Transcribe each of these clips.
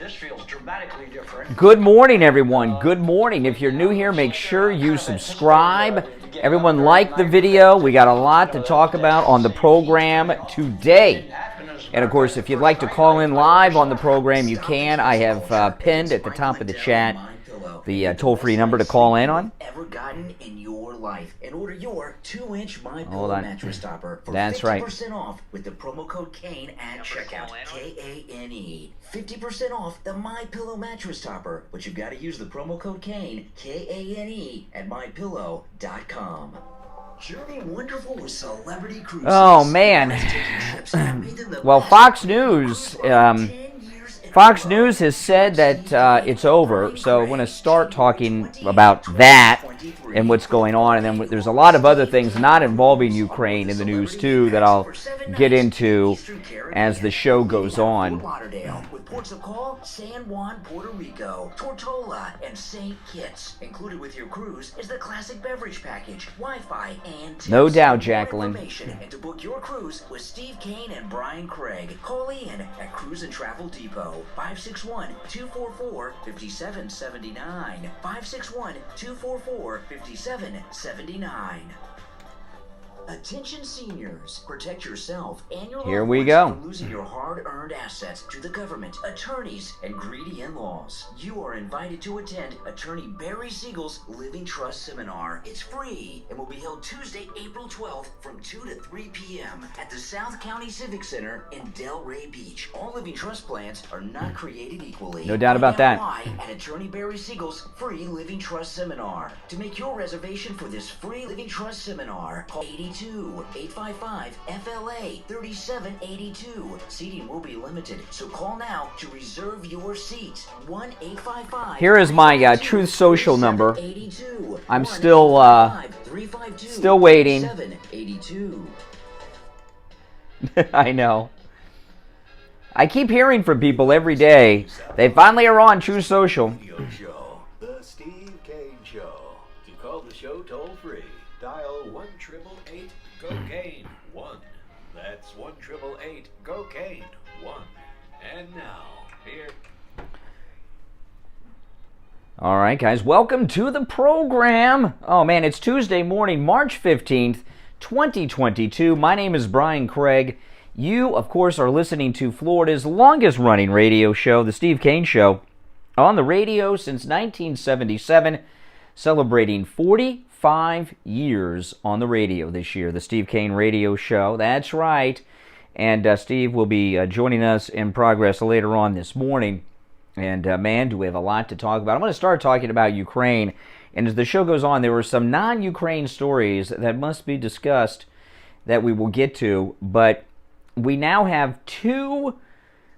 This feels dramatically different. Good morning, everyone. Good morning. If you're new here, make sure you subscribe. Everyone like the video. We got a lot to talk about on the program today. And, of course, if you'd like to call in live on the program, you can. I have pinned at the top of the chat the toll-free number to call in on. Ever gotten in your life and order your 2-inch MyPillow mattress topper for That's 50% right. off with the promo code KANE at checkout. KANE. 50% off the MyPillow mattress topper, but you've got to use the promo code KANE, KANE, at MyPillow.com. Journey wonderful with celebrity cruises. Oh, man. Well, Fox News has said that it's over, so I'm going to start talking about that and what's going on, and then there's a lot of other things not involving Ukraine in the news, too, that I'll get into as the show goes on. With ports of call, San Juan, Puerto Rico, Tortola, and St. Kitts. Included with your cruise is the classic beverage package, Wi-Fi, and tips. No doubt, Jacqueline. And to book your cruise with Steve Kane and Brian Craig, call in at Cruise and Travel Depot, 561-244-5779, 561-244-5779. Attention seniors, protect yourself and your Here loved we ones go. from losing your hard-earned assets to the government, attorneys, and greedy in-laws. You are invited to attend Attorney Barry Siegel's Living Trust Seminar. It's free and will be held Tuesday, April 12th from 2 to 3 p.m. at the South County Civic Center in Delray Beach. All living trust plans are not created equally. No doubt about that. At Attorney Barry Siegel's free Living Trust Seminar. To make your reservation for this free Living Trust Seminar, call 822-855-FLA-3782. Seating will be limited, so call now to reserve your seat. 1-855. Here is my Truth Social number. I'm still waiting. I know. I keep hearing from people every day. They finally are on Truth Social. The Steve Kane Show. To call the show toll free, dial 1-888-GO-KANE 1. That's 1-888-GO-KANE 1. And now, here. All right, guys, welcome to the program. Oh, man, it's Tuesday morning, March 15th, 2022. My name is Brian Craig. You, of course, are listening to Florida's longest-running radio show, The Steve Kane Show, on the radio since 1977, celebrating 45 years on the radio this year, The Steve Kane Radio Show. That's right. And Steve will be joining us in progress later on this morning. And, man, do we have a lot to talk about. I'm going to start talking about Ukraine. And as the show goes on, there were some non-Ukraine stories that must be discussed that we will get to. But we now have two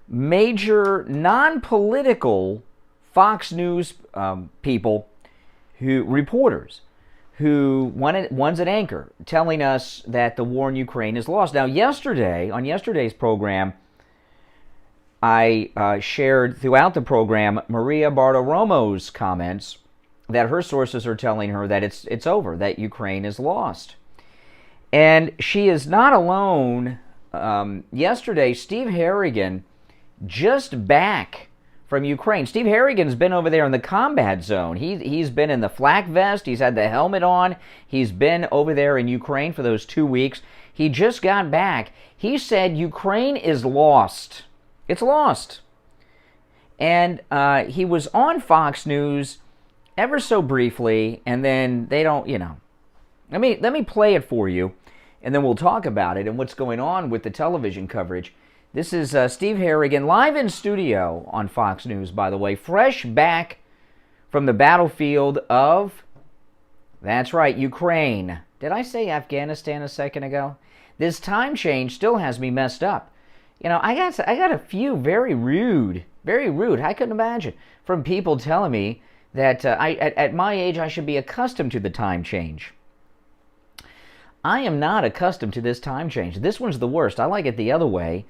major non-political Fox News reporters, one's an anchor, telling us that the war in Ukraine is lost. Now, on yesterday's program, I shared throughout the program Maria Bartiromo's comments that her sources are telling her that it's over, that Ukraine is lost. And she is not alone. Yesterday, Steve Harrigan, just back from Ukraine. Steve Harrigan's been over there in the combat zone. He's been in the flak vest. He's had the helmet on. He's been over there in Ukraine for those 2 weeks. He just got back. He said Ukraine is lost. It's lost. And he was on Fox News ever so briefly, and then they don't, Let me play it for you, and then we'll talk about it and what's going on with the television coverage. This is Steve Harrigan, live in studio on Fox News, by the way, fresh back from the battlefield of, that's right, Ukraine. Did I say Afghanistan a second ago? This time change still has me messed up. I got a few very rude, I couldn't imagine, from people telling me that at my age I should be accustomed to the time change. I am not accustomed to this time change. This one's the worst. I like it the other way.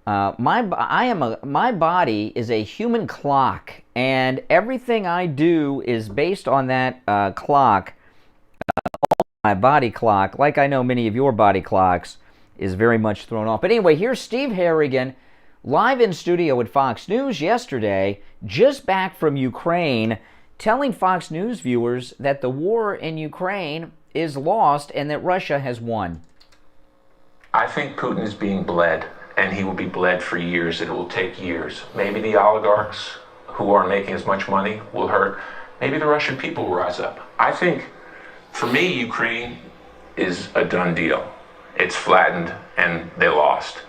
My body is a human clock, and everything I do is based on that clock. My body clock, like I know many of your body clocks, is very much thrown off. But anyway, here's Steve Harrigan live in studio at Fox News yesterday, just back from Ukraine, telling Fox News viewers that the war in Ukraine is lost and that Russia has won. I think Putin is being bled, and he will be bled for years. It will take years. Maybe the oligarchs who aren't making as much money will hurt. Maybe the Russian people will rise up. I think, for me, Ukraine is a done deal. It's flattened, and they lost.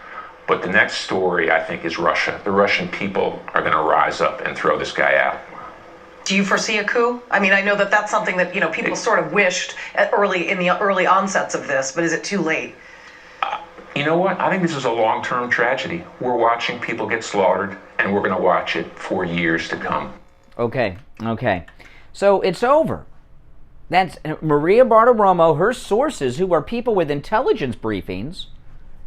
But the next story, I think, is Russia. The Russian people are going to rise up and throw this guy out. Do you foresee a coup? I mean, I know that that's something that, people sort of wished in the early onsets of this, but is it too late? You know what? I think this is a long-term tragedy. We're watching people get slaughtered, and we're going to watch it for years to come. Okay. So it's over. That's Maria Bartiromo, her sources, who are people with intelligence briefings,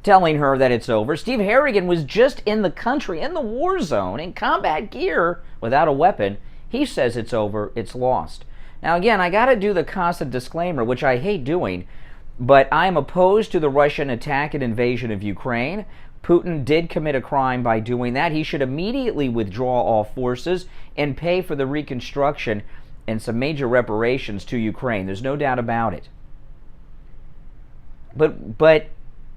telling her that it's over. Steve Harrigan was just in the country, in the war zone, in combat gear, without a weapon. He says it's over, it's lost. Now again, I got to do the constant disclaimer, which I hate doing, but I am opposed to the Russian attack and invasion of Ukraine. Putin did commit a crime by doing that. He should immediately withdraw all forces and pay for the reconstruction and some major reparations to Ukraine. There's no doubt about it. But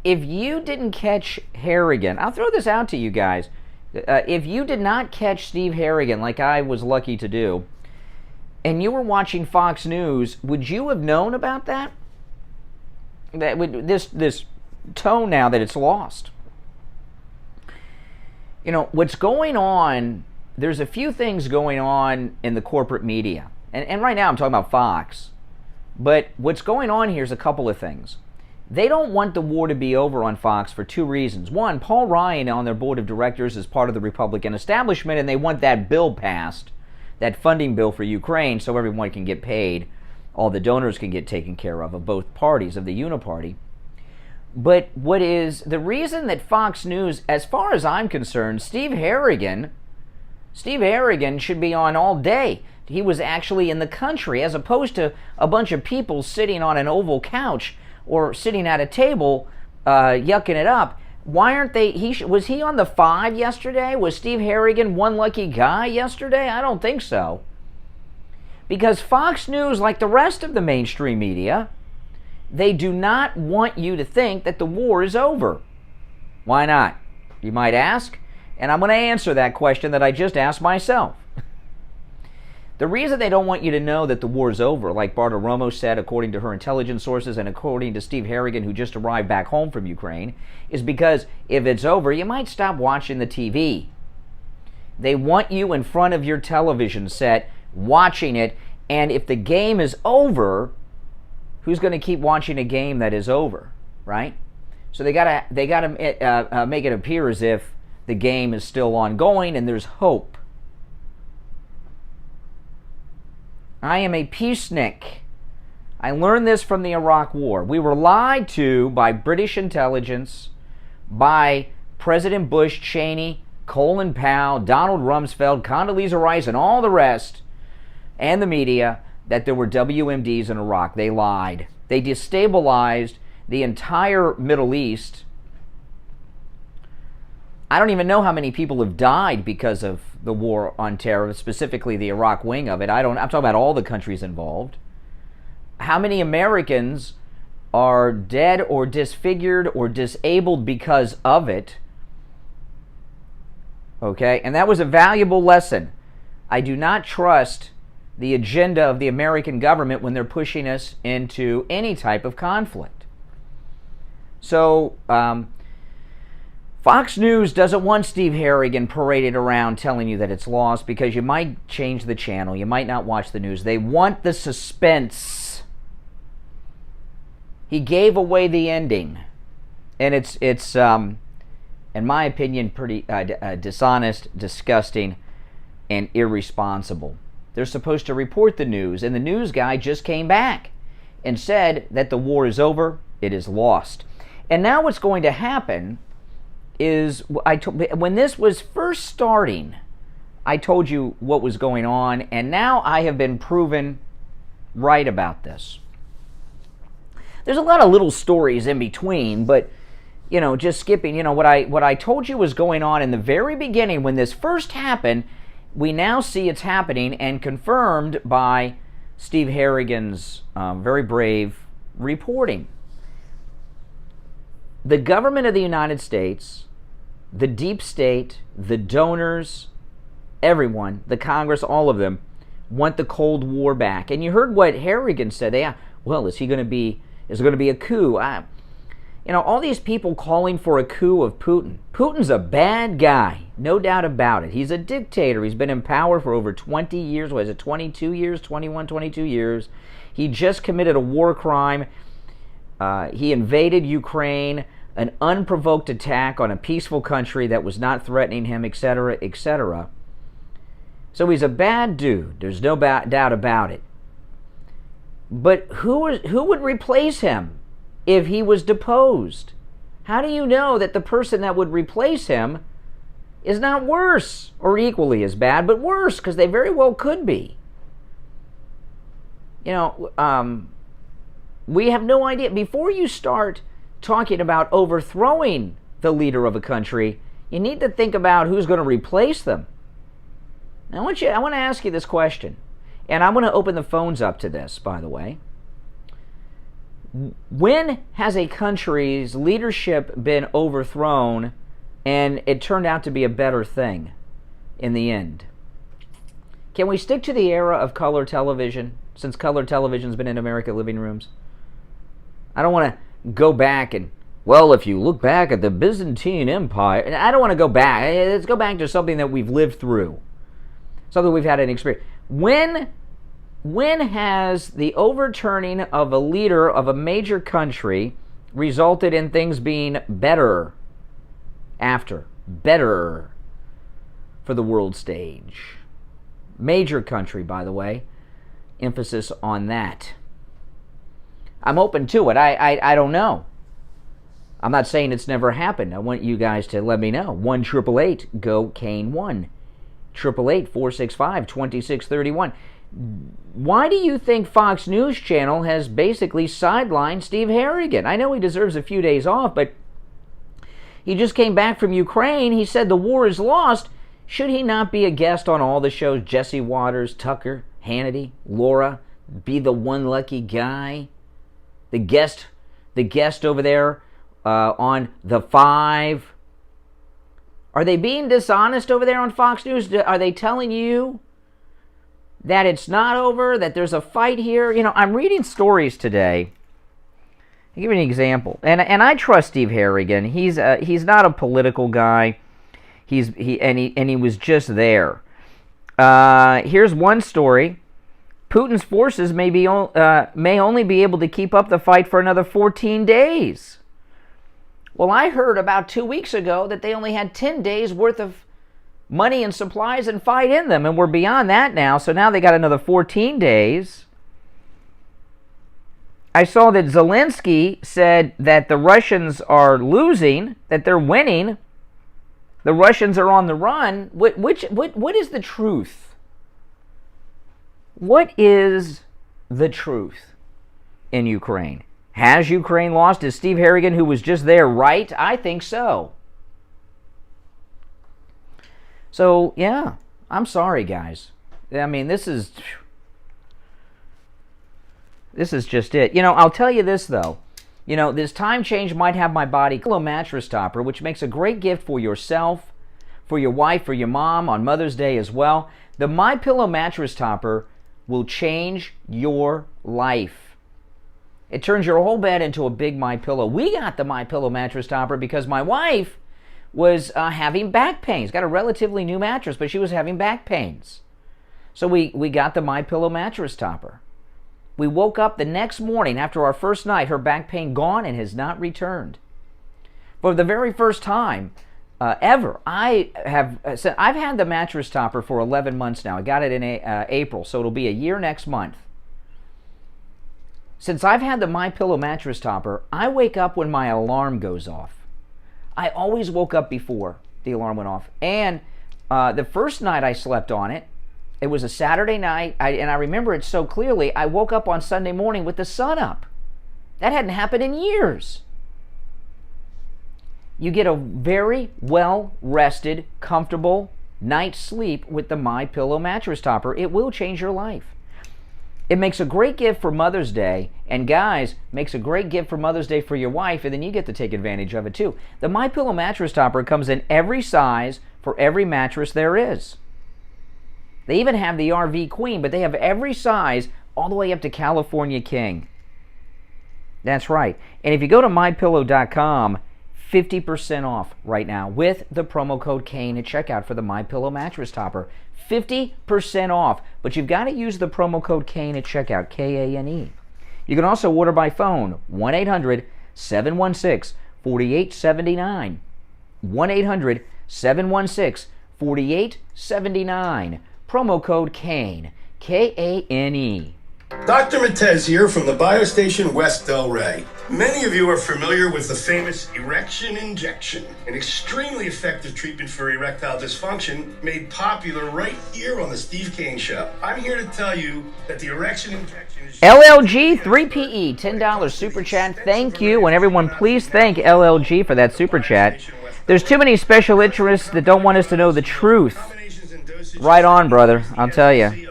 if you didn't catch Harrigan, I'll throw this out to you guys. If you did not catch Steve Harrigan, like I was lucky to do, and you were watching Fox News, would you have known about that? That would this tone now that it's lost. What's going on, there's a few things going on in the corporate media. And right now I'm talking about Fox. But what's going on here is a couple of things. They don't want the war to be over on Fox for two reasons. One, Paul Ryan on their board of directors is part of the Republican establishment, and they want that bill passed, that funding bill for Ukraine, so everyone can get paid. All the donors can get taken care of both parties, of the uniparty. But what is the reason that Fox News, as far as I'm concerned, Steve Harrigan should be on all day. He was actually in the country, as opposed to a bunch of people sitting on an oval couch or sitting at a table yucking it up. Why aren't they? Was he on the 5 yesterday? Was Steve Harrigan one lucky guy yesterday? I don't think so. Because Fox News, like the rest of the mainstream media, they do not want you to think that the war is over. Why not? You might ask, and I'm going to answer that question that I just asked myself. The reason they don't want you to know that the war is over, like Bartiromo said, according to her intelligence sources and according to Steve Harrigan, who just arrived back home from Ukraine, is because if it's over, you might stop watching the TV. They want you in front of your television set watching it, and if the game is over, who's going to keep watching a game that is over, right? So they gotta make it appear as if the game is still ongoing and there's hope. I am a peacenik. I learned this from the Iraq War. We were lied to by British intelligence, by President Bush, Cheney, Colin Powell, Donald Rumsfeld, Condoleezza Rice, and all the rest, and the media, that there were WMDs in Iraq. They lied. They destabilized the entire Middle East. I don't even know how many people have died because of the war on terror, specifically the Iraq wing of it. I'm talking about all the countries involved. How many Americans are dead or disfigured or disabled because of it? Okay, and that was a valuable lesson. I do not trust the agenda of the American government when they're pushing us into any type of conflict. So, Fox News doesn't want Steve Harrigan paraded around telling you that it's lost, because you might change the channel. You might not watch the news. They want the suspense. He gave away the ending. And it's in my opinion, pretty dishonest, disgusting, and irresponsible. They're supposed to report the news, and the news guy just came back and said that the war is over, it is lost. And now what's going to happen is, when this was first starting, I told you what was going on, and now I have been proven right about this. There's a lot of little stories in between, but just skipping, what I told you was going on in the very beginning when this first happened, we now see it's happening and confirmed by Steve Harrigan's very brave reporting. The government of the United States, the deep state, the donors, everyone, the Congress, all of them, want the Cold War back. And you heard what Harrigan said. Is there going to be a coup? All these people calling for a coup of Putin. Putin's a bad guy, no doubt about it. He's a dictator. He's been in power for over 20 years. 22 years? 22 years. He just committed a war crime. He invaded Ukraine, an unprovoked attack on a peaceful country that was not threatening him, etc., etc. So he's a bad dude. There's no doubt about it. But who would replace him if he was deposed? How do you know that the person that would replace him is not worse or equally as bad, but worse? Because they very well could be. We have no idea. Before you start talking about overthrowing the leader of a country, you need to think about who's going to replace them. I want to ask you this question, and I'm going to open the phones up to this, by the way. When has a country's leadership been overthrown and it turned out to be a better thing in the end? Can we stick to the era of color television, since color television's been in American living rooms? I don't want to go back and, if you look back at the Byzantine Empire, I don't want to go back. Let's go back to something that we've lived through, something we've had an experience. When has the overturning of a leader of a major country resulted in things being better for the world stage? Major country, by the way. Emphasis on that. I'm open to it. I don't know. I'm not saying it's never happened. I want you guys to let me know. 1-888-GO-KANE-1. 888-465-2631. Why do you think Fox News Channel has basically sidelined Steve Harrigan? I know he deserves a few days off, but he just came back from Ukraine. He said the war is lost. Should he not be a guest on all the shows? Jesse Waters, Tucker, Hannity, Laura, be the one lucky guy? The guest over there on The Five. Are they being dishonest over there on Fox News? Are they telling you that it's not over, that there's a fight here? I'm reading stories today. I'll give you an example. And I trust Steve Harrigan. He's not a political guy. He was just there. Here's one story. Putin's forces may only be able to keep up the fight for another 14 days. Well, I heard about 2 weeks ago that they only had 10 days worth of money and supplies and fight in them, and we're beyond that now, so now they got another 14 days. I saw that Zelensky said that the Russians are losing, that they're winning. The Russians are on the run. What is the truth? What is the truth in Ukraine? Has Ukraine lost? Is Steve Harrigan, who was just there, right? I think so. So, yeah, I'm sorry, guys. I mean, this is just it. I'll tell you this, though. This time change might have my body pillow mattress topper, which makes a great gift for yourself, for your wife, for your mom on Mother's Day as well. The My Pillow mattress topper will change your life. It turns your whole bed into a big My Pillow. We got the My Pillow mattress topper because my wife was having back pains. Got a relatively new mattress, but she was having back pains. So we got the My Pillow mattress topper. We woke up the next morning after our first night, her back pain gone and has not returned. For the very first time ever, I've had the mattress topper for 11 months now. I got it in April, so it'll be a year next month. Since I've had the My Pillow mattress topper, I wake up when my alarm goes off. I always woke up before the alarm went off. And the first night I slept on it, it was a Saturday night, and I remember it so clearly. I woke up on Sunday morning with the sun up. That hadn't happened in years. you get a very well-rested, comfortable night's sleep with the MyPillow mattress topper. It will change your life. It makes a great gift for Mother's Day, and guys, makes a great gift for Mother's Day for your wife, and then you get to take advantage of it too. The MyPillow mattress topper comes in every size for every mattress there is. They even have the RV Queen, but they have every size all the way up to California King. That's right. And if you go to MyPillow.com, 50% off right now with the promo code Kane at checkout for the MyPillow mattress topper. 50% off, but you've got to use the promo code Kane at checkout, K-A-N-E. You can also order by phone, 1-800-716-4879. 1-800-716-4879. Promo code Kane, K-A-N-E. Dr. Matez here from the Biostation West Delray. Many of you are familiar with the famous erection injection, an extremely effective treatment for erectile dysfunction made popular right here on the Steve Kane Show. I'm here to tell you that the erection injection is... LLG 3PE, $10 super chat. Thank you, and everyone please thank LLG for that super chat. There's too many special interests that don't want us to know the truth. Right on, brother, I'll tell you.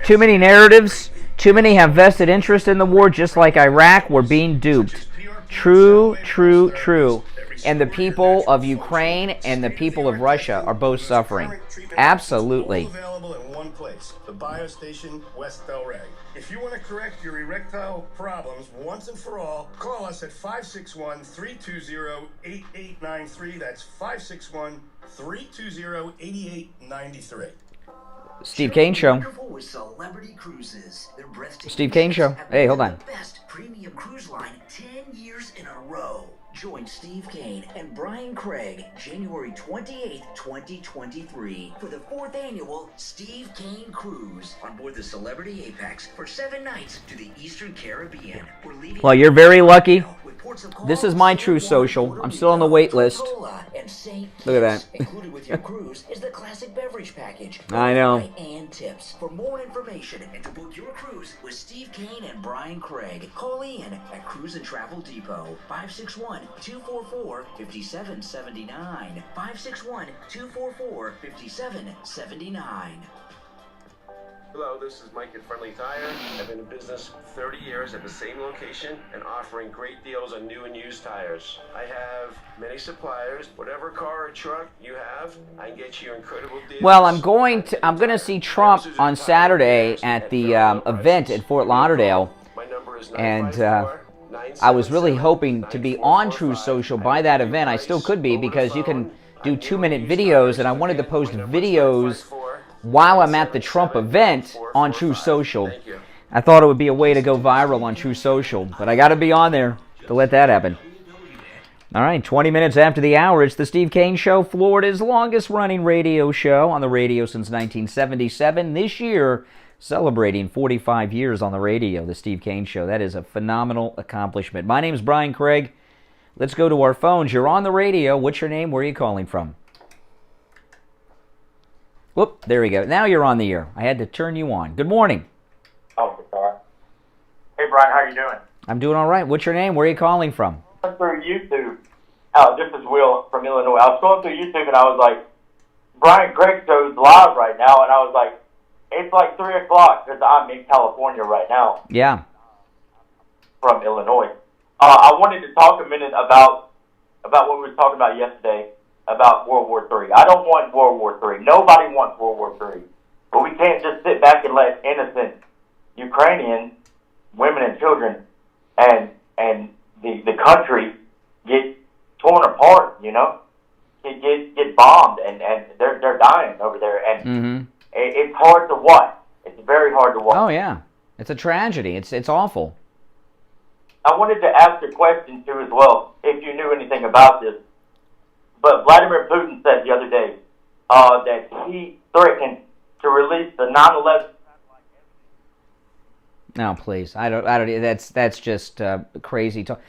Too many narratives. Too many have vested interest in the war, just like Iraq. We're being duped. True, true, true. And the people of Ukraine and the people of Russia are both suffering. Absolutely. Available in one place, the Biostation West Delray. If you want to correct your erectile problems once and for all, call us at 561-320-8893. That's 561-320-8893. Steve Kane Show. With Celebrity Cruises. Their breathtaking Steve Kane Show. Hey, hold on. The best premium cruise line 10 years in a row. Join Steve Kane and Brian Craig January 28th, 2023 for the 4th annual Steve Kane Cruise on board the Celebrity Apex for 7 nights to the Eastern Caribbean. We're leaving. Well, you're very lucky. This is my true social. I'm still on the wait list. Look at that. Included with your cruise is the classic beverage package. I know. And tips. For more information and to book your cruise with Steve Kane and Brian Craig, call Ian at Cruise and Travel Depot, 561-244-5779. 561-244-5779. Hello, this is Mike at Friendly Tire. I've been in business 30 years at the same location and offering great deals on new and used tires. I have many suppliers. Whatever car or truck you have, I can get you incredible deals. Well, I'm going to see Trump on Saturday at the event at Fort Lauderdale, and I was really hoping to be on True Social by that event. I still could be, because you can do 2-minute videos, and I wanted to post videos while I'm at the Trump event on True Social. I thought it would be a way to go viral on True Social, but I got to be on there to let that happen. All right, 20 minutes after the hour, it's the Steve Kane Show, Florida's longest-running radio show on the radio since 1977. This year, celebrating 45 years on the radio, the Steve Kane Show. That is a phenomenal accomplishment. My name's Brian Craig. Let's go to our phones. You're on the radio. What's your name? Where are you calling from? Whoop, there we go. Now you're on the air. I had to turn you on. Good morning. Oh, sorry. Hey, Brian, how you doing? I'm doing all right. What's your name? Where are you calling from? Through YouTube. This is Will from Illinois. I was going through YouTube, and I was like, Brian Craig show's live right now, and I was like, it's like 3 o'clock, because I'm in California right now. Yeah. From Illinois. I wanted to talk a minute about what we were talking about yesterday, about World War III. I don't want World War III. Nobody wants World War III. But we can't just sit back and let innocent Ukrainian women and children and the country get torn apart, you know? Get bombed, and they're dying over there. And it's hard to watch. It's very hard to watch. Oh, yeah. It's a tragedy. It's awful. I wanted to ask a question, too, as well, if you knew anything about this. But Vladimir Putin said the other day that he threatened to release the 9/11. No, please. I don't. That's just crazy talk.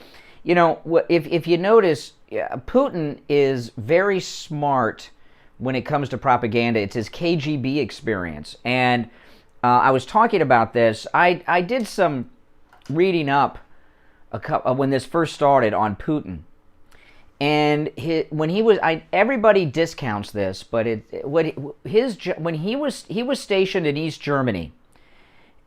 You know, if you notice, Putin is very smart when it comes to propaganda. It's his KGB experience, and I was talking about this. I did some reading up when this first started on Putin. And everybody discounts this, but when he was stationed in East Germany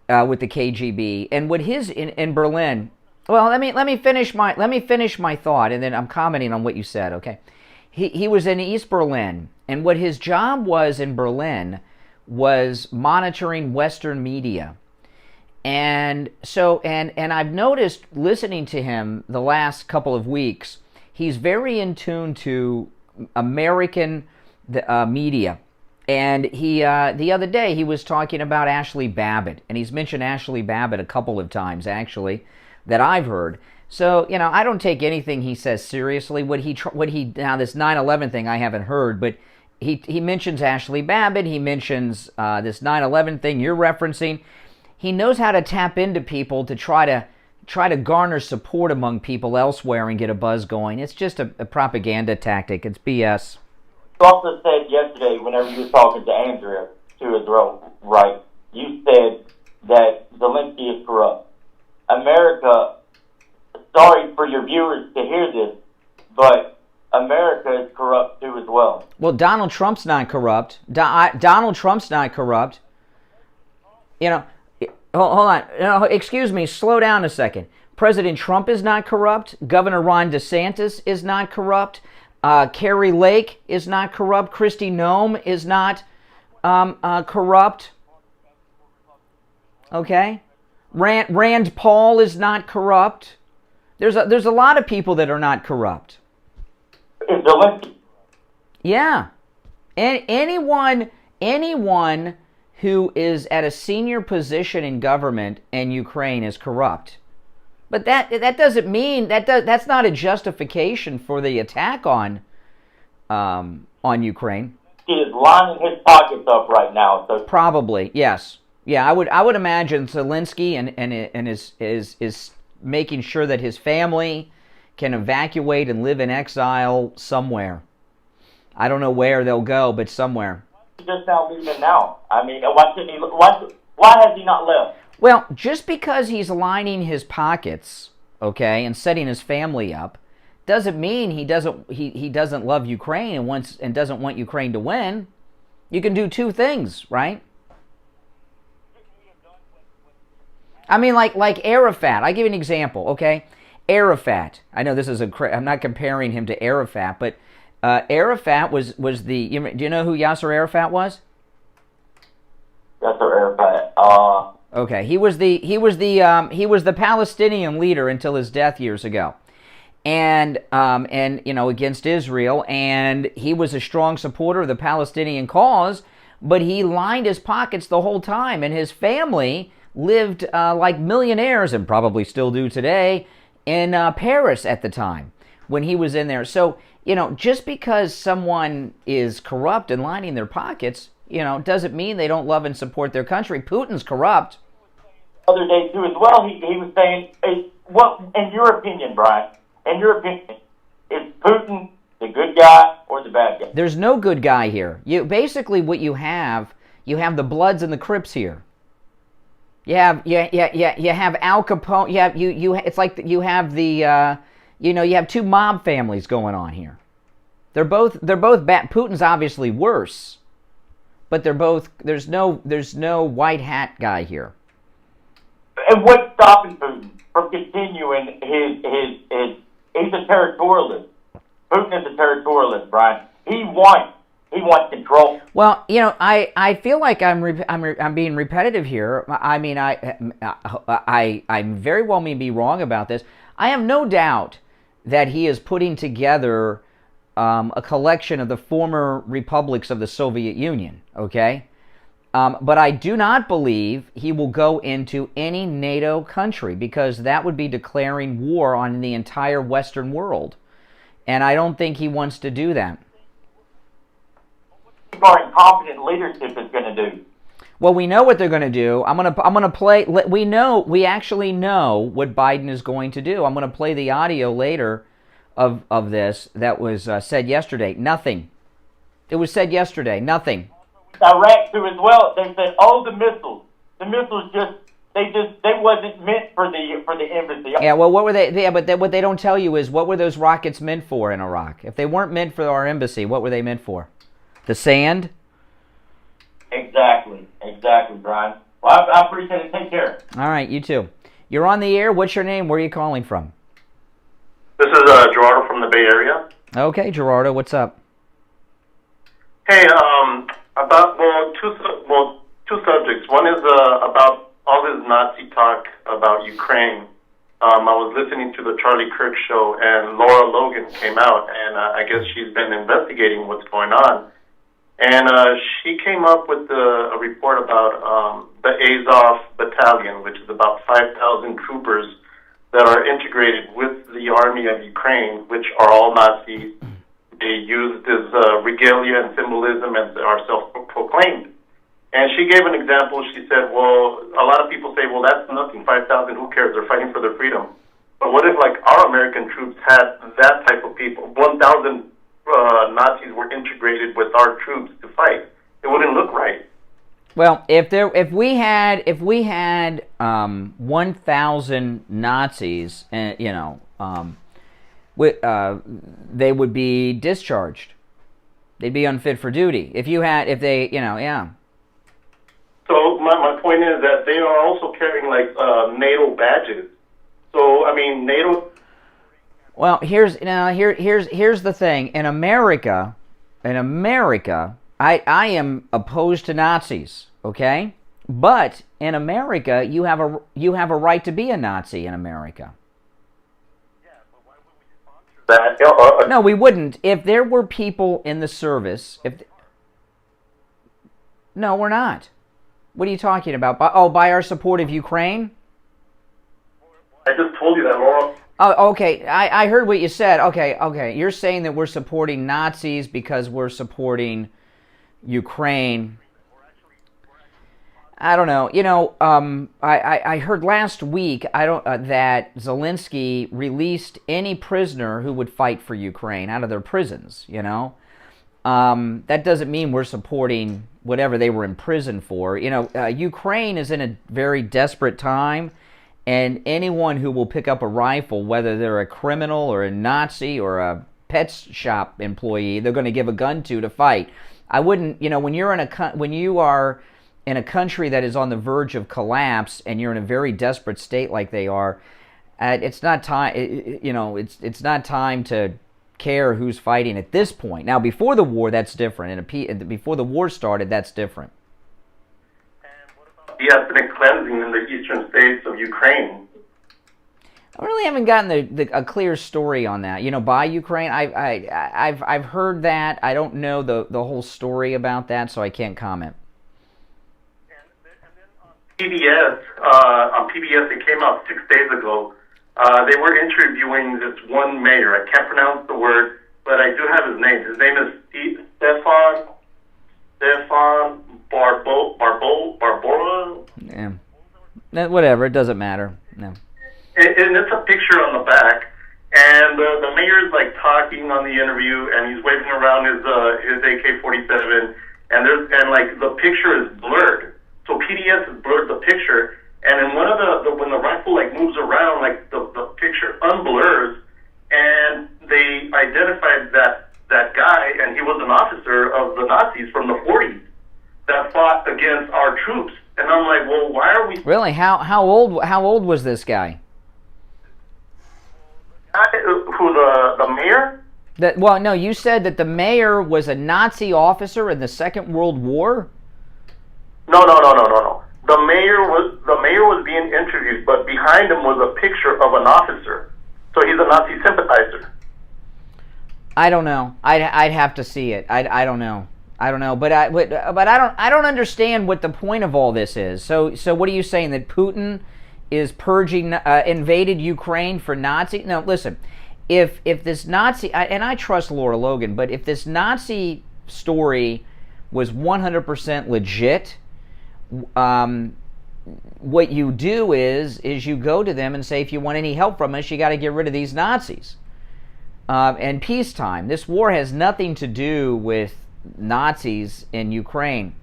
with the KGB, and in Berlin. Well, let me finish my thought, and then I'm commenting on what you said. Okay, he was in East Berlin, and what his job was in Berlin was monitoring Western media. And so, and I've noticed listening to him the last couple of weeks, he's very in tune to American media. And he the other day he was talking about Ashley Babbitt, and he's mentioned Ashley Babbitt a couple of times actually that I've heard. So I don't take anything he says seriously. Now this 9/11 thing I haven't heard, but he mentions Ashley Babbitt. He mentions this 9/11 thing you're referencing. He knows how to tap into people to try to garner support among people elsewhere and get a buzz going. It's just a propaganda tactic. It's BS. You also said yesterday, whenever you were talking to Andrea, to his right, you said that Zelensky is corrupt. America, sorry for your viewers to hear this, but America is corrupt too as well. Well, Donald Trump's not corrupt. Donald Trump's not corrupt. Hold on. No, excuse me. Slow down a second. President Trump is not corrupt. Governor Ron DeSantis is not corrupt. Carrie Lake is not corrupt. Kristi Noem is not corrupt. Okay? Rand Paul is not corrupt. There's a lot of people that are not corrupt. Yeah. And anyone who is at a senior position in government in Ukraine is corrupt. But that doesn't mean that's not a justification for the attack on Ukraine. He is lining his pockets up right now. So probably, yes. Yeah, I would imagine Zelensky and is making sure that his family can evacuate and live in exile somewhere. I don't know where they'll go, but somewhere. He's just now leaving now. I mean, why has he not left? Well, just because he's lining his pockets, okay, and setting his family up, doesn't mean he doesn't love Ukraine and doesn't want Ukraine to win. You can do two things, right? I mean, like Arafat. I give you an example, okay? Arafat. I know this is I'm not comparing him to Arafat, but Arafat was the. Do you know who Yasser Arafat was? Yasser Arafat. Okay, he was the Palestinian leader until his death years ago, and against Israel, and he was a strong supporter of the Palestinian cause, but he lined his pockets the whole time, and his family lived like millionaires, and probably still do today, in Paris at the time when he was in there. So just because someone is corrupt and lining their pockets, doesn't mean they don't love and support their country. Putin's corrupt. Other day too as well, he was saying, what, in your opinion, Brian, is Putin the good guy or the bad guy? There's no good guy here. Basically what you have the Bloods and the Crips here. You have Al Capone. It's like you have the you have two mob families going on here. They're both bad. Putin's obviously worse, but they're both. There's no white hat guy here. And what's stopping Putin from continuing his he's a territorialist. Putin is a territorialist, Brian. He wants control. Well, I feel like I'm being repetitive here. I mean, I very well may be wrong about this. I have no doubt that he is putting together a collection of the former republics of the Soviet Union. Okay. But I do not believe he will go into any NATO country, because that would be declaring war on the entire Western world. And I don't think he wants to do that. What incompetent leadership is going to do? Well, we know what they're going to do. I'm going to play. We actually know what Biden is going to do. I'm going to play the audio later of this that was said yesterday. Nothing. It was said yesterday. Nothing. Iraq too as well. They said, the missiles just They wasn't meant for the embassy. Yeah, well, what were they? Yeah, but what they don't tell you is what were those rockets meant for in Iraq? If they weren't meant for our embassy, what were they meant for? The sand? Exactly, Brian. Well, I appreciate it. Take care. All right, you too. You're on the air. What's your name? Where are you calling from? This is Gerardo from the Bay Area. Okay, Gerardo, what's up? Hey, about two subjects. One is about all this Nazi talk about Ukraine. I was listening to the Charlie Kirk show, and Laura Logan came out, and I guess she's been investigating what's going on. And she came up with a report about the Azov Battalion, which is about 5,000 troopers that are integrated with the army of Ukraine, which are all Nazis. They use this regalia and symbolism and are self-proclaimed. And she gave an example. She said, well, a lot of people say, well, that's nothing, 5,000, who cares? They're fighting for their freedom. But what if, like, our American troops had that type of people? 1,000 Nazis were integrated with our troops to fight. It wouldn't look right. Well, if we had 1,000 Nazis, they would be discharged. They'd be unfit for duty. Yeah. So my point is that they are also carrying like NATO badges. So I mean NATO. Well, here's the thing. In America, I am opposed to Nazis. Okay, but in America, you have a right to be a Nazi in America. No, we wouldn't. If there were people in the service, no, we're not. What are you talking about? By our support of Ukraine? I just told you that, Laura. Oh, okay. I heard what you said. Okay. You're saying that we're supporting Nazis because we're supporting Ukraine. I don't know. I heard last week that Zelensky released any prisoner who would fight for Ukraine out of their prisons. That doesn't mean we're supporting whatever they were in prison for. Ukraine is in a very desperate time, and anyone who will pick up a rifle, whether they're a criminal or a Nazi or a pet shop employee, they're going to give a gun to fight. I wouldn't. When you are in a country that is on the verge of collapse and you're in a very desperate state like they are, it's not time. It's not time to care who's fighting at this point. Now, before the war, that's different. And before the war started, that's different. The ethnic cleansing in the eastern states of Ukraine. I really haven't gotten a clear story on that. By Ukraine, I've heard that. I don't know the whole story about that, so I can't comment. PBS, on PBS, it came out 6 days ago. They were interviewing this one mayor. I can't pronounce the word, but I do have his name. His name is Stefan Barbora. Yeah. Whatever. It doesn't matter. No. And it's a picture on the back, and the mayor's like talking on the interview, and he's waving around his AK-47, and the picture is blurred. So PBS has blurred the picture. And then one of when the rifle moves around, the picture unblurs, and they identified that guy, and he was an officer of the Nazis from the 40s that fought against our troops. And I'm like, well, why are we? Really? How old was this guy? Who the mayor? Well, no, you said that the mayor was a Nazi officer in the Second World War. No. The mayor was being interviewed, but behind him was a picture of an officer. So he's a Nazi sympathizer. I don't know. I'd have to see it. I don't know. But I don't understand what the point of all this is. So what are you saying, that Putin is purging invaded Ukraine for Nazi? No, listen. If this Nazi, and I trust Laura Logan, but if this Nazi story was 100% legit, what you do is you go to them and say, if you want any help from us, you got to get rid of these Nazis. And peacetime. This war has nothing to do with Nazis in Ukraine.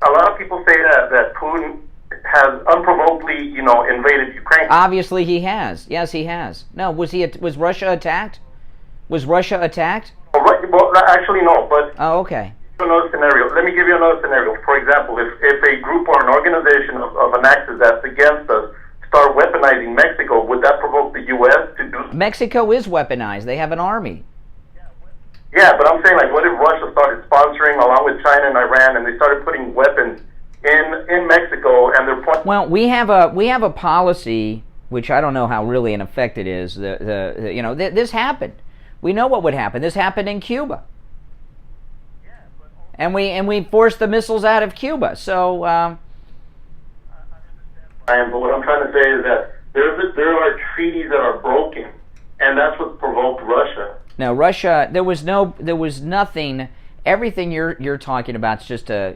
A lot of of people say that Putin has unprovokedly, invaded Ukraine. Obviously, he has. Yes, he has. No, was Russia attacked? Was Russia attacked? Well, actually, no. But oh, okay. Another scenario. Let me give you another scenario. For example, if a group or an organization of an axis that's against us start weaponizing Mexico, would that provoke the U.S. to do? Mexico is weaponized. They have an army. Yeah, but I'm saying, like, what if Russia started sponsoring along with China and Iran, and they started putting weapons in Mexico, and they're pointing? Well, we have a policy, which I don't know how really in effect it is. This happened. We know what would happen. This happened in Cuba. And we forced the missiles out of Cuba. So. But what I'm trying to say is that there are treaties that are broken, and that's what provoked Russia. No, Russia. There was nothing. Everything you're talking about is just to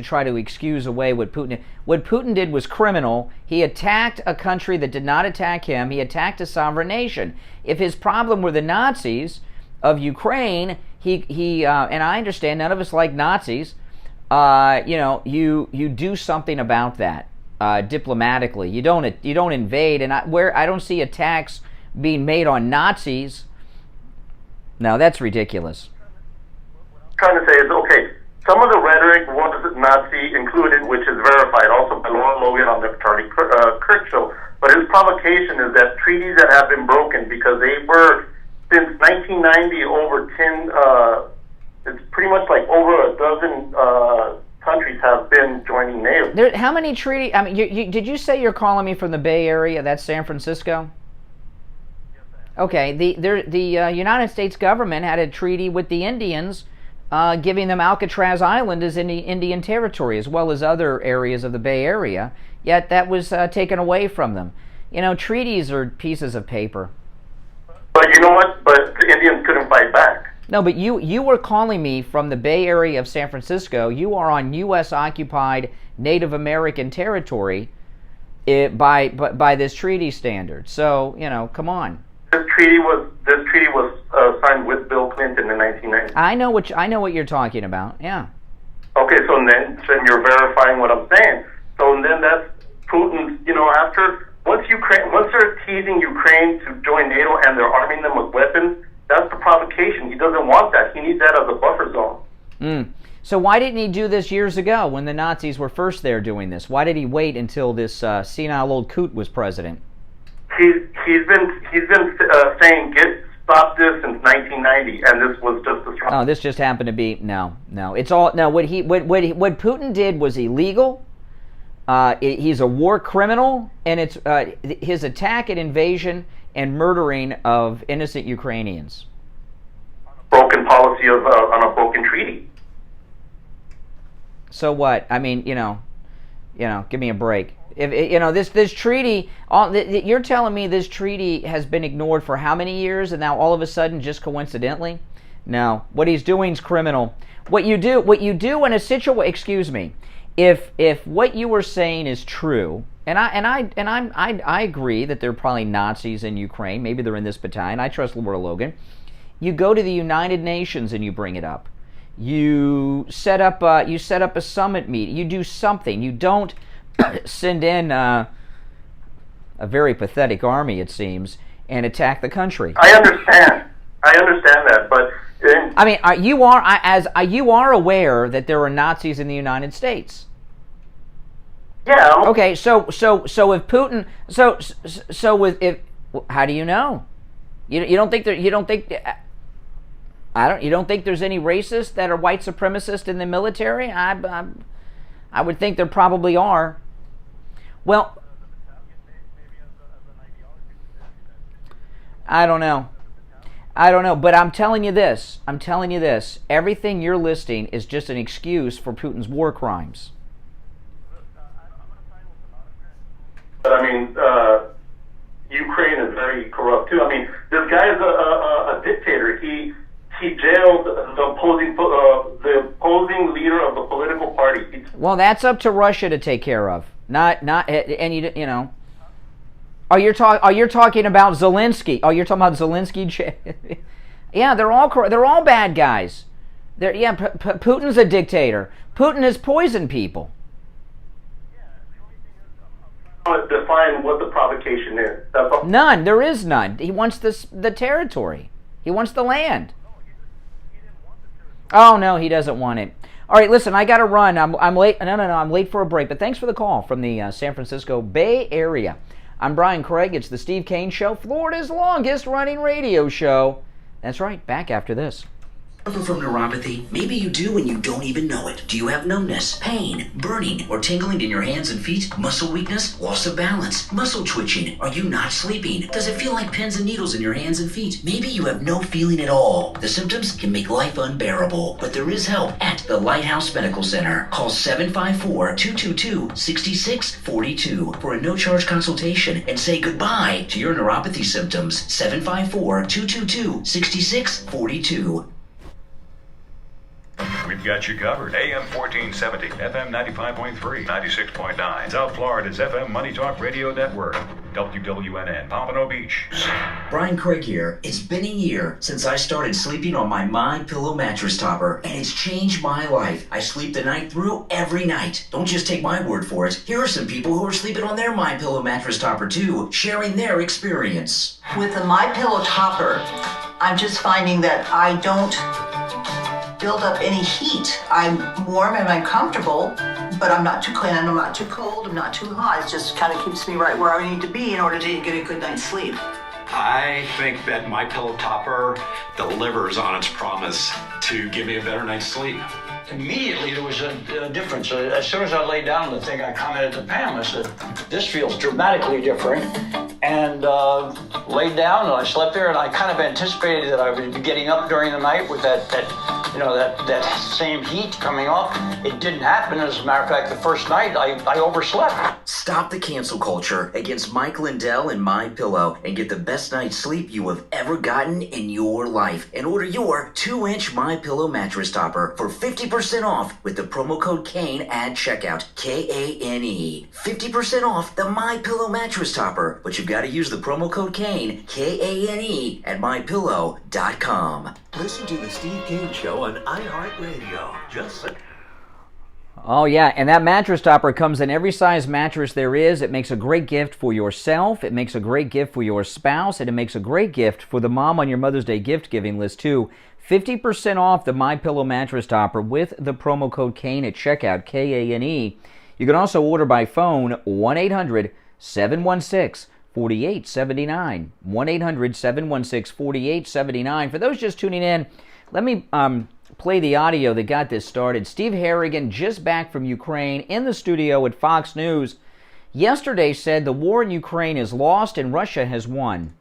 try to excuse away what Putin did. What Putin did was criminal. He attacked a country that did not attack him. He attacked a sovereign nation. If his problem were the Nazis of Ukraine, he and I understand none of us like Nazis. You do something about that diplomatically. You don't invade. And I don't see attacks being made on Nazis. No, that's ridiculous. Trying to say is, okay, some of the rhetoric was Nazi included, which is verified also by Lauren Logan on the Charlie Kirk show. But his provocation is that treaties that have been broken because they were, since 1990, over 10, it's pretty much like over a dozen countries have been joining NATO. How many treaties? I mean, did you say you're calling me from the Bay Area? That's San Francisco? Okay, the United States government had a treaty with the Indians, giving them Alcatraz Island as Indian territory, as well as other areas of the Bay Area. Yet that was taken away from them. Treaties are pieces of paper. But you know what? But the Indians couldn't fight back. No, but you were calling me from the Bay Area of San Francisco. You are on U.S. occupied Native American territory by this treaty standard. So come on. This treaty was signed with Bill Clinton in 1990. I know what you're talking about. Yeah. Okay, so then you're verifying what I'm saying. So then that's Putin's. Once they're teasing Ukraine to join NATO and they're arming them with weapons, that's the provocation. He doesn't want that. He needs that as a buffer zone. So why didn't he do this years ago when the Nazis were first there doing this? Why did he wait until this senile old coot was president? He's been saying stop this since 1990, and this was just a strong. Oh, this just happened to be no. It's all no. What Putin did was illegal. He's a war criminal, and it's his attack and invasion and murdering of innocent Ukrainians. Broken policy on a broken treaty. So what? I mean, give me a break. If this treaty, you're telling me this treaty has been ignored for how many years, and now all of a sudden, just coincidentally? No, what he's doing is criminal. What you do in a situation, excuse me, if what you were saying is true, and I agree that there are probably Nazis in Ukraine. Maybe they're in this battalion. I trust Laura Logan. You go to the United Nations and you bring it up. You set up a summit meeting. You do something. You don't send in a very pathetic army, it seems, and attack the country. I understand that, but I mean, you are aware that there are Nazis in the United States. Yeah. Okay, so if Putin, if how do you know? You don't think there's any racists that are white supremacists in the military? I would think there probably are. Well, I don't know, but I'm telling you this. Everything you're listing is just an excuse for Putin's war crimes. But I mean, Ukraine is very corrupt too. I mean, this guy is a dictator. He jailed the opposing leader of the political party. Well, that's up to Russia to take care of. And Are you talking about Zelensky? Oh, you're talking about Zelensky? Yeah, they're all bad guys. Putin's a dictator. Putin has poisoned people. want to define what the provocation is. That's all. None. There is none. He wants the territory. He wants the land. Oh, no, he doesn't want it. All right, listen, I got to run. I'm late. No, I'm late for a break. But thanks for the call from the San Francisco Bay Area. I'm Brian Craig. It's the Steve Kane Show, Florida's longest running radio show. That's right. Back after this. Suffer from neuropathy? Maybe you do and you don't even know it. Do you have numbness, pain, burning, or tingling in your hands and feet? Muscle weakness? Loss of balance? Muscle twitching? Are you not sleeping? Does it feel like pins and needles in your hands and feet? Maybe you have no feeling at all. The symptoms can make life unbearable, but there is help at the Lighthouse Medical Center. Call 754-222-6642 for a no-charge consultation and say goodbye to your neuropathy symptoms. 754-222-6642. We've got you covered. AM 1470, FM 95.3, 96.9. South Florida's FM Money Talk Radio Network. WWNN, Pompano Beach. Brian Craig here. It's been a year since I started sleeping on my MyPillow mattress topper, and it's changed my life. I sleep the night through every night. Don't just take my word for it. Here are some people who are sleeping on their MyPillow mattress topper too, sharing their experience. With the MyPillow topper, I'm just finding that I don't build up any heat. I'm warm and I'm comfortable, but I'm not too clean and I'm not too cold, I'm not too hot. It just kind of keeps me right where I need to be in order to get a good night's sleep. I think that MyPillow topper delivers on its promise to give me a better night's sleep. Immediately there was a difference. As soon as I laid down on the thing, I commented to Pam. I said, this feels dramatically different. And laid down and I slept there, and I kind of anticipated that I would be getting up during the night with that same heat coming off. It didn't happen. As a matter of fact, the first night I overslept. Stop the cancel culture against Mike Lindell and MyPillow and get the best night's sleep you have ever gotten in your life. And order your 2-inch MyPillow mattress topper for 50% off with the promo code KANE at checkout. KANE. 50% off the MyPillow mattress topper. But you've got to use the promo code KANE, KANE, at MyPillow.com. Listen to the Steve Kane Show on iHeartRadio. Just like... Oh, yeah, and that mattress topper comes in every size mattress there is. It makes a great gift for yourself. It makes a great gift for your spouse. And it makes a great gift for the mom on your Mother's Day gift-giving list, too. 50% off the MyPillow mattress topper with the promo code KANE at checkout, KANE. You can also order by phone, 1-800-716-4879. 1-800-716-4879. For those just tuning in, let me play the audio that got this started. Steve Harrigan, just back from Ukraine, in the studio at Fox News, yesterday said the war in Ukraine is lost and Russia has won.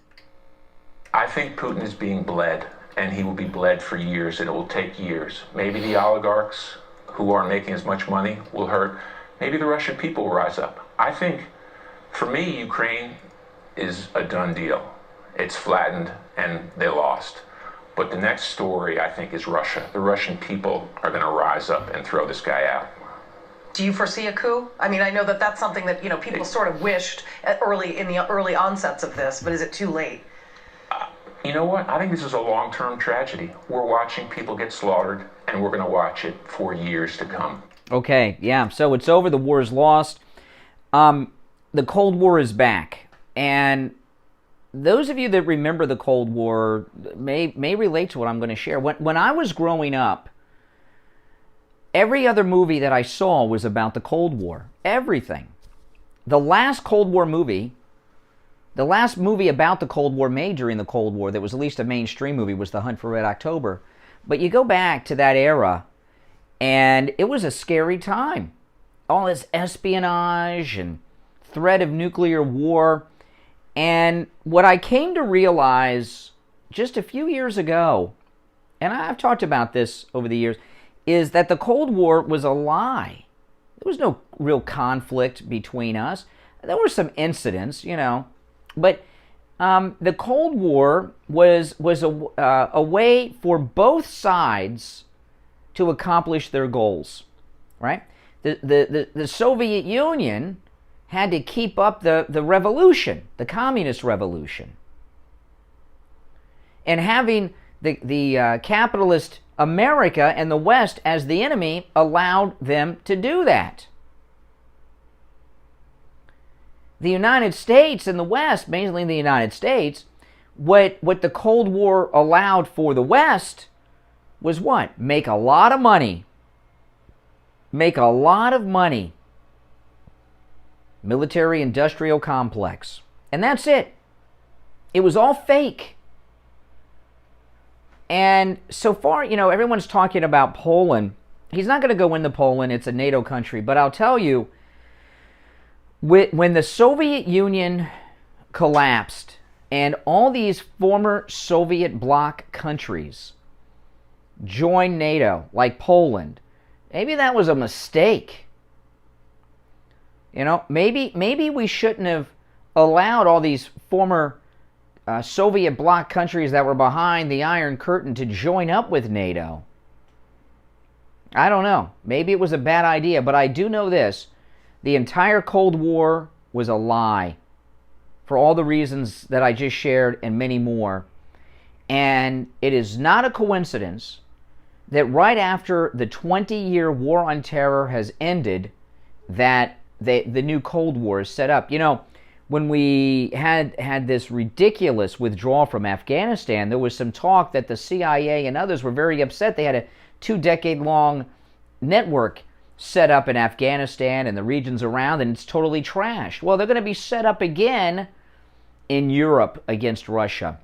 I think Putin is being bled, and he will be bled for years, and it will take years. Maybe the oligarchs who aren't making as much money will hurt. Maybe the Russian people will rise up. I think, for me, Ukraine is a done deal. It's flattened, and they lost. But the next story, I think, is Russia. The Russian people are going to rise up and throw this guy out. Do you foresee a coup? I mean, I know that that's something that, people sort of wished in the early onsets of this, but is it too late? You know what? I think this is a long-term tragedy. We're watching people get slaughtered, and we're going to watch it for years to come. Okay, yeah, so it's over. The war is lost. The Cold War is back. And those of you that remember the Cold War may relate to what I'm going to share. When I was growing up, every other movie that I saw was about the Cold War. Everything. The last Cold War movie, the last movie about the Cold War made during the Cold War that was at least a mainstream movie was The Hunt for Red October. But you go back to that era, and it was a scary time. All this espionage and threat of nuclear war. And what I came to realize just a few years ago, and I've talked about this over the years, is that the Cold War was a lie. There was no real conflict between us. There were some incidents, but the Cold War was a way for both sides to accomplish their goals, right? The Soviet Union had to keep up the revolution, the communist revolution. And having the capitalist America and the West as the enemy allowed them to do that. the United States and the West, mainly the United States, what the Cold War allowed for the West was what? Make a lot of money. Make a lot of money. Military-industrial complex. And that's it. It was all fake. And so far, everyone's talking about Poland. He's not going to go into Poland. It's a NATO country. But I'll tell you, when the Soviet Union collapsed and all these former Soviet bloc countries joined NATO, like Poland, maybe that was a mistake. Maybe we shouldn't have allowed all these former Soviet bloc countries that were behind the Iron Curtain to join up with NATO. I don't know. Maybe it was a bad idea, but I do know this. The entire Cold War was a lie for all the reasons that I just shared and many more. And it is not a coincidence that right after the 20-year war on terror has ended, that the new Cold War is set up. When we had this ridiculous withdrawal from Afghanistan, there was some talk that the CIA and others were very upset. They had a 2-decade-long network set up in Afghanistan and the regions around, and it's totally trashed. Well, they're going to be set up again in Europe against Russia.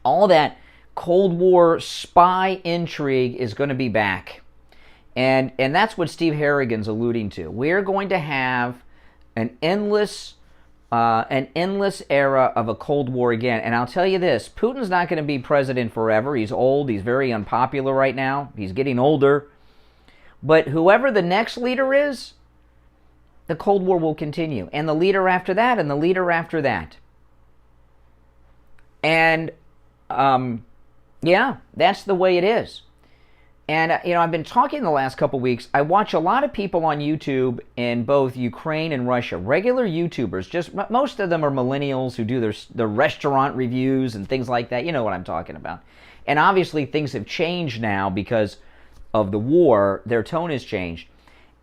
All that Cold War spy intrigue is going to be back. And that's what Steve Harrigan's alluding to. We're going to have an endless era of a Cold War again. And I'll tell you this, Putin's not going to be president forever. He's old. He's very unpopular right now. He's getting older. But whoever the next leader is, the Cold War will continue. And the leader after that, and the leader after that. And, yeah, that's the way it is. And, I've been talking the last couple weeks. I watch a lot of people on YouTube in both Ukraine and Russia, regular YouTubers. Just most of them are millennials who do their restaurant reviews and things like that. You know what I'm talking about. And obviously things have changed now because of the war. Their tone has changed.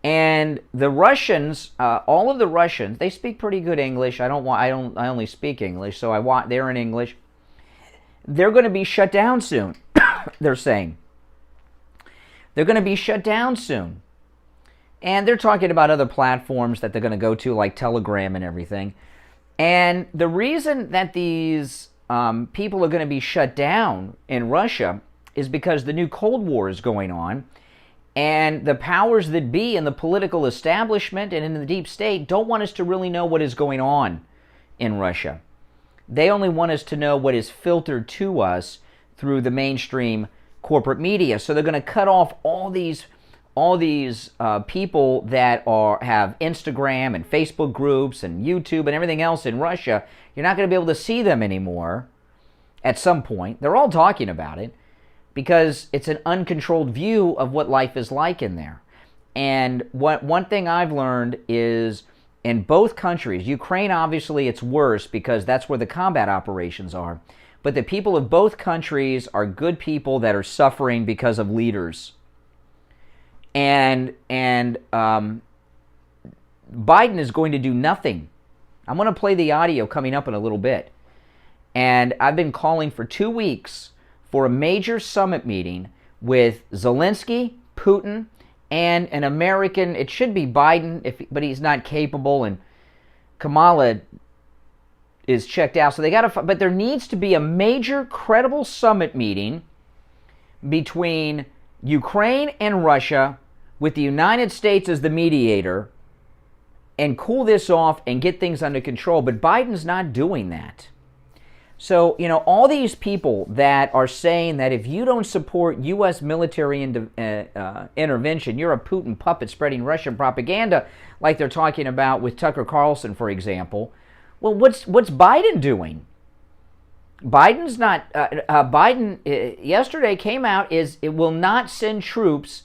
And the Russians, all of the Russians, they speak pretty good English. I only speak English, so they're in English. They're going to be shut down soon. They're saying. They're going to be shut down soon. And they're talking about other platforms that they're going to go to, like Telegram and everything. And the reason that these people are going to be shut down in Russia is because the new Cold War is going on. And the powers that be in the political establishment and in the deep state don't want us to really know what is going on in Russia. They only want us to know what is filtered to us through the mainstream corporate media. So they're going to cut off all these people that have Instagram and Facebook groups and YouTube and everything else in Russia. You're not going to be able to see them anymore at some point. They're all talking about it because it's an uncontrolled view of what life is like in there. And one thing I've learned is in both countries, Ukraine obviously it's worse because that's where the combat operations are. But the people of both countries are good people that are suffering because of leaders. And Biden is going to do nothing. I'm going to play the audio coming up in a little bit. And I've been calling for 2 weeks for a major summit meeting with Zelensky, Putin, and an American. It should be Biden, but he's not capable, and Kamala is checked out. So they got to, but there needs to be a major credible summit meeting between Ukraine and Russia with the United States as the mediator and cool this off and get things under control. But Biden's not doing that. So, all these people that are saying that if you don't support U.S. military intervention, you're a Putin puppet spreading Russian propaganda, like they're talking about with Tucker Carlson, for example. Well, what's Biden doing? Biden's not. Biden yesterday came out it will not send troops,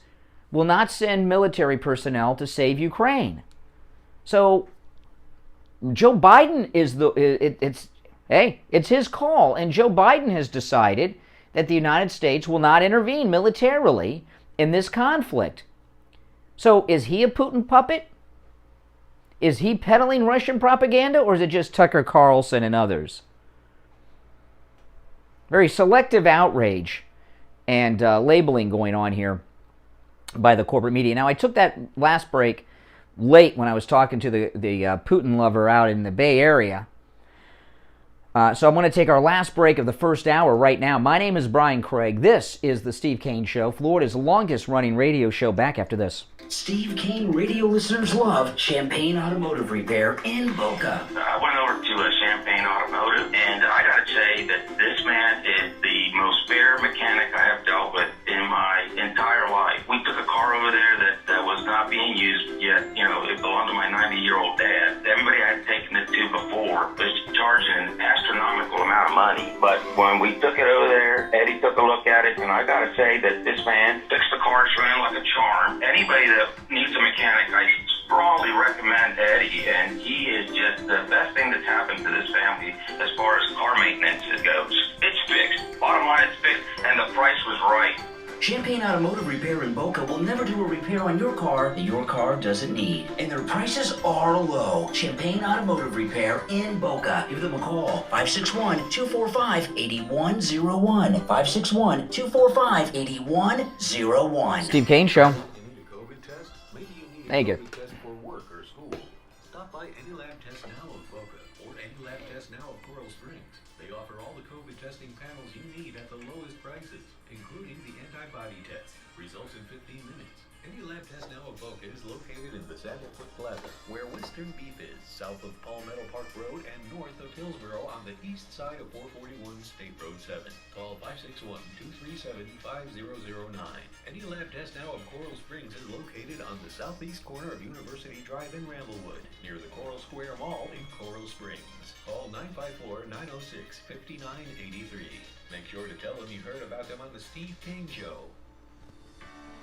will not send military personnel to save Ukraine. So Joe Biden is it's his call, and Joe Biden has decided that the United States will not intervene militarily in this conflict. So is he a Putin puppet? Is he peddling Russian propaganda, or is it just Tucker Carlson and others? Very selective outrage and labeling going on here by the corporate media. Now, I took that last break late when I was talking to the Putin lover out in the Bay Area. So I'm going to take our last break of the first hour right now. My name is Brian Craig. This is the Steve Kane Show, Florida's longest-running radio show. Back after this. Steve Kane radio listeners love Champagne Automotive Repair in Boca. I went over to Champagne Automotive, and I got to say that this man is the most fair mechanic I have dealt with in my entire life. We took a car over there that was not being used yet. You know, it belonged to my 90-year-old dad. Everybody I had taken it to before was charging an astronomical amount of money. But when we took it over there, Eddie took a look at it, and I got to say that this man fixed the cars for him like a charm. Anybody that needs a mechanic, I strongly recommend Eddie, and he is just the best thing that's happened to this family as far as car maintenance goes. It's fixed. Bottom line, it's fixed, and the price was right. Champagne Automotive Repair in Boca will never do a repair on your car that your car doesn't need. And their prices are low. Champagne Automotive Repair in Boca. Give them a call. 561-245-8101. 561-245-8101. Steve Kane Show. Thank you. For work or school. Stop by Any Lab Test Now of Boca or Any Lab Test Now of Coral Springs. They offer all the COVID testing panels you need at the lowest prices, including the antibody test. Results in 15 minutes. Any Lab Test Now of Boca is located in the Sandalwood Plaza, where Western Beef is, south of Palmetto Park Road and north of Hillsboro on the east side of 441 State Road 7. Call 561-237-5009. Any Lab Test Now of Coral Springs is located on the southeast corner of University Drive in Ramblewood, near the Coral Square Mall in Coral Springs. Call 954-906-5983. Make sure to tell them you heard about them on the Steve Kane Show.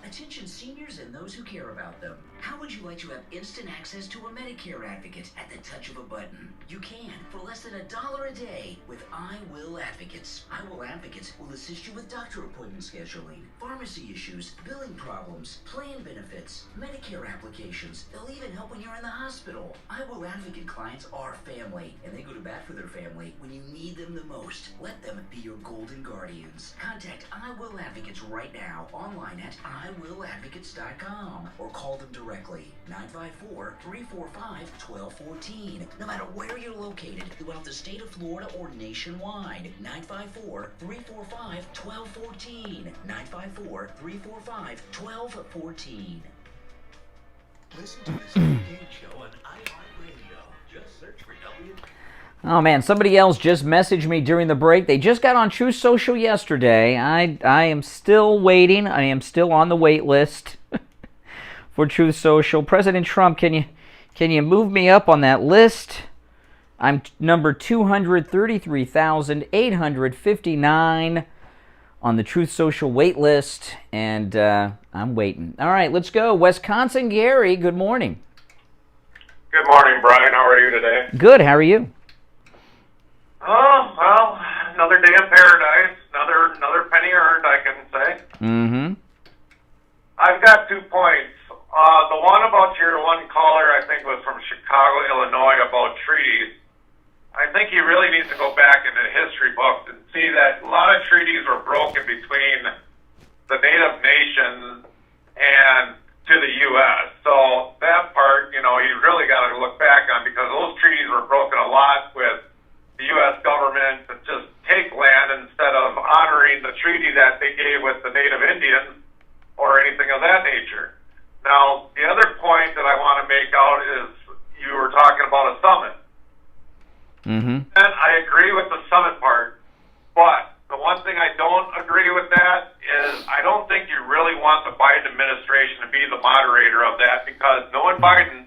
Attention seniors and those who care about them. How would you like to have instant access to a Medicare advocate at the touch of a button? You can for less than $1 a day with I Will Advocates. I Will Advocates will assist you with doctor appointment scheduling, pharmacy issues, billing problems, plan benefits, Medicare applications. They'll even help when you're in the hospital. I Will Advocate clients are family, and they go to bat for their family when you need them the most. Let them be your golden guardians. Contact I Will Advocates right now online at iwilladvocates.com or call them directly, 954-345-1214. No matter where you're located throughout the state of Florida or nationwide, 954-345-1214. 954-345-1214. Listen to the Steve Kane Show on iHeartRadio. Just search for W. Oh man, somebody else just messaged me during the break. They just got on Truth Social yesterday. I am still waiting. I am still on the wait list for Truth Social. President Trump, can you move me up on that list? I'm number 233,859 on the Truth Social wait list, and I'm waiting. All right, let's go. Wisconsin Gary, good morning. Good morning, Brian. How are you today? Good. How are you? Oh, well, another day of paradise, another penny earned, I can say. Mm-hmm. I've got 2 points. The one about your one caller, I think, was from Chicago, Illinois, about treaties. I think he really needs to go back into the history books and see that a lot of treaties were broken between the Native nations and to the U.S. So that part, you know, he's really got to look back on, because those treaties were broken a lot with the U.S. government to just take land instead of honoring the treaty that they gave with the Native Indians or anything of that nature. Now, the other point that I want to make out is you were talking about a summit. Mm-hmm. And I agree with the summit part, but the one thing I don't agree with that is I don't think you really want the Biden administration to be the moderator of that, because knowing Biden,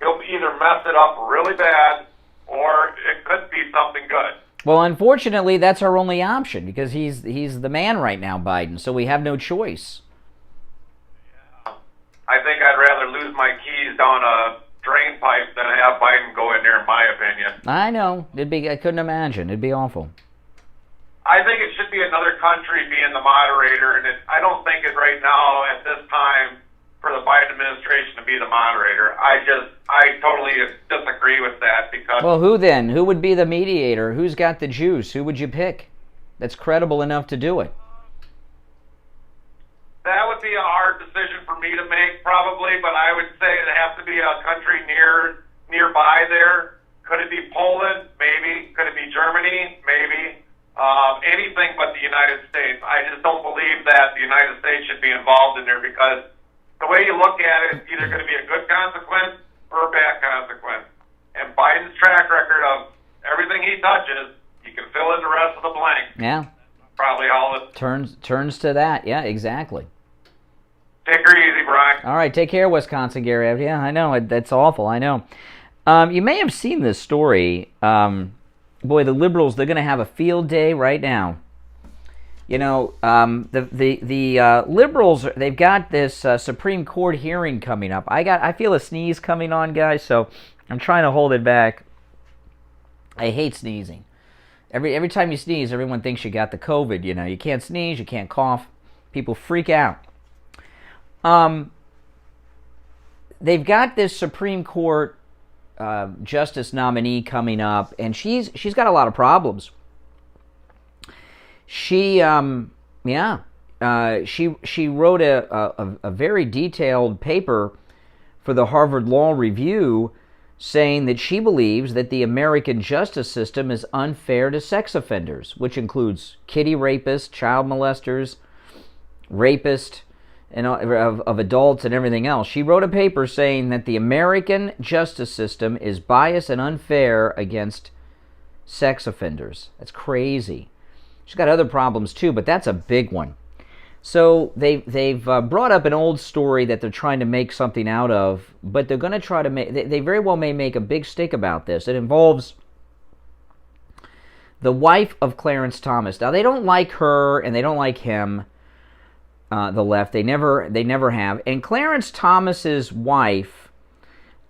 he'll either mess it up really bad or it could be something good. Well, unfortunately, that's our only option, because he's the man right now, Biden, so we have no choice. Yeah. I think I'd rather lose my keys down a drain pipe than have Biden go in there, in my opinion. I know. I couldn't imagine. It'd be awful. I think it should be another country being the moderator, and I don't think it right now at this time for the Biden administration to to be the moderator. I totally disagree with that because. Well, who then? Who would be the mediator? Who's got the juice? Who would you pick that's credible enough to do it? That would be a hard decision for me to make, probably, but I would say it'd have to be a country nearby there. Could it be Poland? Maybe. Could it be Germany? Maybe. Anything but the United States. I just don't believe that the United States should be involved in there because the way you look at it, it's either going to be a good consequence or a bad consequence. And Biden's track record of everything he touches, you can fill in the rest of the blank. Yeah. Probably all of it. Turns to that. Yeah, exactly. Take her easy, Brian. All right, take care, Wisconsin, Gary. Yeah, I know. That's awful. I know. You may have seen this story. Boy, the liberals, they're going to have a field day right now. You know, the liberals, they've got this Supreme Court hearing coming up. I feel a sneeze coming on, guys, so I'm trying to hold it back. I hate sneezing. Every time you sneeze, everyone thinks you got the COVID. You know, you can't sneeze, you can't cough. People freak out. They've got this Supreme Court justice nominee coming up, and she's got a lot of problems. She wrote a very detailed paper for the Harvard Law Review saying that she believes that the American justice system is unfair to sex offenders, which includes kiddie rapists, child molesters, rapists, and of adults and everything else. She wrote a paper saying that the American justice system is biased and unfair against sex offenders. That's crazy. She's got other problems too, but that's a big one. So they've brought up an old story that they're trying to make something out of, but they're going to try to make. They very well may make a big stink about this. It involves the wife of Clarence Thomas. Now they don't like her and they don't like him. The left, they never have. And Clarence Thomas's wife,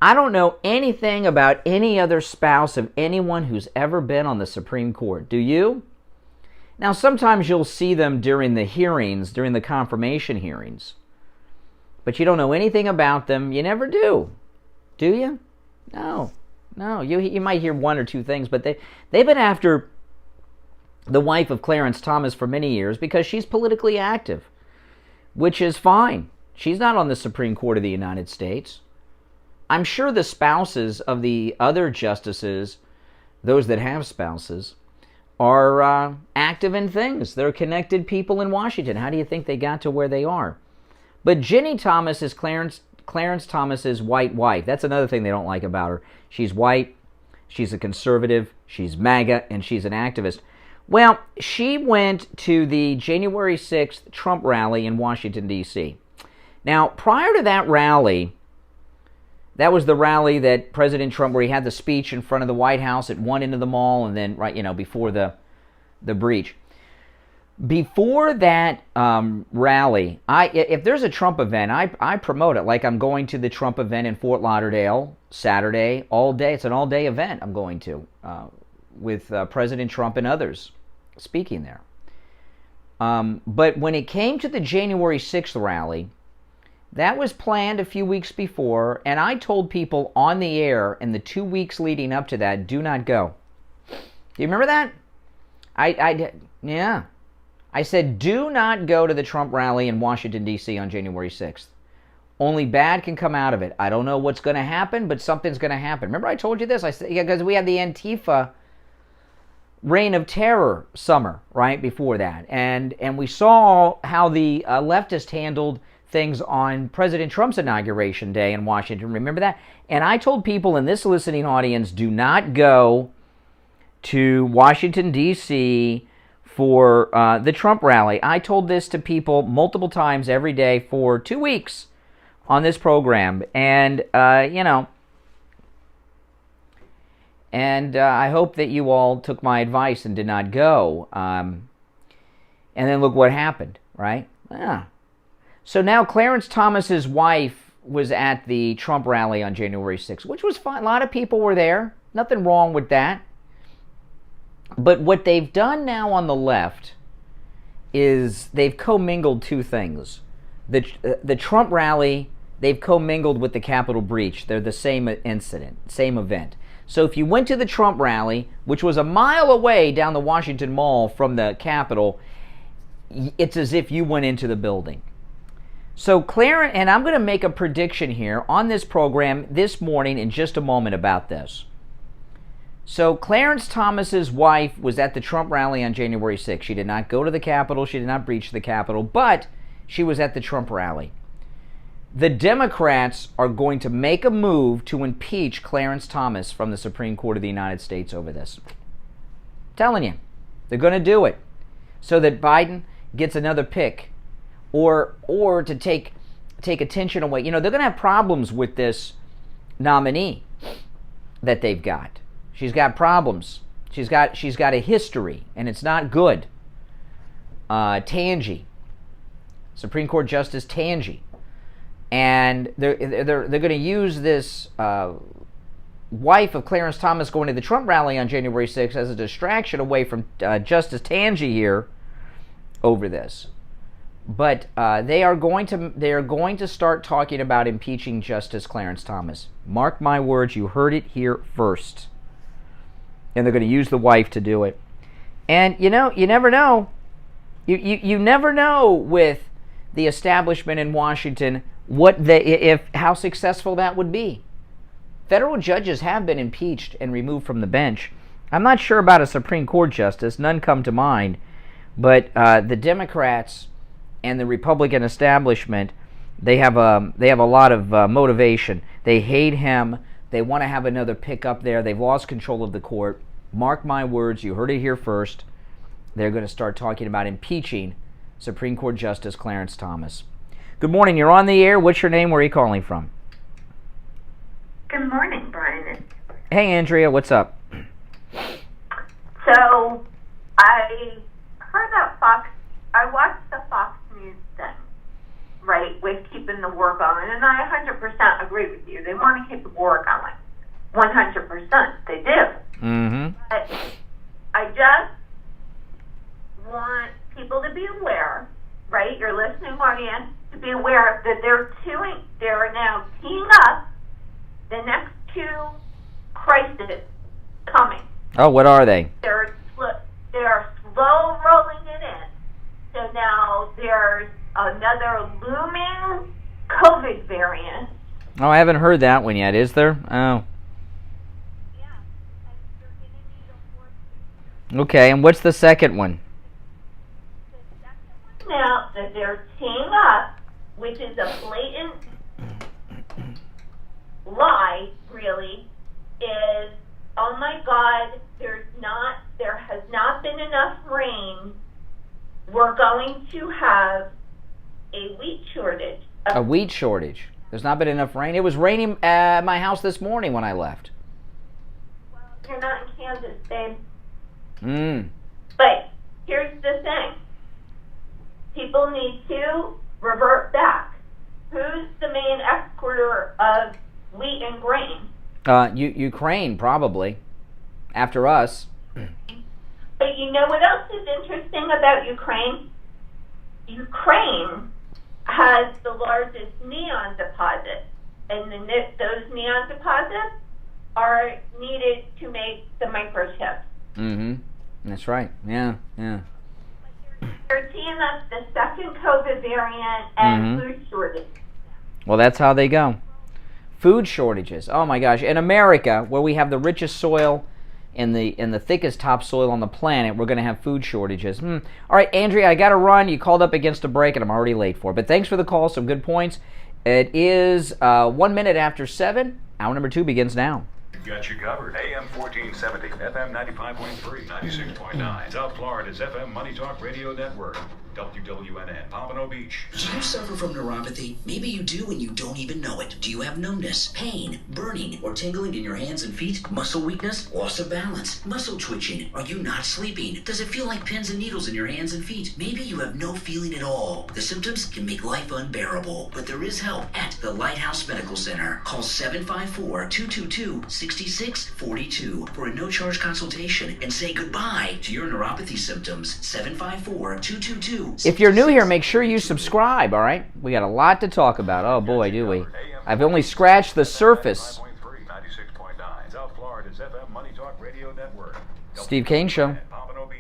I don't know anything about any other spouse of anyone who's ever been on the Supreme Court. Do you? Now, sometimes you'll see them during the hearings, during the confirmation hearings. But you don't know anything about them. You never do. Do you? No. You might hear one or two things, but they've been after the wife of Clarence Thomas for many years because she's politically active, which is fine. She's not on the Supreme Court of the United States. I'm sure the spouses of the other justices, those that have spouses, are active in things. They're connected people in Washington. How do you think they got to where they are? But Ginny Thomas is Clarence Thomas's white wife. That's another thing they don't like about her. She's white, she's a conservative, she's MAGA, and she's an activist. Well, she went to the January 6th Trump rally in Washington, D.C. Now, prior to that rally, that was the rally that President Trump, where he had the speech in front of the White House at one end of the mall, and then before the breach. Before that rally, if there's a Trump event, I promote it. Like I'm going to the Trump event in Fort Lauderdale Saturday, all day. It's an all-day event I'm going to with President Trump and others speaking there. But when it came to the January 6th rally, that was planned a few weeks before, and I told people on the air in the 2 weeks leading up to that, do not go. Do you remember that? Yeah. I said, do not go to the Trump rally in Washington, D.C. on January 6th. Only bad can come out of it. I don't know what's going to happen, but something's going to happen. Remember I told you this? I said, because we had the Antifa reign of terror summer, right, before that. And we saw how the leftists handled things on President Trump's inauguration day in Washington. Remember that? And I told people in this listening audience, do not go to Washington, D.C. for the Trump rally. I told this to people multiple times every day for 2 weeks on this program. And, I hope that you all took my advice and did not go. And then look what happened, right? Yeah. So now Clarence Thomas's wife was at the Trump rally on January 6th, which was fine. A lot of people were there. Nothing wrong with that. But what they've done now on the left is they've commingled two things. The Trump rally, they've commingled with the Capitol breach. They're the same incident, same event. So if you went to the Trump rally, which was a mile away down the Washington Mall from the Capitol, it's as if you went into the building. So Clarence, and I'm going to make a prediction here on this program this morning in just a moment about this. So Clarence Thomas's wife was at the Trump rally on January 6th. She did not go to the Capitol. She did not breach the Capitol, but she was at the Trump rally. The Democrats are going to make a move to impeach Clarence Thomas from the Supreme Court of the United States over this. I'm telling you, they're going to do it so that Biden gets another pick, or to take attention away. You know, they're going to have problems with this nominee that they've got. She's got problems. She's got a history, and it's not good. Tangi, Supreme Court Justice Tangi, and they're going to use this wife of Clarence Thomas going to the Trump rally on January 6th as a distraction away from Justice Tangi here over this. But they are going to start talking about impeaching Justice Clarence Thomas. Mark my words, you heard it here first. And they're going to use the wife to do it. And you know, you never know. You never know with the establishment in Washington how successful that would be. Federal judges have been impeached and removed from the bench. I'm not sure about a Supreme Court justice. None come to mind. But the Democrats and the Republican establishment, they have a lot of motivation. They hate him. They want to have another pick up there. They've lost control of the court. Mark my words, you heard it here first. They're going to start talking about impeaching Supreme Court Justice Clarence Thomas. Good morning. You're on the air. What's your name? Where are you calling from? Good morning, Brian. Hey, Andrea. What's up? So, I heard that I watched the Fox News thing, right, with keeping the war going, and I 100% agree with you. They want to keep the war going. 100%. They do. Mm-hmm. But I just want people to be aware, right, your listening audience, to be aware that they're now teeing up the next two crises coming. Oh, what are they? They're slow rolling it in. So now there's another looming COVID variant. Oh, I haven't heard that one yet. Is there? Oh. Okay, and what's the second one? Now that they're teeing up, which is a blatant lie, really, is, oh my God, there has not been enough rain. We're going to have a wheat shortage. A wheat shortage. There's not been enough rain. It was raining at my house this morning when I left. Well, you're not in Kansas, babe. Mm. But here's the thing. People need to revert back. Who's the main exporter of wheat and grain? Ukraine, probably. After us. But you know what else is interesting about Ukraine? Ukraine has the largest neon deposit. And those neon deposits are needed to make the microchips. Mm-hmm. That's right. Yeah. They're teeing up the second COVID variant and food shortage. Well, that's how they go. Food shortages. Oh my gosh! In America, where we have the richest soil and the thickest topsoil on the planet, we're going to have food shortages. All right, Andrea, I got to run. You called up against a break, and I'm already late for it. But thanks for the call. Some good points. It is 1 minute after 7. Hour number 2 begins now. Got you covered. AM 1470, FM 95.3, 96.9. South Florida's FM Money Talk Radio Network. WWNN, Pompano Beach. Do you suffer from neuropathy? Maybe you do and you don't even know it. Do you have numbness, pain, burning, or tingling in your hands and feet? Muscle weakness? Loss of balance? Muscle twitching? Are you not sleeping? Does it feel like pins and needles in your hands and feet? Maybe you have no feeling at all. The symptoms can make life unbearable, but there is help at the Lighthouse Medical Center. Call 754-222-6642 for a no-charge consultation and say goodbye to your neuropathy symptoms. 754-222-6642. If you're new here, make sure you subscribe, all right? We got a lot to talk about. Oh, boy, do we. I've only scratched the surface. 96.9 South Florida's FM Money Talk Radio Network. Steve Kane Show. Pompano Beach.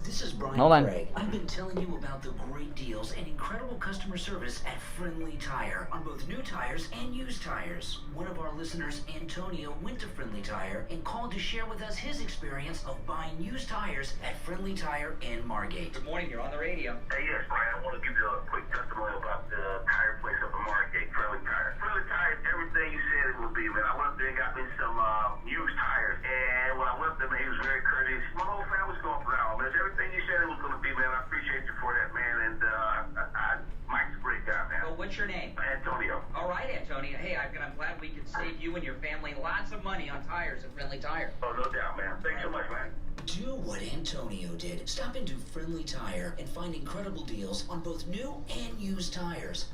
This is Brian Hold on. Craig. I've been telling you about the great deals and incredible customer service at Friendly Tire on both new tires and used tires. One of our listeners, Antonio, went to Friendly Tire and called to share with us his experience of buying used tires at Friendly Tire in Margate. Good morning, you're on the radio. Hey, yes, Brian, I want to give you a quick testimony about the tire place up in Margate, Friendly Tire. Friendly Tire is everything you said it would be, man. I went up there and got me some used tires, and when I went up there, man, he was very courteous. My whole family's going for that, man. It's everything you said it was going to be, man. I appreciate you for that, man, and Mike's a great guy, man. Well, what's your name? Antonio. All right, Antonio. Hey, I'm glad we could save you and your family lots of money on tires at Friendly Tire. Oh, no doubt, man. Thanks so much, man. Do what Antonio did. Stop into Friendly Tire and find incredible deals on both new and used tires.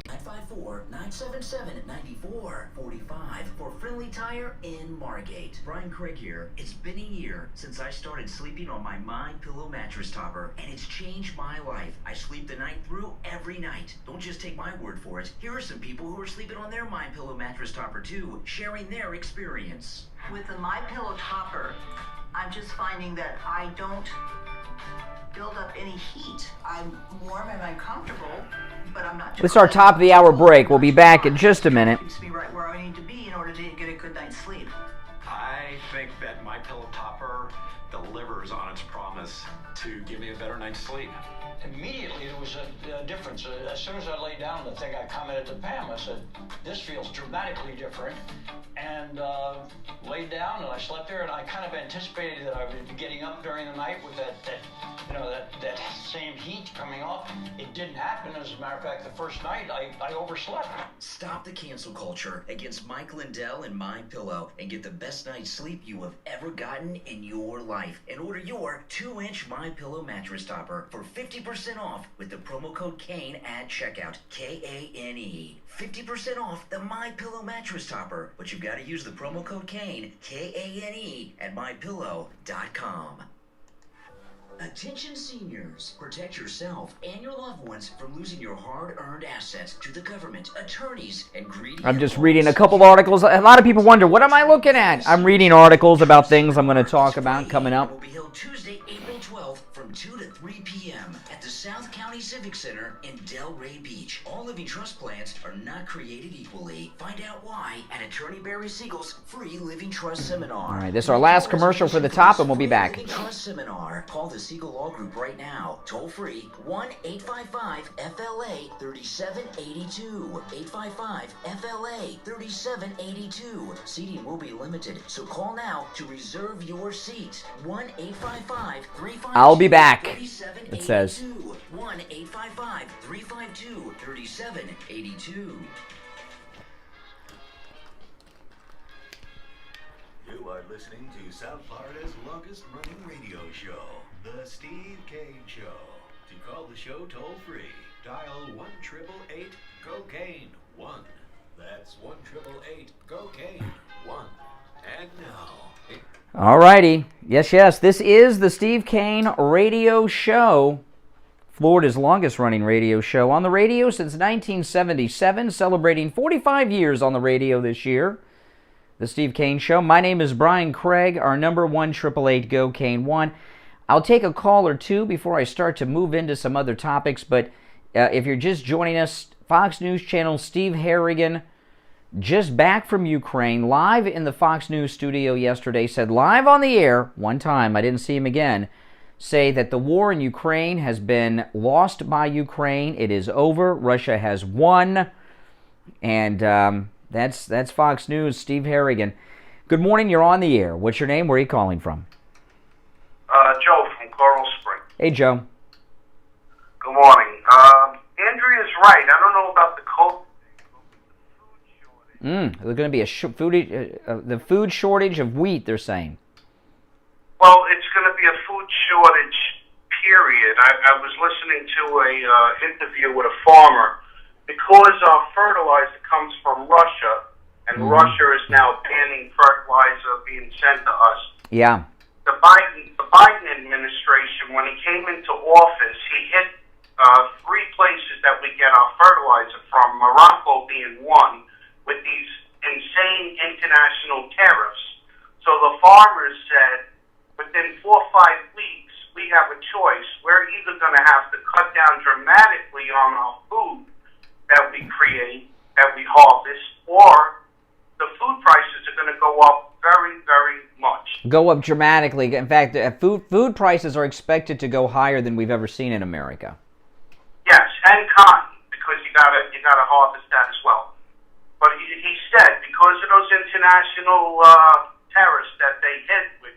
954-977-9445 for Friendly Tire in Margate. Brian Craig here. It's been a year since I started sleeping on my MyPillow mattress topper, and it's changed my life. I sleep the night through every night. Don't just take my word for it. Here are some people who are sleeping on their MyPillow mattress topper too, sharing their experience. With the MyPillow topper, I'm just finding that I don't build up any heat. I'm warm and I'm comfortable, but I'm not too This is our top of the hour break. We'll be back in just a minute. Keeps me right where I need to be in order to get a good night's sleep. I think that my pillow topper delivers on its promise to give me a better night's sleep. Immediately there was a difference. As soon as I laid down, the thing I commented to Pam, I said, this feels dramatically different. And laid down and I slept there, and I kind of anticipated that I would be getting up during the night with that same heat coming off. It didn't happen. As a matter of fact, the first night I overslept. Stop the cancel culture against Mike Lindell and MyPillow and get the best night's sleep you have ever gotten in your life. And order your 2-inch MyPillow mattress topper for 50% off with the promo code KANE at checkout. KANE. 50% off the MyPillow mattress topper. But you've got to use the promo code KANE, KANE, at MyPillow.com. Attention seniors, protect yourself and your loved ones from losing your hard-earned assets to the government, attorneys, and greedy. I'm just reading a couple of articles. A lot of people wonder, what am I looking at? I'm reading articles about things I'm going to talk about coming up. Will be held Tuesday, April 12th from 2 to 3 p.m. at the South County Civic Center in Delray Beach. All living trust plans are not created equally. Find out why at Attorney Barry Siegel's free Living Trust Seminar. All right, this is our last commercial for the top, and we'll be back. Living Trust Seminar. Call the Siegel Law Group right now. Toll free 1-855-FLA-3782. 855-FLA-3782. Seating will be limited, so call now to reserve your seat. 1-855-352. I'll be back, it says. 1-855-352-3782. You are listening to South Florida's longest running radio show, The Steve Kane Show. To call the show toll free, dial 1-888-COCAINE-1. That's 1-888-COCAINE-1. And now... All righty. Yes. This is the Steve Kane Radio Show, Florida's longest running radio show. On the radio since 1977, celebrating 45 years on the radio this year. The Steve Kane Show. My name is Brian Craig. Our number 1-888-GO-KANE-1. I'll take a call or two before I start to move into some other topics, but if you're just joining us, Fox News Channel, Steve Harrigan, just back from Ukraine, live in the Fox News studio yesterday, said live on the air, one time, I didn't see him again, say that the war in Ukraine has been lost by Ukraine. It is over. Russia has won. And that's Fox News, Steve Harrigan. Good morning, you're on the air. What's your name? Where are you calling from? Joe from Coral Spring. Hey, Joe. Good morning. Andrea's right. I don't know about the COVID. There's going to be a the food shortage of wheat, they're saying. Well, it's going to be a food shortage, period. I was listening to a interview with a farmer. Because our fertilizer comes from Russia, and Russia is now banning fertilizer being sent to us. Yeah. the Biden administration, when he came into office, he hit three places that we get our fertilizer from, Morocco being one, with these insane international tariffs. So the farmers said, within 4 or 5 weeks, we have a choice. We're either going to have to cut down dramatically on our food that we create, that we harvest, or the food prices are going to go up very, very much. Go up dramatically. In fact, food prices are expected to go higher than we've ever seen in America. Yes, and cotton, because you gotta harvest that as well. But he said, because of those international tariffs that they hit with,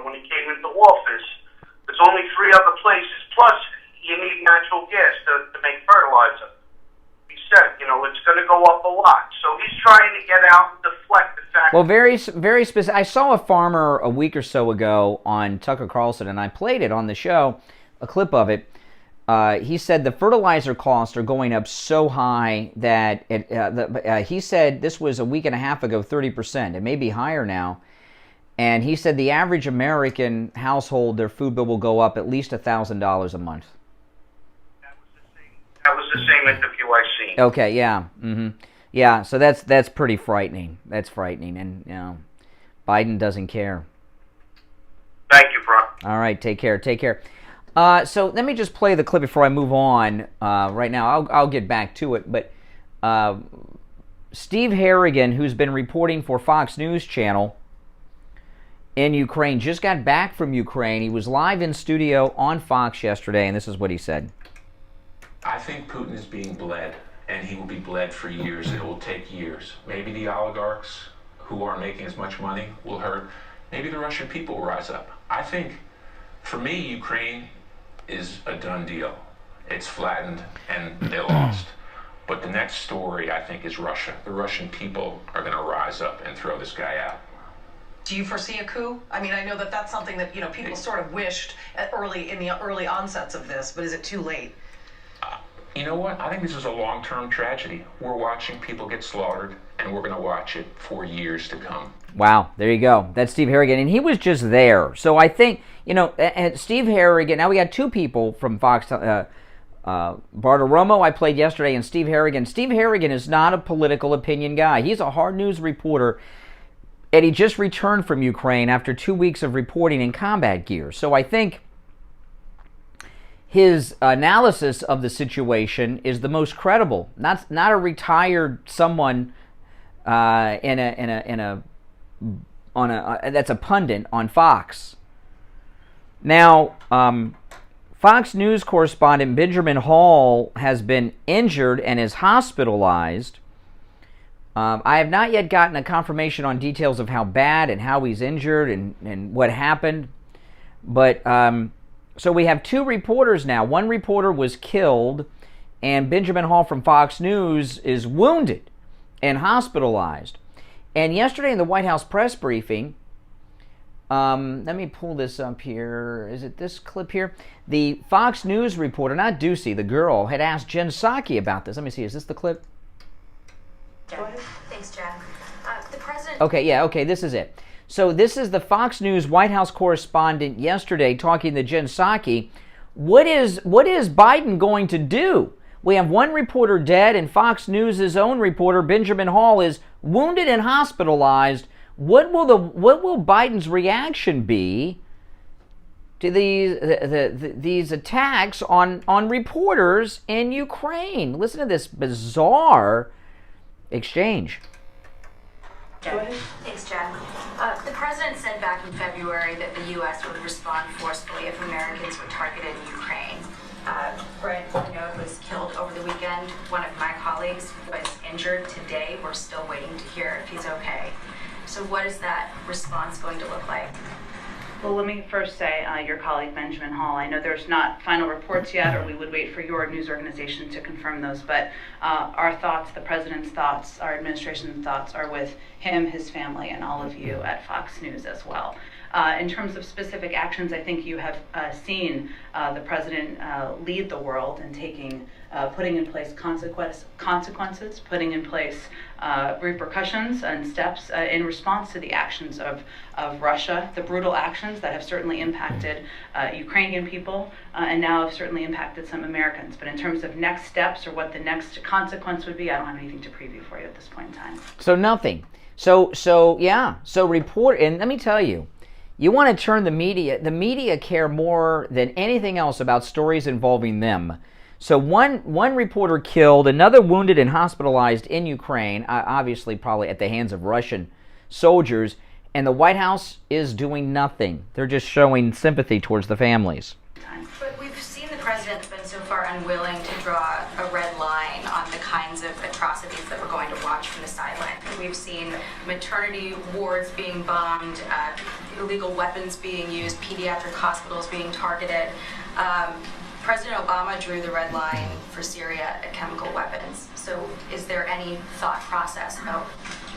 when he came into office, there's only 3 other places. Plus, you need natural gas to make fertilizer. He said, it's going to go up a lot. So he's trying to get out and deflect the fact. Well, very specific. I saw a farmer a week or so ago on Tucker Carlson, and I played it on the show, a clip of it. He said the fertilizer costs are going up so high that he said this was a week and a half ago, 30%. It may be higher now. And he said the average American household, their food bill will go up at least $1,000 a month. That was the same interview I seen. Okay, yeah. Yeah, so that's pretty frightening. That's frightening. And, Biden doesn't care. Thank you, bro. All right, take care. So let me just play the clip before I move on. Right now, I'll get back to it. But Steve Harrigan, who's been reporting for Fox News Channel in Ukraine, just got back from Ukraine. He was live in studio on Fox yesterday, and this is what he said. I think Putin is being bled, and he will be bled for years. It will take years. Maybe the oligarchs who aren't making as much money will hurt. Maybe the Russian people will rise up. I think, for me, Ukraine is a done deal. It's flattened and they lost. But the next story, I think, is Russia. The Russian people are going to rise up and throw this guy out. Do you foresee a coup? I mean, I know that that's something that, people sort of wished in the early onsets of this, but is it too late? You know what? I think this is a long-term tragedy. We're watching people get slaughtered, and we're going to watch it for years to come. Wow, there you go. That's Steve Harrigan, and he was just there. So I think, and Steve Harrigan, now we got 2 people from Fox, Bartiromo I played yesterday, and Steve Harrigan. Steve Harrigan is not a political opinion guy. He's a hard news reporter, and he just returned from Ukraine after 2 weeks of reporting in combat gear. So I think his analysis of the situation is the most credible. Not a retired someone that's a pundit on Fox. Now, Fox News correspondent Benjamin Hall has been injured and is hospitalized. I have not yet gotten a confirmation on details of how bad and how he's injured and what happened. But so we have 2 reporters now. One reporter was killed, and Benjamin Hall from Fox News is wounded and hospitalized. And yesterday in the White House press briefing, let me pull this up here. Is it this clip here? The Fox News reporter, not Ducey, the girl, had asked Jen Psaki about this. Let me see. Is this the clip? Thanks, Jen. The president... Okay, this is it. So this is the Fox News White House correspondent yesterday talking to Jen Psaki. What is Biden going to do? We have one reporter dead, and Fox News' own reporter, Benjamin Hall, is wounded and hospitalized. What will Biden's reaction be to these attacks on reporters in Ukraine? Listen to this bizarre exchange. Thanks, Jen. The president said back in February that the U.S. would respond forcefully if Americans were targeted in Ukraine. Brett was killed over the weekend. One of my colleagues was injured today. We're still waiting to hear if he's okay. So what is that response going to look like? Well, let me first say, your colleague Benjamin Hall, I know there's not final reports yet, or we would wait for your news organization to confirm those, but our thoughts, the president's thoughts, our administration's thoughts are with him, his family, and all of you at Fox News as well. In terms of specific actions, I think you have seen the president lead the world in putting in place consequences, putting in place repercussions and steps in response to the actions of Russia, the brutal actions that have certainly impacted Ukrainian people and now have certainly impacted some Americans. But in terms of next steps or what the next consequence would be, I don't have anything to preview for you at this point in time. So nothing. So report, and let me tell you, you want to turn the media care more than anything else about stories involving them. So one reporter killed, another wounded and hospitalized in Ukraine, obviously probably at the hands of Russian soldiers, and the White House is doing nothing. They're just showing sympathy towards the families. But we've seen the president been so far unwilling to draw a red line on the kinds of atrocities that we're going to watch from the sideline. We've seen maternity wards being bombed, illegal weapons being used, pediatric hospitals being targeted. President Obama drew the red line for Syria at chemical weapons. So is there any thought process about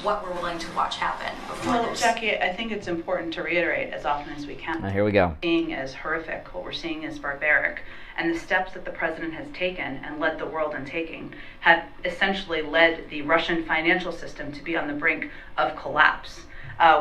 what we're willing to watch happen before Well, there's... Jackie, I think it's important to reiterate as often as we can. Here we go. What we're seeing is horrific. What we're seeing is barbaric. And the steps that the president has taken and led the world in taking have essentially led the Russian financial system to be on the brink of collapse.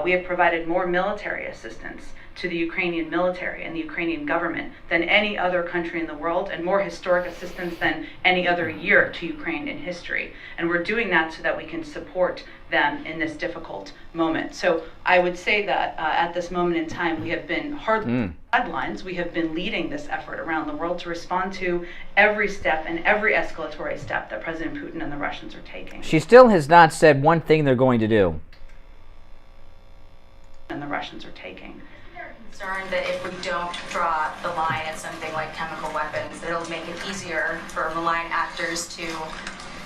We have provided more military assistance to the Ukrainian military and the Ukrainian government than any other country in the world, and more historic assistance than any other year to Ukraine in history. And we're doing that so that we can support them in this difficult moment. So I would say that at this moment in time, we have been hardly sidelines. We have been leading this effort around the world to respond to every step and every escalatory step that President Putin and the Russians are taking. She still has not said one thing they're going to do. And the Russians are taking. Concerned that if we don't draw the line at something like chemical weapons, that it'll make it easier for malign actors to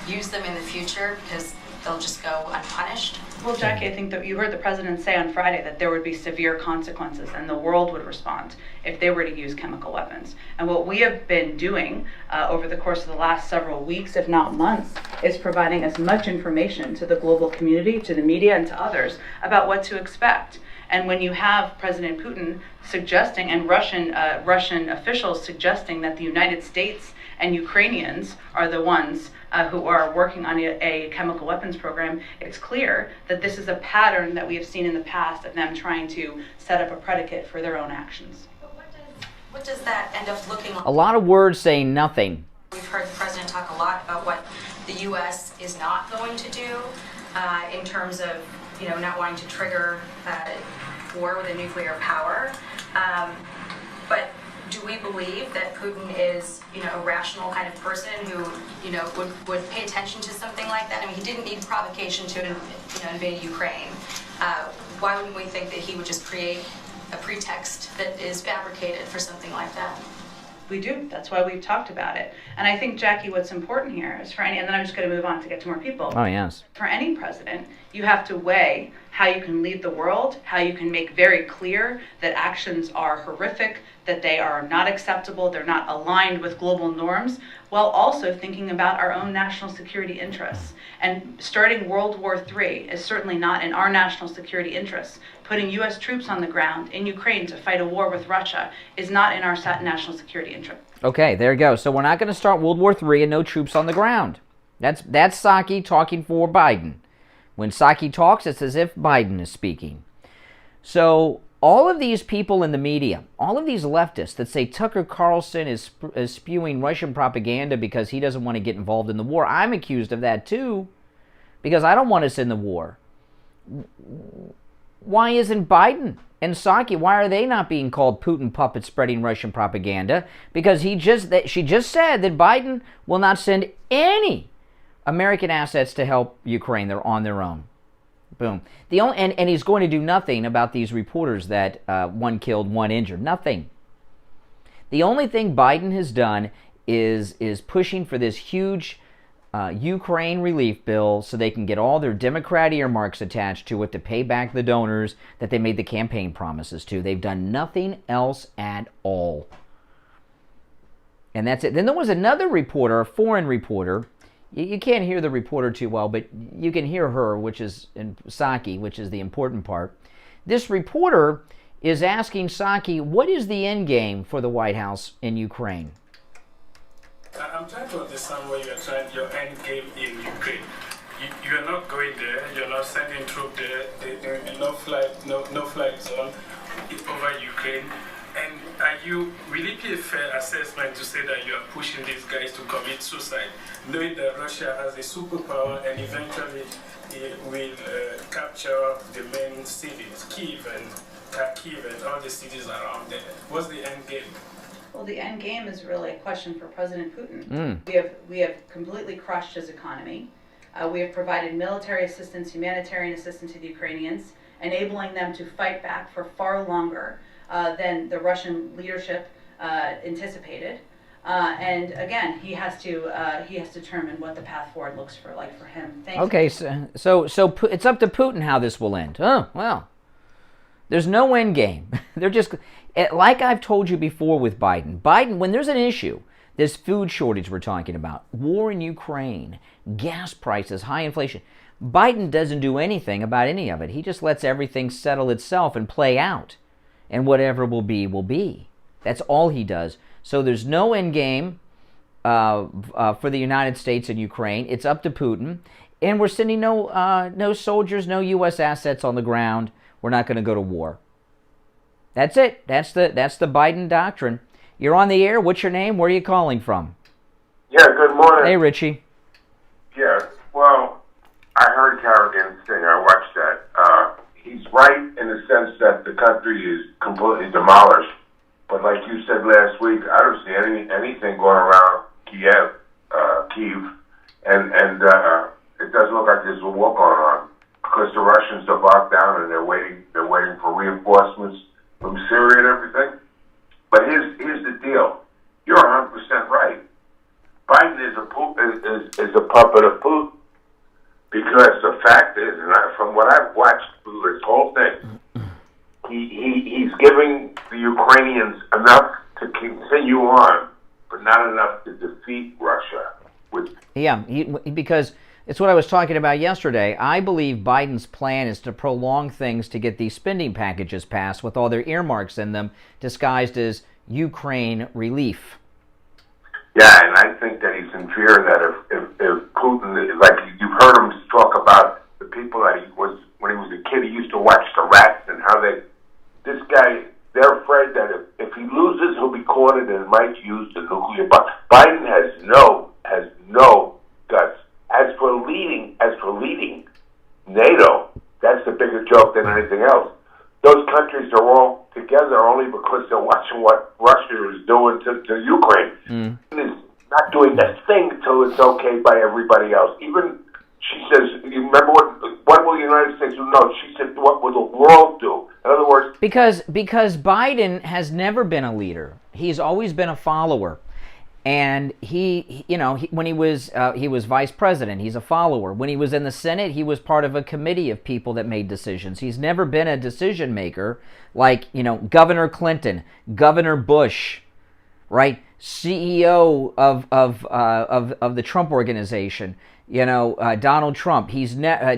use them in the future because they'll just go unpunished? Well, Jackie, I think that you heard the president say on Friday that there would be severe consequences and the world would respond if they were to use chemical weapons. And what we have been doing over the course of the last several weeks, if not months, is providing as much information to the global community, to the media, and to others about what to expect. And when you have President Putin suggesting, and Russian officials suggesting that the United States and Ukrainians are the ones who are working on a chemical weapons program, it's clear that this is a pattern that we have seen in the past of them trying to set up a predicate for their own actions. But what does that end up looking like? A lot of words saying nothing. We've heard the president talk a lot about what the U.S. is not going to do in terms of, not wanting to trigger war with a nuclear power. But do we believe that Putin is, a rational kind of person who, would pay attention to something like that? I mean, he didn't need provocation to, invade Ukraine. Why wouldn't we think that he would just create a pretext that is fabricated for something like that? We do. That's why we've talked about it. And I think, Jackie, what's important here is and then I'm just going to move on to get to more people. Oh, yes. For any president, you have to weigh how you can lead the world, how you can make very clear that actions are horrific, that they are not acceptable, they're not aligned with global norms, while also thinking about our own national security interests. And starting World War III is certainly not in our national security interests. Putting U.S. troops on the ground in Ukraine to fight a war with Russia is not in our national security interest. Okay, there you go. So we're not going to start World War III and no troops on the ground. That's Psaki talking for Biden. When Psaki talks, it's as if Biden is speaking. So all of these people in the media, all of these leftists that say Tucker Carlson is spewing Russian propaganda because he doesn't want to get involved in the war, I'm accused of that too, because I don't want us in the war. Why isn't Biden and Psaki, why are they not being called Putin puppets spreading Russian propaganda? Because she just said that Biden will not send any American assets to help Ukraine. They're on their own. Boom. And he's going to do nothing about these reporters that one killed, one injured. Nothing. The only thing Biden has done is pushing for this huge Ukraine relief bill so they can get all their Democrat earmarks attached to it to pay back the donors that they made the campaign promises to. They've done nothing else at all. And that's it. Then there was another reporter, a foreign reporter. You can't hear the reporter too well, but you can hear her, which is in Psaki, which is the important part. This reporter is asking Psaki, what is the end game for the White House in Ukraine? I'm trying to understand what you're trying, your end game in Ukraine. You're not going there, you're not sending troops there, there will be no flight zone over Ukraine. And will it be a fair assessment to say that you are pushing these guys to commit suicide, knowing that Russia has a superpower and eventually it will capture the main cities, Kyiv and Kharkiv and all the cities around there? What's the end game? Well, the end game is really a question for President Putin. Mm. We have completely crushed his economy. We have provided military assistance, humanitarian assistance to the Ukrainians, enabling them to fight back for far longer than the Russian leadership anticipated. And again, he has to determine what the path forward looks like for him. Okay, so it's up to Putin how this will end. Oh, well, there's no end game. They're just, like I've told you before with Biden, when there's an issue, this food shortage we're talking about, war in Ukraine, gas prices, high inflation, Biden doesn't do anything about any of it. He just lets everything settle itself and play out. And whatever will be, will be. That's all he does. So there's no end game for the United States and Ukraine. It's up to Putin. And we're sending no soldiers, no U.S. assets on the ground. We're not going to go to war. That's it. That's the Biden doctrine. You're on the air. What's your name? Where are you calling from? Yeah, good morning. Hey, Richie. Yeah, well, I heard Carrigan's thing. I watched that. He's right in the sense that the country is completely demolished. But like you said last week, I don't see anything going around Kyiv, and it doesn't look like there's a war going on because the Russians are locked down and they're waiting for reinforcements from Syria and everything. But here's the deal: you're 100% right. Biden is a puppet of Putin. Because the fact is, and from what I've watched through this whole thing, he's giving the Ukrainians enough to continue on, but not enough to defeat Russia. Because it's what I was talking about yesterday. I believe Biden's plan is to prolong things to get these spending packages passed with all their earmarks in them, disguised as Ukraine relief. Yeah, and I think that he's in fear that if Putin, like you've heard him talk about the people that when he was a kid, he used to watch the rats and how this guy, they're afraid that if he loses, he'll be cornered and might use the nuclear bomb. Biden has no guts. As for leading NATO, that's the bigger joke than anything else. Those countries are all together only because they're watching what Russia is doing to Ukraine. Is not doing a thing till it's okay by everybody else. Even she says, you remember what will the United States do? No, she said, what will the world do? In other words, because Biden has never been a leader. He's always been a follower. And when he was vice president, he's a follower. When he was in the Senate, he was part of a committee of people that made decisions. He's never been a decision maker like, Governor Clinton, Governor Bush, right? CEO of the Trump organization, Donald Trump.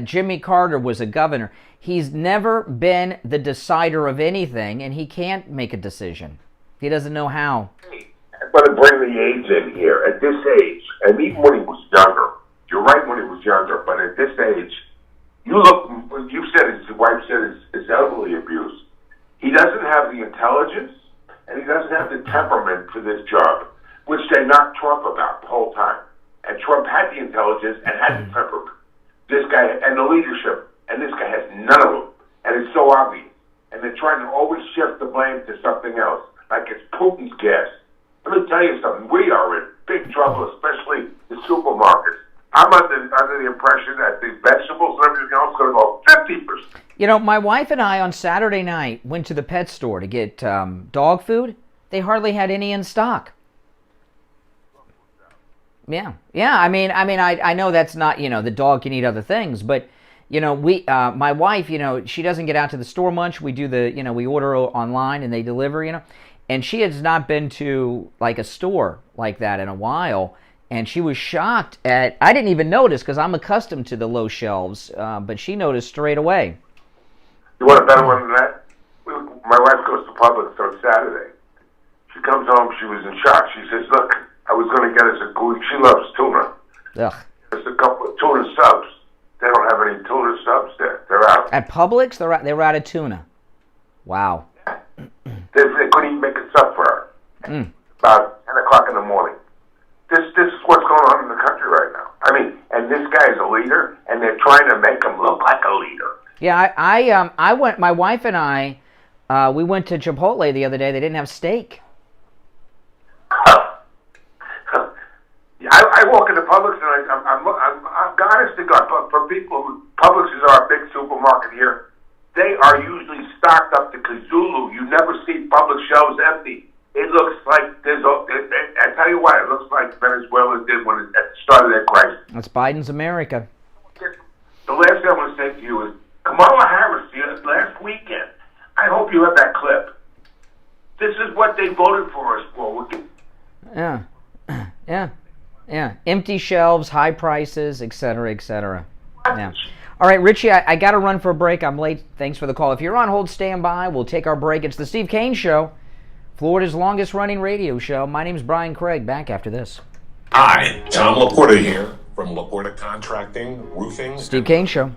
Jimmy Carter was a governor. He's never been the decider of anything, and he can't make a decision. He doesn't know how. I'm going to bring the age in here. At this age, and even when he was younger, you're right when he was younger, but at this age, you said his wife said his elderly abuse. He doesn't have the intelligence, and he doesn't have the temperament for this job, which they knocked Trump about the whole time. And Trump had the intelligence and had the temperament. This guy, and the leadership, and this guy has none of them. And it's so obvious. And they're trying to always shift the blame to something else, like it's Putin's gas. Let me tell you something. We are in big trouble, especially the supermarkets. I'm under the impression that the vegetables and everything else is going to go 50%. My wife and I on Saturday night went to the pet store to get dog food. They hardly had any in stock. Yeah. I mean, I know that's not, the dog can eat other things, but my wife, she doesn't get out to the store much. We do we order online and they deliver, And she has not been to like a store like that in a while, and she was shocked at. I didn't even notice because I'm accustomed to the low shelves, but she noticed straight away. You want a better one than that? My wife Publix on Saturday. She comes home, she was in shock. She says, look, I was going to get us she loves tuna. Ugh. There's a couple of tuna subs. They don't have any tuna subs there. They're out. At Publix, they were out of tuna. Wow. They couldn't even make a sub for her. About 10 o'clock in the morning. This is what's going on in the country right now. I mean, and this guy is a leader, and they're trying to make him look like a leader. Yeah, I went. My wife and I, we went to Chipotle the other day. They didn't have steak. I walk into Publix and I'm honest to God, for people, Publix is our big supermarket here. They are usually stocked up to Kazulu. You never see Publix shelves empty. It looks like I tell you what, it looks like Venezuela did when at the start of their crisis. That's Biden's America. The last thing I want to say to you is Kamala Harris last weekend. I hope you have that clip. This is what they voted for us for. Yeah. Empty shelves, high prices, etc., etc. Yeah. All right, Richie, I got to run for a break. I'm late. Thanks for the call. If you're on hold, stand by. We'll take our break. It's the Steve Kane Show, Florida's longest-running radio show. My name's Brian Craig. Back after this. Hi, Tom Laporta here from Laporta Contracting, Roofing. Steve Kane Show.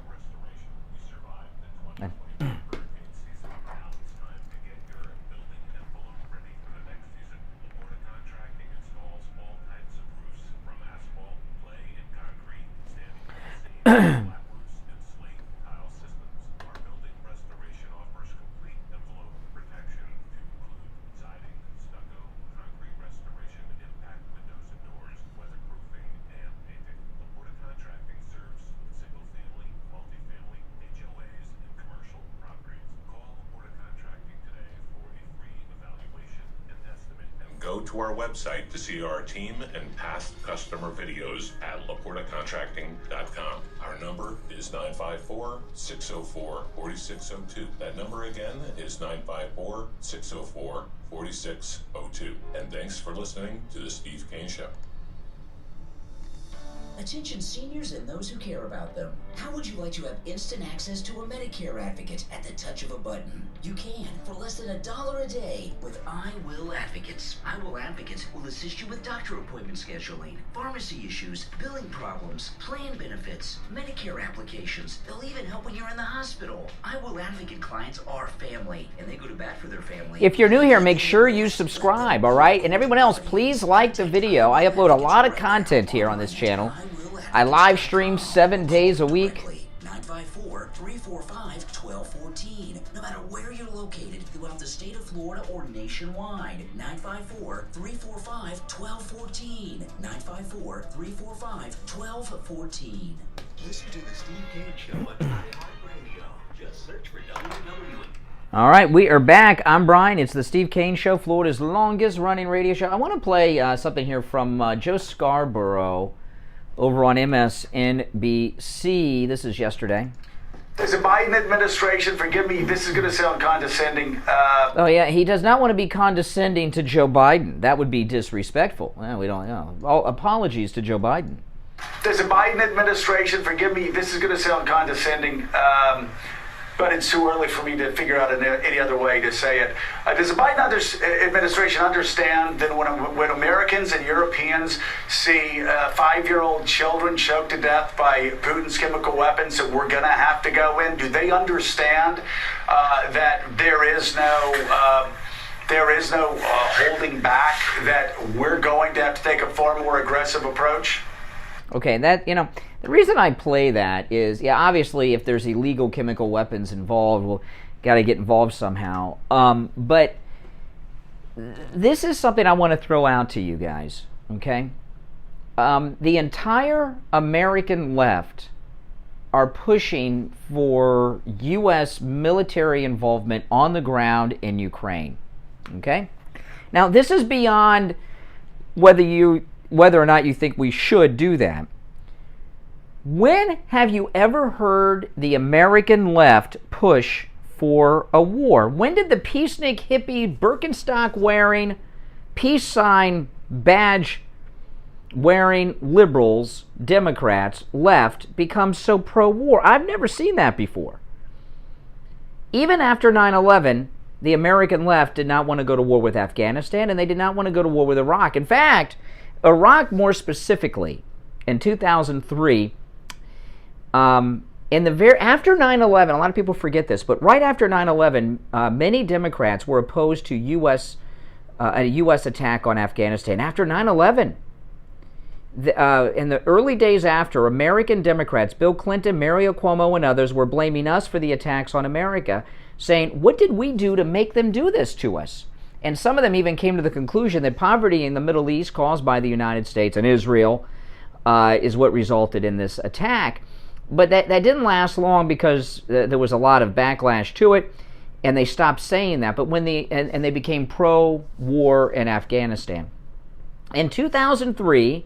Go to our website to see our team and past customer videos at laportacontracting.com. Our number is 954-604-4602. That number again is 954-604-4602. And thanks for listening to the Steve Kane Show. Attention seniors and those who care about them. How would you like to have instant access to a Medicare advocate at the touch of a button? You can for less than $1 a day with I Will Advocates. I Will Advocates will assist you with doctor appointment scheduling, pharmacy issues, billing problems, plan benefits, Medicare applications. They'll even help when you're in the hospital. I Will Advocate clients are family, and they go to bat for their family. If you're new here, make sure you subscribe, all right? And everyone else, please like the video. I upload a lot of content here on this channel. I live stream 7 days a week. 954-345-1214. No matter where you're located throughout the state of Florida or nationwide. 954-345-1214. 954-345-1214. Listen to the Steve Kane Show on iHeartRadio. Just search for WW. All right, we are back. I'm Brian. It's the Steve Kane Show, Florida's longest-running radio show. I want to play something here from Joe Scarborough over on MSNBC. This is yesterday. There's a Biden administration, forgive me, this is going to sound condescending. Oh, yeah, he does not want to be condescending to Joe Biden. That would be disrespectful. Well, we don't know. All apologies to Joe Biden. There's a Biden administration, forgive me, this is going to sound condescending, but it's too early for me to figure out any other way to say it. Does the Biden administration understand that when Americans and Europeans see 5-year-old children choked to death by Putin's chemical weapons, that we're going to have to go in? Do they understand that there is no holding back, that we're going to have to take a far more aggressive approach? Okay, that, the reason I play that is, yeah, obviously if there's illegal chemical weapons involved, we'll got to get involved somehow. But this is something I want to throw out to you guys, okay? The entire American left are pushing for U.S. military involvement on the ground in Ukraine, okay? Now, this is beyond whether or not you think we should do that. When have you ever heard the American left push for a war? When did the peacenik, hippie, Birkenstock wearing, peace sign badge wearing liberals, Democrats, left become so pro-war? I've never seen that before. Even after 9/11, the American left did not want to go to war with Afghanistan, and they did not want to go to war with Iraq. In fact, Iraq more specifically, in 2003, after 9/11, a lot of people forget this, but right after 9/11, many Democrats were opposed to a U.S. attack on Afghanistan. After 9/11, in the early days after, American Democrats, Bill Clinton, Mario Cuomo, and others were blaming us for the attacks on America, saying, what did we do to make them do this to us? And some of them even came to the conclusion that poverty in the Middle East caused by the United States and Israel is what resulted in this attack. But that didn't last long because there was a lot of backlash to it, and they stopped saying that. But when they became pro-war in Afghanistan. In 2003,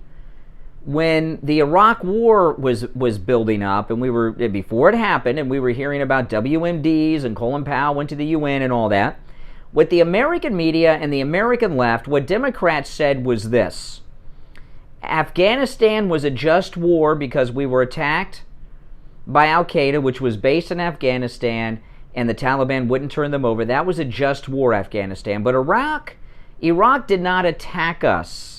when the Iraq War was building up, and before it happened, and we were hearing about WMDs and Colin Powell went to the UN and all that, what the American media and the American left, what Democrats said was this: Afghanistan was a just war because we were attacked by Al-Qaeda, which was based in Afghanistan, and the Taliban wouldn't turn them over. That was a just war, Afghanistan. But Iraq did not attack us.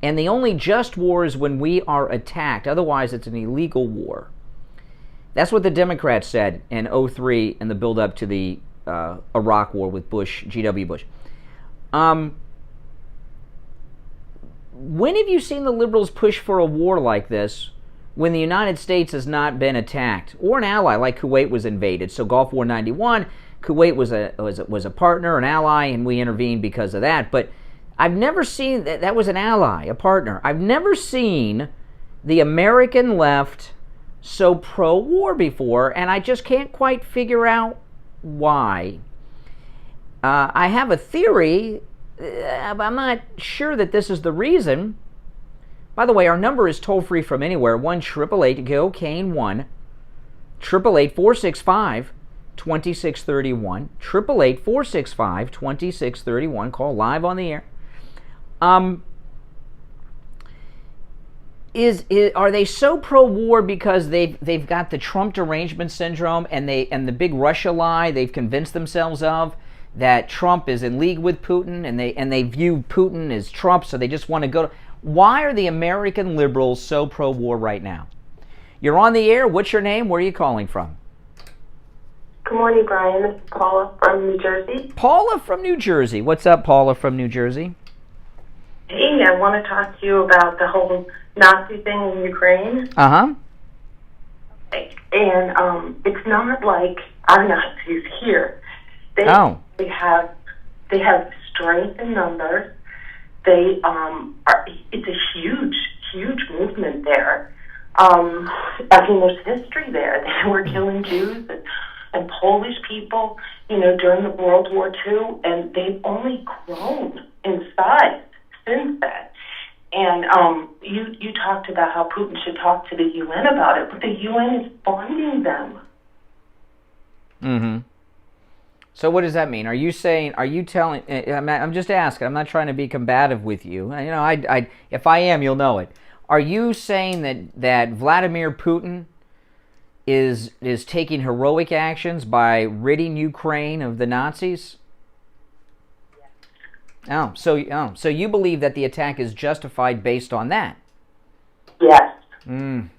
And the only just war is when we are attacked. Otherwise, it's an illegal war. That's what the Democrats said in 2003 in the build-up to the Iraq War with Bush, G.W. Bush. When have you seen the liberals push for a war like this when the United States has not been attacked, or an ally like Kuwait was invaded? So Gulf War 91, Kuwait was a partner, an ally, and we intervened because of that. But I've never seen that was an ally, a partner. I've never seen the American left so pro-war before, and I just can't quite figure out why. I have a theory, but I'm not sure that this is the reason. By the way, our number is toll-free from anywhere, 1-888-GO-CANE 1, 888-465-2631, 888-465-2631. Call live on the air. Are they so pro-war because they've got the Trump derangement syndrome and the big Russia lie they've convinced themselves of, that Trump is in league with Putin, and they view Putin as Trump, so they just want to go to... Why are the American liberals so pro-war right now? You're on the air. What's your name? Where are you calling from? Good morning, Brian. This is Paula from New Jersey. Paula from New Jersey. What's up, Paula from New Jersey? Hey, I want to talk to you about the whole Nazi thing in Ukraine. Uh-huh. And it's not like our Nazis here. They have strength in numbers. It's a huge movement there. There's history there. They were killing Jews and Polish people, during the World War II, and they've only grown in size since then. And you talked about how Putin should talk to the UN about it, but the UN is funding them. Mm-hmm. So what does that mean? I'm just asking. I'm not trying to be combative with you. If I am, you'll know it. Are you saying that Vladimir Putin is taking heroic actions by ridding Ukraine of the Nazis? Yes. So you believe that the attack is justified based on that? Yes. Then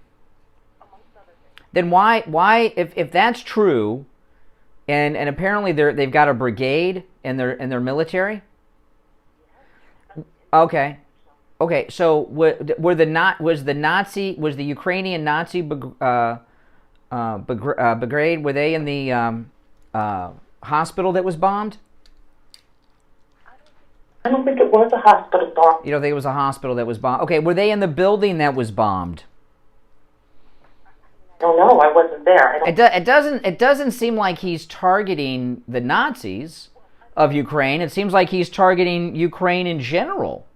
why if that's true? And apparently they've got a brigade in their military. Okay. So was the Ukrainian Nazi brigade, were they in the hospital that was bombed? I don't think it was a hospital bomb. You don't think it was a hospital that was bombed? Okay. Were they in the building that was bombed? I don't know. I wasn't there. It doesn't seem like he's targeting the Nazis of Ukraine. It seems like he's targeting Ukraine in general.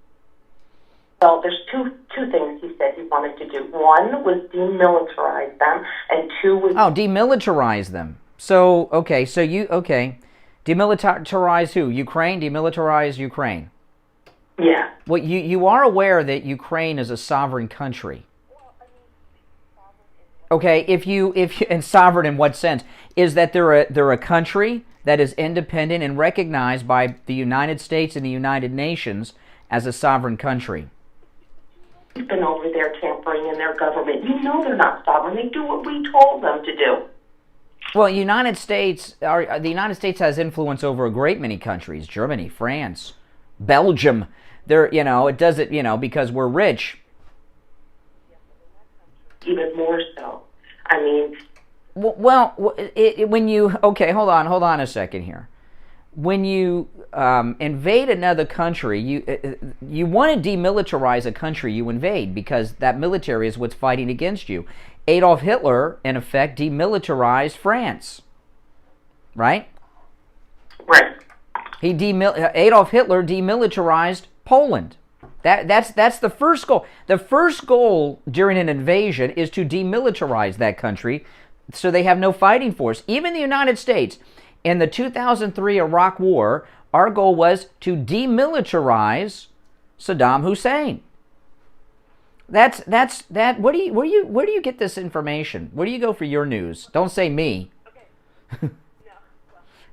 Well, there's two things he said he wanted to do. One was demilitarize them, and two was... Oh, demilitarize them. So demilitarize who? Ukraine? Demilitarize Ukraine? Yeah. Well, you are aware that Ukraine is a sovereign country. Okay, if you and sovereign in what sense? Is that they're a country that is independent and recognized by the United States and the United Nations as a sovereign country. We've been over there tampering in their government. You know they're not sovereign. They do what we told them to do. Well, the United States has influence over a great many countries: Germany, France, Belgium. It does it, because we're rich. Even more so. I mean, hold on a second here. When you invade another country, you want to demilitarize a country you invade, because that military is what's fighting against you. Adolf Hitler, in effect, demilitarized France, right? Right. Adolf Hitler demilitarized Poland. That's the first goal. The first goal during an invasion is to demilitarize that country, so they have no fighting force. Even the United States, in the 2003 Iraq War, our goal was to demilitarize Saddam Hussein. That's that. Where do you get this information? Where do you go for your news? Don't say me.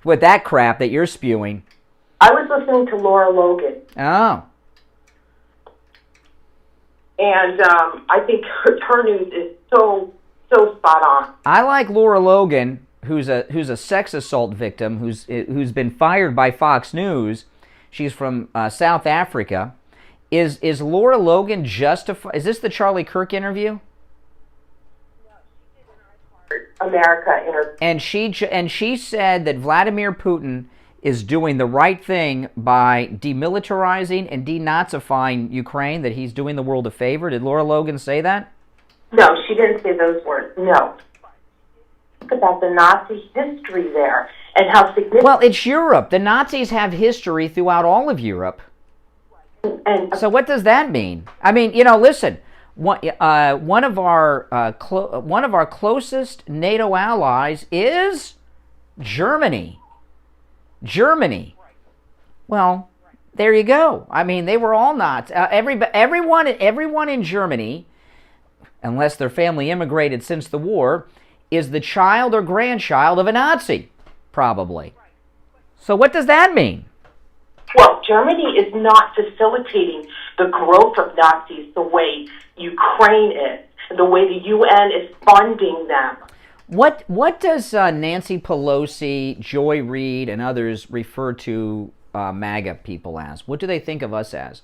With that crap that you're spewing. I was listening to Laura Logan. Oh. And I think her news is so spot on. I like Laura Logan, who's a sex assault victim, who's been fired by Fox News. She's from South Africa. Is Laura Logan justified? Is this the Charlie Kirk interview? America interview. And she said that Vladimir Putin is doing the right thing by demilitarizing and denazifying Ukraine, that he's doing the world a favor. Did Laura Logan say that? No, she didn't say those words. No. Think about the Nazi history there and how significant. Well, it's Europe. The Nazis have history throughout all of Europe. And so what does that mean? I mean, listen. One of our closest NATO allies is Germany. Germany. Well, there you go. I mean, they were all Nazis. Everyone in Germany, unless their family immigrated since the war, is the child or grandchild of a Nazi, probably. So what does that mean? Well, Germany is not facilitating the growth of Nazis the way Ukraine is, the way the UN is funding them. What does Nancy Pelosi, Joy Reid, and others refer to MAGA people as? What do they think of us as?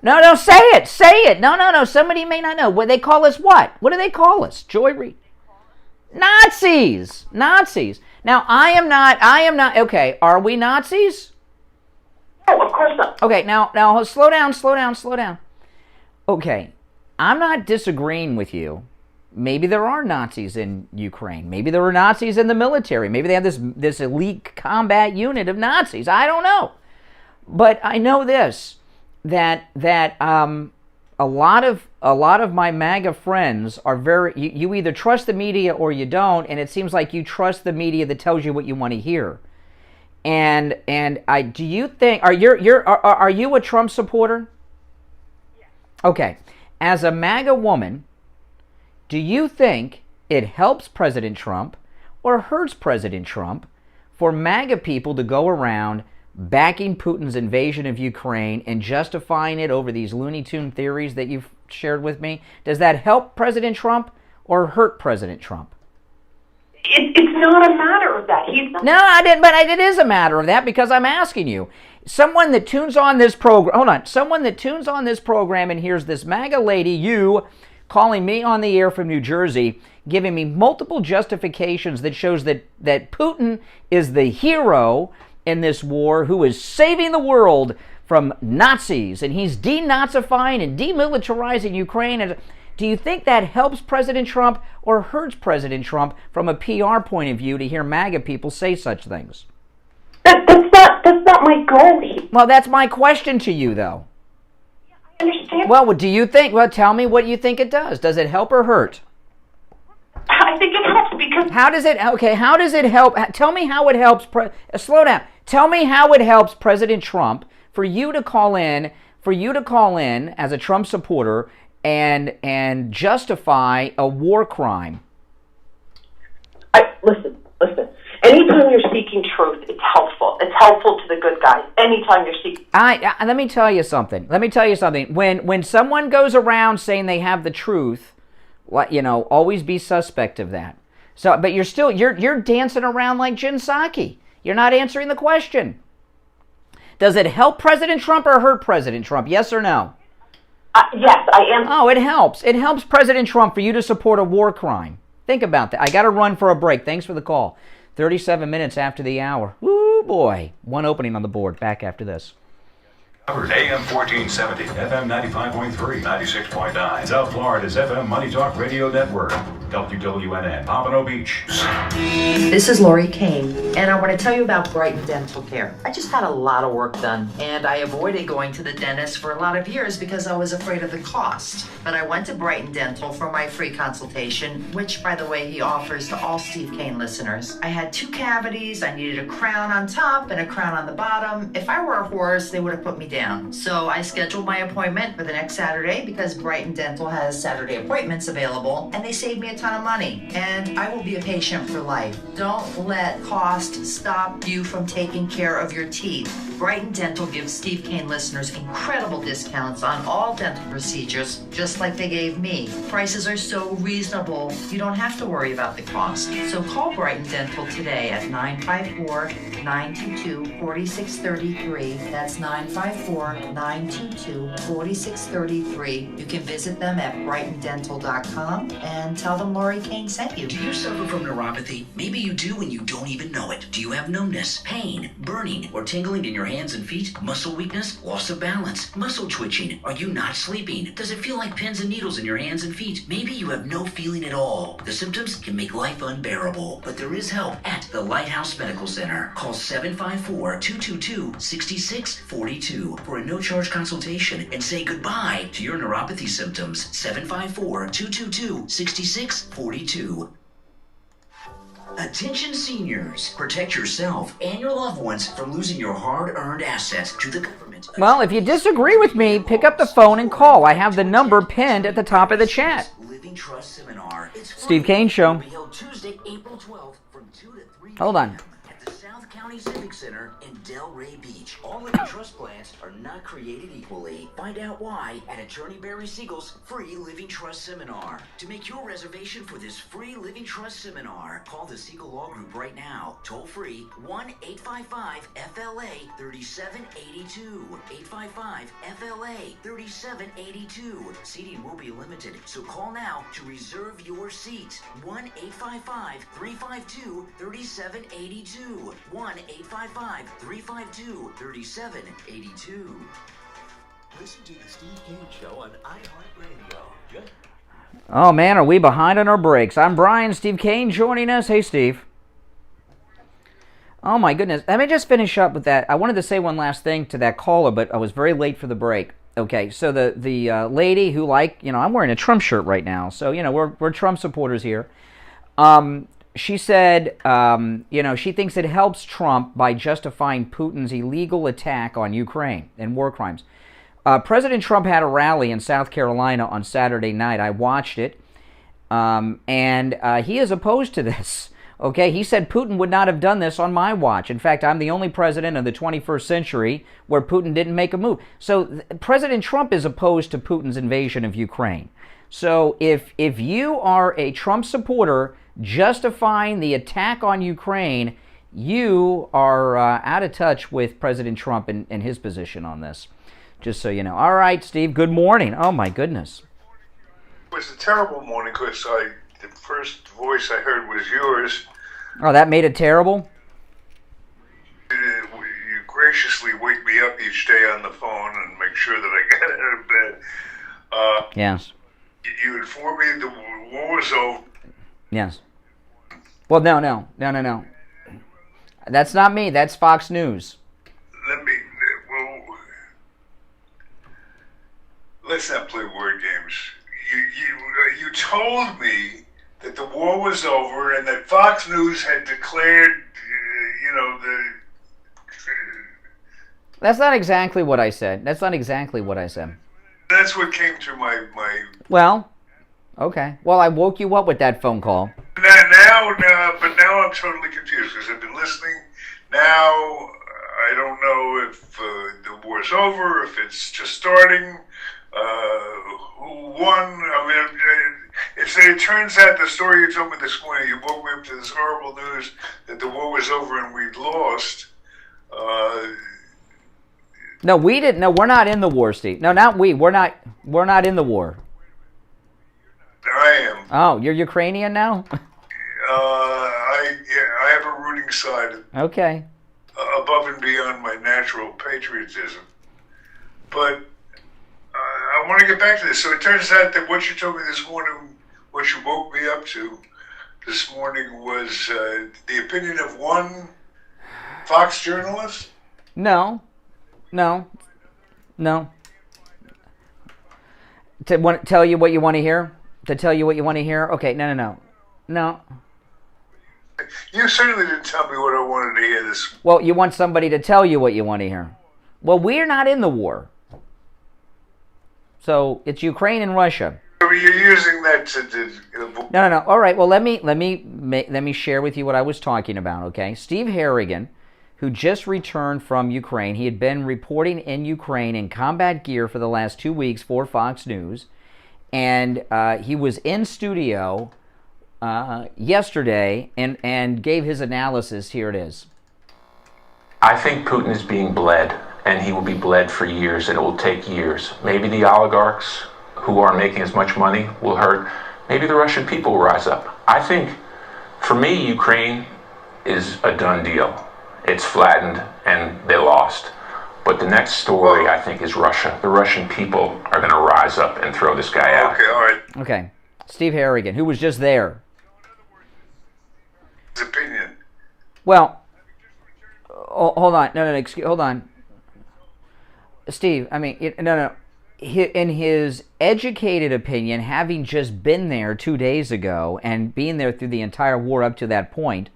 No, say it. No. Somebody may not know. What they call us? What do they call us? Joy Reid. Nazis. Now, I am not. Okay, are we Nazis? No, of course not. Okay, now slow down. Okay, I'm not disagreeing with you. Maybe there are Nazis in Ukraine. Maybe there are Nazis in the military. Maybe they have this elite combat unit of Nazis. I don't know. But I know this, that a lot of my MAGA friends are very. You either trust the media or you don't, and it seems like you trust the media that tells you what you want to hear. And do you think are you a Trump supporter? Okay, as a MAGA woman, do you think it helps President Trump or hurts President Trump for MAGA people to go around backing Putin's invasion of Ukraine and justifying it over these Looney Tune theories that you've shared with me? Does that help President Trump or hurt President Trump? It's not a matter of that. No, I didn't. But it is a matter of that, because I'm asking you. Someone that tunes on this program. Hold on. Someone that tunes on this program and hears this MAGA lady, you, calling me on the air from New Jersey, giving me multiple justifications that shows that Putin is the hero in this war, who is saving the world from Nazis, and he's denazifying and demilitarizing Ukraine. And do you think that helps President Trump or hurts President Trump from a PR point of view to hear MAGA people say such things? That's not my goal. Well, that's my question to you, though. I understand. Well, do you think? Well, tell me what you think it does. Does it help or hurt? I think it helps because. How does it? Okay, how does it help? Tell me how it helps. Slow down. Tell me how it helps President Trump for you to call in as a Trump supporter and justify a war crime. Listen. Anytime anytime you're seeking truth, it's helpful. It's helpful to the good guys. Anytime you're seeking. Let me tell you something. When someone goes around saying they have the truth, always be suspect of that. So, but you're dancing around like Jin Saki. You're not answering the question. Does it help President Trump or hurt President Trump? Yes or no? Yes, I am. Oh, it helps. It helps President Trump for you to support a war crime. Think about that. I got to run for a break. Thanks for the call. 37 minutes after the hour. Woo, boy. One opening on the board. Back after this. AM 1470, FM 95.3, 96.9. South Florida's FM Money Talk Radio Network. WWNN, Pompano Beach. This is Lori Kane, and I want to tell you about Brighton Dental Care. I just had a lot of work done, and I avoided going to the dentist for a lot of years because I was afraid of the cost. But I went to Brighton Dental for my free consultation, which, by the way, he offers to all Steve Kane listeners. I had 2 cavities, I needed a crown on top and a crown on the bottom. If I were a horse, they would have put me down. So I scheduled my appointment for the next Saturday because Brighton Dental has Saturday appointments available, and they saved me a ton of money. And I will be a patient for life. Don't let cost stop you from taking care of your teeth. Brighton Dental gives Steve Kane listeners incredible discounts on all dental procedures, just like they gave me. Prices are so reasonable, you don't have to worry about the cost. So call Brighton Dental today at 954-922-4633. That's 954-922-4633. You can visit them at brightondental.com and tell them Lori Kane sent you. Do you suffer from neuropathy? Maybe you do and you don't even know it. Do you have numbness, pain, burning, or tingling in your hands and feet? Muscle weakness, loss of balance, muscle twitching? Are you not sleeping? Does it feel like pins and needles in your hands and feet? Maybe you have no feeling at all. The symptoms can make life unbearable, but there is help at the Lighthouse Medical Center. Call 754-222-6642 for a no-charge consultation and say goodbye to your neuropathy symptoms. 754-222-6642. Attention seniors, protect yourself and your loved ones from losing your hard-earned assets to the government. Well, if you disagree with me, pick up the phone and call. I have the number pinned at the top of the chat. Living Trust Seminar. It's Steve Kane Show. Will be held Tuesday, April 12th from 2 to 3 Hold on. at the South County Civic Center in Delray Beach. All living trust plans are not created equally. Find out why at Attorney Barry Siegel's free Living Trust Seminar. To make your reservation for this free Living Trust Seminar, call the Siegel Law Group right now. Toll free 1-855-FLA-3782. 855-FLA-3782. Seating will be limited, so call now to reserve your seat. 1-855-352-3782. 1-855-352-3782. Listen to the Steve Kane Show on iHeartRadio. Oh, man, are we behind on our breaks? I'm Brian, Steve Kane joining us. Hey, Steve. Oh, my goodness. Let me just finish up with that. I wanted to say one last thing to that caller, but I was very late for the break. Okay, so the lady who, I'm wearing a Trump shirt right now, so, we're Trump supporters here. She said, she thinks it helps Trump by justifying Putin's illegal attack on Ukraine and war crimes. President Trump had a rally in South Carolina on Saturday night. I watched it, and he is opposed to this. Okay, he said Putin would not have done this on my watch. In fact, I'm the only president of the 21st century where Putin didn't make a move. So President Trump is opposed to Putin's invasion of Ukraine. So if you are a Trump supporter justifying the attack on Ukraine, you are out of touch with President Trump and his position on this. Just so you know. All right, Steve, good morning. Oh, my goodness. It was a terrible morning because the first voice I heard was yours. Oh, that made it terrible? You graciously wake me up each day on the phone and make sure that I get out of bed. Yes. You informed me the war was over. Yes. Well, no. That's not me. That's Fox News. Let's not play word games. You told me that the war was over and that Fox News had declared, That's not exactly what I said. That's what came through my... Well, okay. Well, I woke you up with that phone call. Now but now I'm totally confused because I've been listening. Now I don't know if the war's over, if it's just starting, who won. I mean, it turns out the story you told me this morning, you woke me up to this horrible news that the war was over and we'd lost. No, we didn't. No, we're not in the war, Steve. No, not we. We're not in the war. I am. Oh, you're Ukrainian now? I have a rooting side. Okay. Above and beyond my natural patriotism. But I want to get back to this. So it turns out that what you told me this morning, what you woke me up to this morning was the opinion of one Fox journalist? No. To tell you what you want to hear? To tell you what you want to hear? Okay, no. You certainly didn't tell me what I wanted to hear this. Well, you want somebody to tell you what you want to hear. Well, we're not in the war. So it's Ukraine and Russia. You're using that to No. All right. Well, let me share with you what I was talking about. Okay, Steve Harrigan, who just returned from Ukraine. He had been reporting in Ukraine in combat gear for the last 2 weeks for Fox News, and he was in studio yesterday and gave his analysis. Here it is. I think Putin is being bled, and he will be bled for years, and it will take years. Maybe the oligarchs who are making as much money will hurt. Maybe the Russian people will rise up. I think, for me, Ukraine is a done deal. It's flattened, and they lost. But the next story, I think, is Russia. The Russian people are going to rise up and throw this guy out. Okay, all right. Okay. Steve Harrigan, who was just there. His opinion. Well, hold on. No, hold on. Steve, I mean, no. In his educated opinion, having just been there 2 days ago and being there through the entire war up to that point,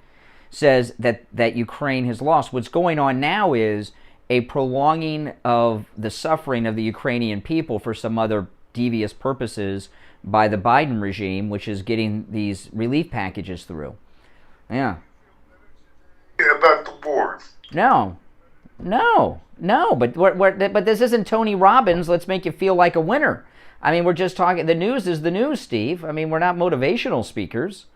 says that Ukraine has lost. What's going on now is a prolonging of the suffering of the Ukrainian people for some other devious purposes by the Biden regime, which is getting these relief packages through. Yeah. About the war. No. But this isn't Tony Robbins. Let's make you feel like a winner. I mean, we're just talking. The news is the news, Steve. I mean, we're not motivational speakers.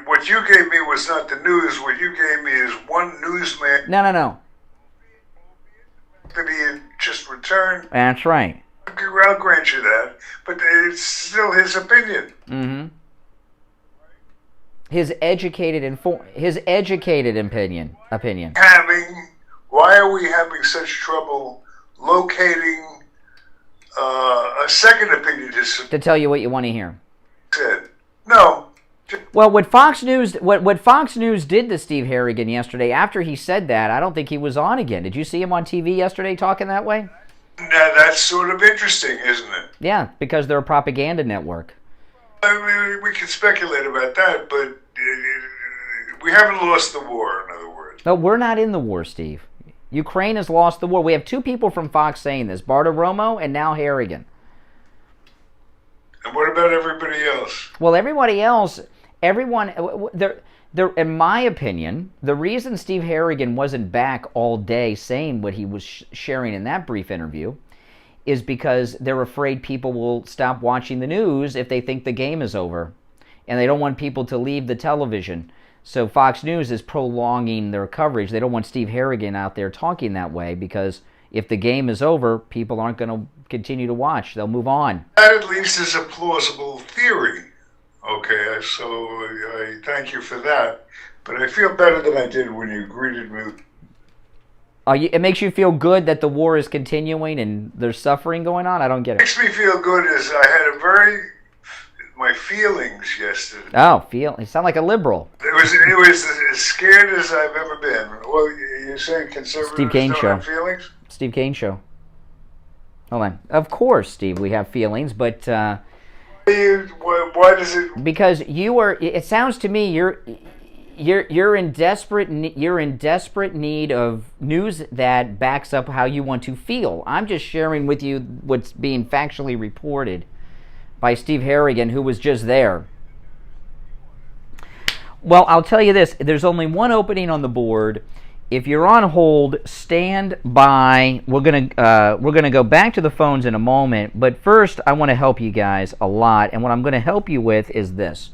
What you gave me was not the news. What you gave me is one newsman. No. That he had just returned. That's right. I'll grant you that, but it's still his opinion. Mm-hmm. His educated opinion. Why are we having such trouble locating a second opinion to tell you what you want to hear? Said no. Well, what Fox News did to Steve Harrigan yesterday, after he said that, I don't think he was on again. Did you see him on TV yesterday talking that way? Now, that's sort of interesting, isn't it? Yeah, because they're a propaganda network. I mean, we can speculate about that, but we haven't lost the war, in other words. No, we're not in the war, Steve. Ukraine has lost the war. We have two people from Fox saying this, Bartiromo and now Harrigan. And what about everybody else? Well, everybody else, in my opinion, the reason Steve Harrigan wasn't back all day saying what he was sharing in that brief interview is because they're afraid people will stop watching the news if they think the game is over. And they don't want people to leave the television. So Fox News is prolonging their coverage. They don't want Steve Harrigan out there talking that way because if the game is over, people aren't going to continue to watch. They'll move on. That at least is a plausible theory. Okay, so I thank you for that. But I feel better than I did when you greeted me. It makes you feel good that the war is continuing and there's suffering going on? I don't get it. What makes me feel good is I had my feelings yesterday. Oh, you sound like a liberal. It was as scared as I've ever been. Well, you're saying conservatives Steve Kane don't Show. have feelings? Steve Kane Show. Hold on. Of course, Steve, we have feelings, but why does it? Because it sounds to me you're in desperate need of news that backs up how you want to feel. I'm just sharing with you what's being factually reported by Steve Harrigan, who was just there. Well, I'll tell you this. There's only one opening on the board. If you're on hold, stand by. We're gonna go back to the phones in a moment. But first, I want to help you guys a lot. And what I'm going to help you with is this.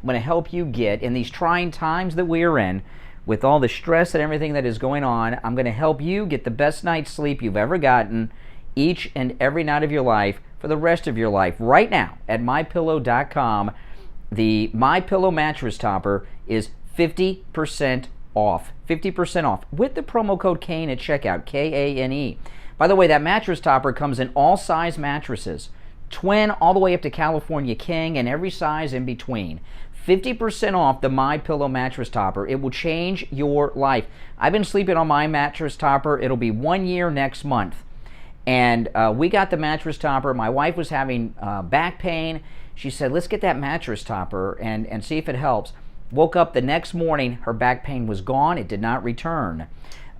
I'm going to help you get, in these trying times that we are in, with all the stress and everything that is going on, I'm going to help you get the best night's sleep you've ever gotten each and every night of your life for the rest of your life. Right now at MyPillow.com, the MyPillow mattress topper is 50% off. 50% off with the promo code KANE at checkout, K-A-N-E. By the way, that mattress topper comes in all size mattresses, twin all the way up to California King and every size in between. 50% off the MyPillow mattress topper. It will change your life. I've been sleeping on my mattress topper. It'll be 1 year next month. And we got the mattress topper. My wife was having back pain. She said, let's get that mattress topper and see if it helps. Woke up the next morning, her back pain was gone. It did not return.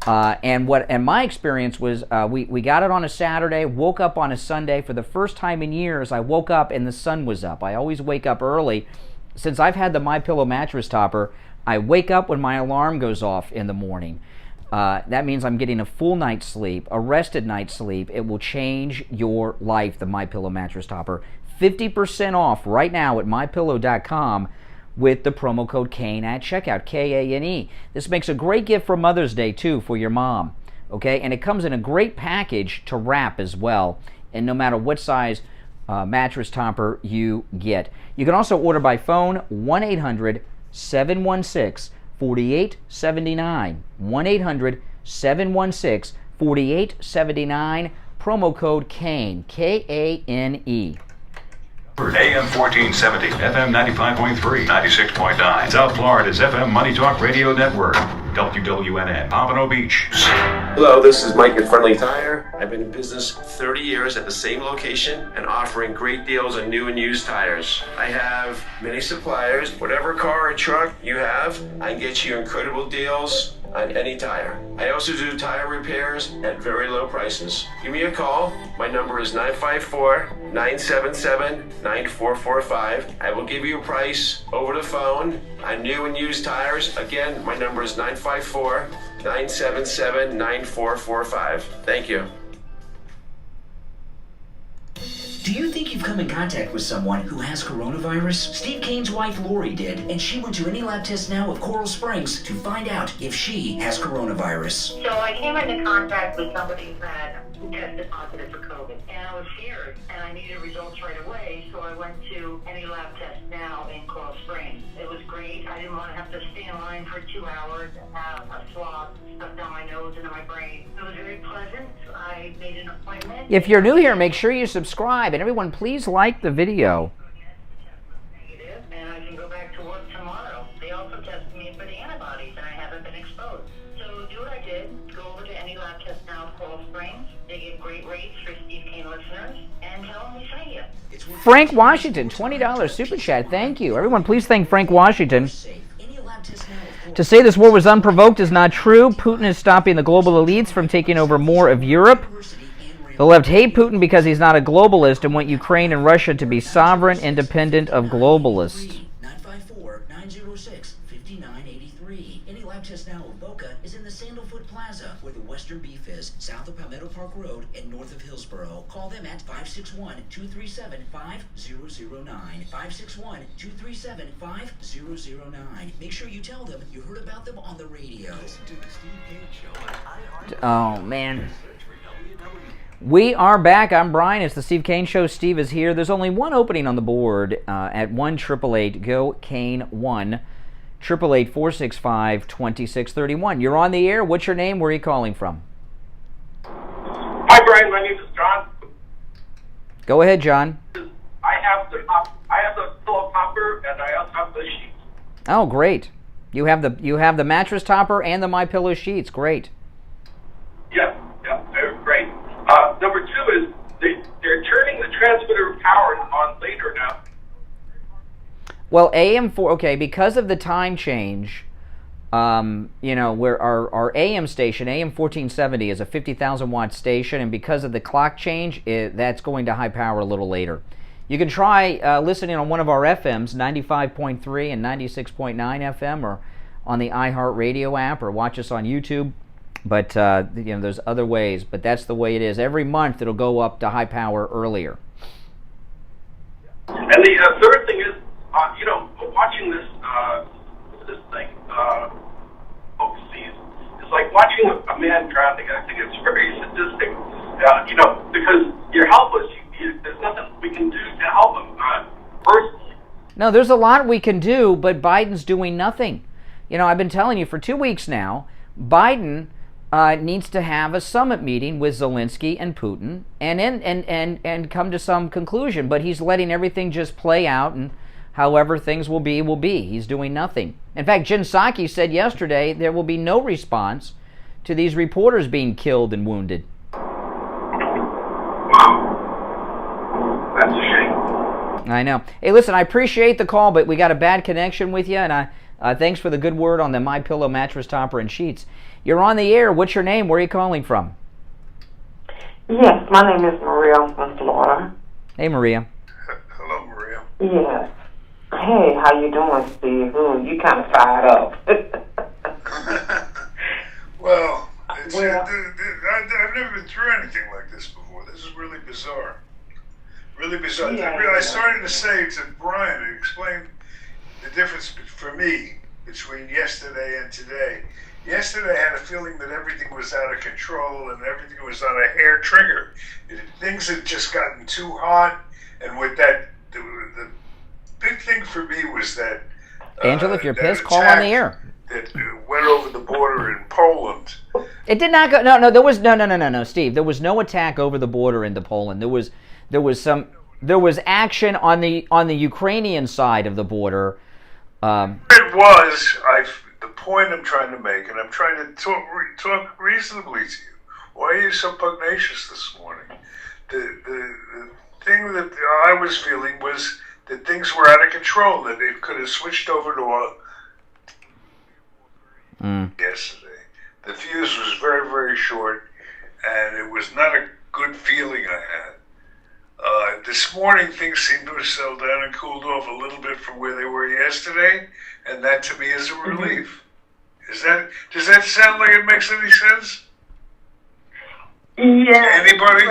And my experience was we got it on a Saturday, woke up on a Sunday. For the first time in years, I woke up and the sun was up. I always wake up early. Since I've had the MyPillow mattress topper, I wake up when my alarm goes off in the morning. That means I'm getting a full night's sleep, a rested night's sleep. It will change your life, the MyPillow mattress topper. 50% off right now at MyPillow.com with the promo code KANE at checkout, K-A-N-E. This makes a great gift for Mother's Day, too, for your mom. Okay, and it comes in a great package to wrap as well, and no matter what size mattress topper you get. You can also order by phone, 1-800-716-4879. 1-800-716-4879. Promo code KANE, K-A-N-E. AM 1470, FM 95.3, 96.9. South Florida's FM Money Talk Radio Network. WWNN, Pompano Beach. Hello, this is Mike at Friendly Tire. I've been in business 30 years at the same location and offering great deals on new and used tires. I have many suppliers. Whatever car or truck you have, I can get you incredible deals on any tire. I also do tire repairs at very low prices. Give me a call. My number is 954-977-9445. I will give you a price over the phone on new and used tires. Again, my number is 954-977-9445. Thank you. Do you think you've come in contact with someone who has coronavirus? Steve Kane's wife Lori did, and she went to any lab test now of Coral Springs to find out if she has coronavirus. So I came into contact with somebody who tested positive for COVID, and I was scared, and I needed results right away, so I went to any lab test now in Coral Springs. It was great. I didn't want to have to stay in line for 2 hours and have a swab stuck down my nose and in my brain. It was very pleasant. I made an appointment. If you're new here, make sure you subscribe. And everyone, please like the video. Negative, and I can go back to work tomorrow. They also tested me for the antibodies, and I haven't been exposed. So do what I did. Go over to any lab test now of Coral Springs. They give great rates for Steve Kane listeners, and tell them we sent you. Frank Washington, $20 super chat. Thank you. Everyone, please thank Frank Washington. To say this war was unprovoked is not true. Putin is stopping the global elites from taking over more of Europe. The left hate Putin because he's not a globalist and want Ukraine and Russia to be sovereign, independent of globalists. 954-906-5983. Any lab test now of Boca is in the Sandalfoot Plaza, where the Western Beef is, south of Palmetto Park Road and north of Hillsboro. Call them at 561-237-5009. 561-237-5009. Make sure you tell them you heard about them on the radio. Listen to the Steve Kane Show on iHeart. Oh, man. We are back. I'm Brian. It's the Steve Kane Show. Steve is here. There's only one opening on the board at 1-888-GO-KANE-1, 888-465-2631. You're on the air. What's your name? Where are you calling from? Hi, Brian. My name is John. Go ahead, John. I have the pillow topper, and I also have the sheets. Oh, great. You have the mattress topper and the MyPillow sheets. Great. Yeah, they're great. Number two is they're turning the transmitter power on later now. Well, AM4, because of the time change, where our AM station, AM 1470, is a 50,000 watt station, and because of the clock change, that's going to high power a little later. You can try listening on one of our FMs, 95.3 and 96.9 FM, or on the iHeartRadio app, or watch us on YouTube. But there's other ways. But that's the way it is. Every month it'll go up to high power earlier. And the third thing is, watching this thing overseas is like watching a man drowning. I think it's very sadistic. Because you're helpless. There's nothing we can do to help him personally. No, there's a lot we can do, but Biden's doing nothing. I've been telling you for 2 weeks now, Biden needs to have a summit meeting with Zelensky and Putin and come to some conclusion. But he's letting everything just play out, and however things will be, will be. He's doing nothing. In fact, Jen Psaki said yesterday there will be no response to these reporters being killed and wounded. That's a shame. I know. Hey, listen, I appreciate the call, but we got a bad connection with you, and thanks for the good word on the MyPillow mattress topper and sheets. You're on the air. What's your name? Where are you calling from? Yes, my name is Maria from Florida. Hey, Maria. Hello, Maria. Yes. Hey, how you doing, Steve? Ooh, you kind of fired up. Well, I've never been through anything like this before. This is really bizarre. Really bizarre. I started to say to Brian, and explain the difference for me between yesterday and today. Yesterday I had a feeling that everything was out of control and everything was on a hair trigger. Things had just gotten too hot, and with that, the big thing for me was that Angela, if you're pissed, call on the air. That went over the border in Poland. It did not go. No. There was no, Steve. There was no attack over the border into Poland. There was action on the Ukrainian side of the border. It was the point I'm trying to make, and I'm trying to talk reasonably to you. Why are you so pugnacious this morning? The thing that I was feeling was that things were out of control, that it could have switched over to yesterday. The fuse was very, very short, and it was not a good feeling I had. This morning, things seemed to have settled down and cooled off a little bit from where they were yesterday, and that to me is a relief. Does that sound like it makes any sense? Yeah. Anybody?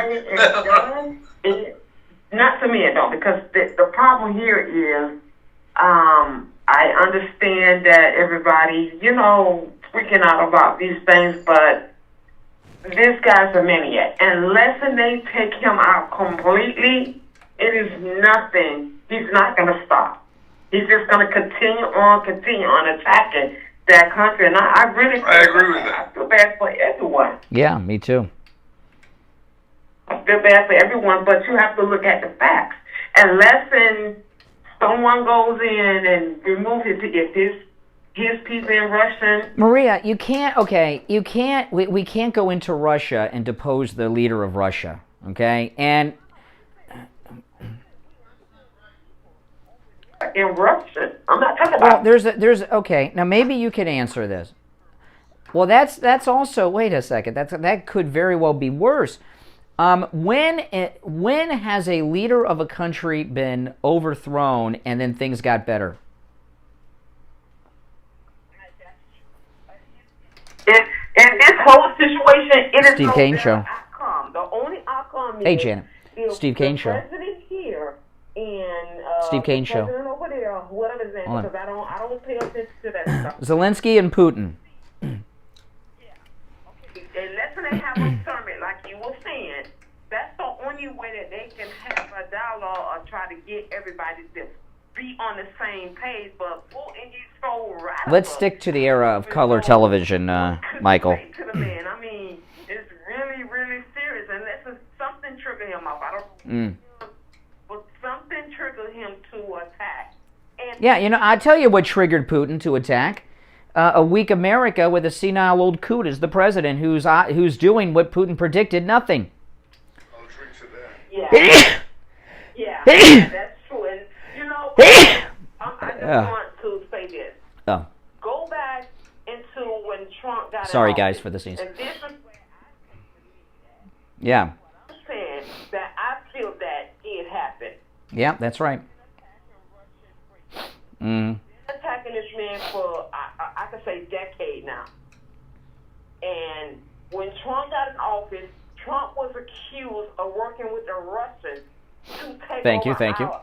Not to me at all, because the problem here is I understand that everybody, freaking out about these things, but this guy's a maniac. Unless they take him out completely, it is nothing. He's not going to stop. He's just going to continue on attacking that country. And I agree with that. I feel bad for everyone. Yeah, me too. I feel bad for everyone, but you have to look at the facts. Unless someone goes in and removes his people in Russia. Maria, you can't. We can't go into Russia and depose the leader of Russia. Okay, and in Russia, I'm not talking about. Well, there's okay. Now maybe you can answer this. Well, that's also. Wait a second. That could very well be worse. When has a leader of a country been overthrown and then things got better? In this whole situation, it is Steve Kane Show. Outcome. The only outcome Hey, is Janet. if Steve Kane the Show. president here and Steve Kane the Show. president over there, whatever his name, Hold on. because I don't pay attention to that stuff. Zelensky and Putin. Unless they have a summit, like you were saying, that's the only way that they can have a dialogue or try to get everybody to be on the same page. But Putin, he's so radical. Let's stick to the era of color television, Michael. To the man, I mean, it's really, really serious. Unless something trigger him off, I don't. But something triggered him to attack. And Yeah, I'll tell you what triggered Putin to attack. A weak America with a senile old coot as the president, who's doing what Putin predicted, nothing. I'll drink to that. Yeah, that's true. And I just want to say this. Oh. Go back into when Trump got Sorry, in guys, office. for the scenes. And this is Yeah. I'm saying that I feel that it happened. Yeah, that's right. Attacking this man for, I could say, decade now. And when Trump got in office, Trump was accused of working with the Russians to take Thank you, over thank you. our-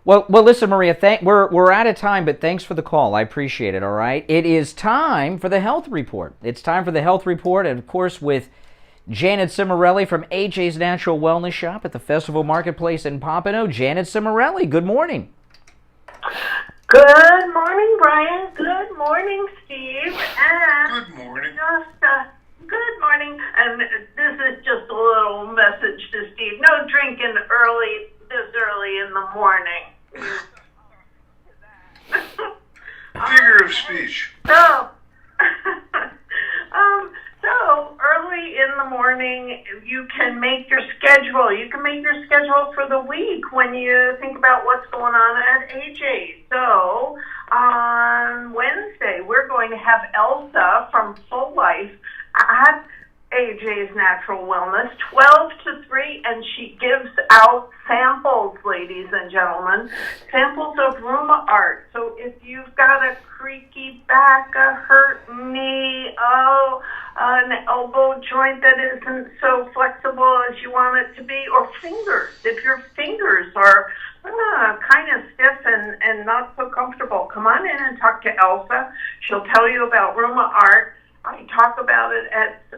Well, listen, Maria. We're out of time, but thanks for the call. I appreciate it. All right, it is time for the health report. It's time for the health report, and of course, with Janet Cimarelli from AJ's Natural Wellness Shop at the Festival Marketplace in Pompano. Janet Cimarelli, good morning. Good morning, Brian. Good morning, Steve. And good morning. Good morning. And this is just a little message to Steve. No drinking this early in the morning. Figure of speech. So early in the morning, you can make your schedule. You can make your schedule for the week when you think about what's going on at AJ. So on Wednesday, we're going to have Elsa from Full Life at AJ's Natural Wellness, 12 to 3, and she gives out samples, ladies and gentlemen, samples of Rheuma art. So if you've got a creaky back, a hurt knee, an elbow joint that isn't so flexible as you want it to be, or fingers, if your fingers are kind of stiff and not so comfortable, come on in and talk to Elsa. She'll tell you about Rheuma art. I talk about it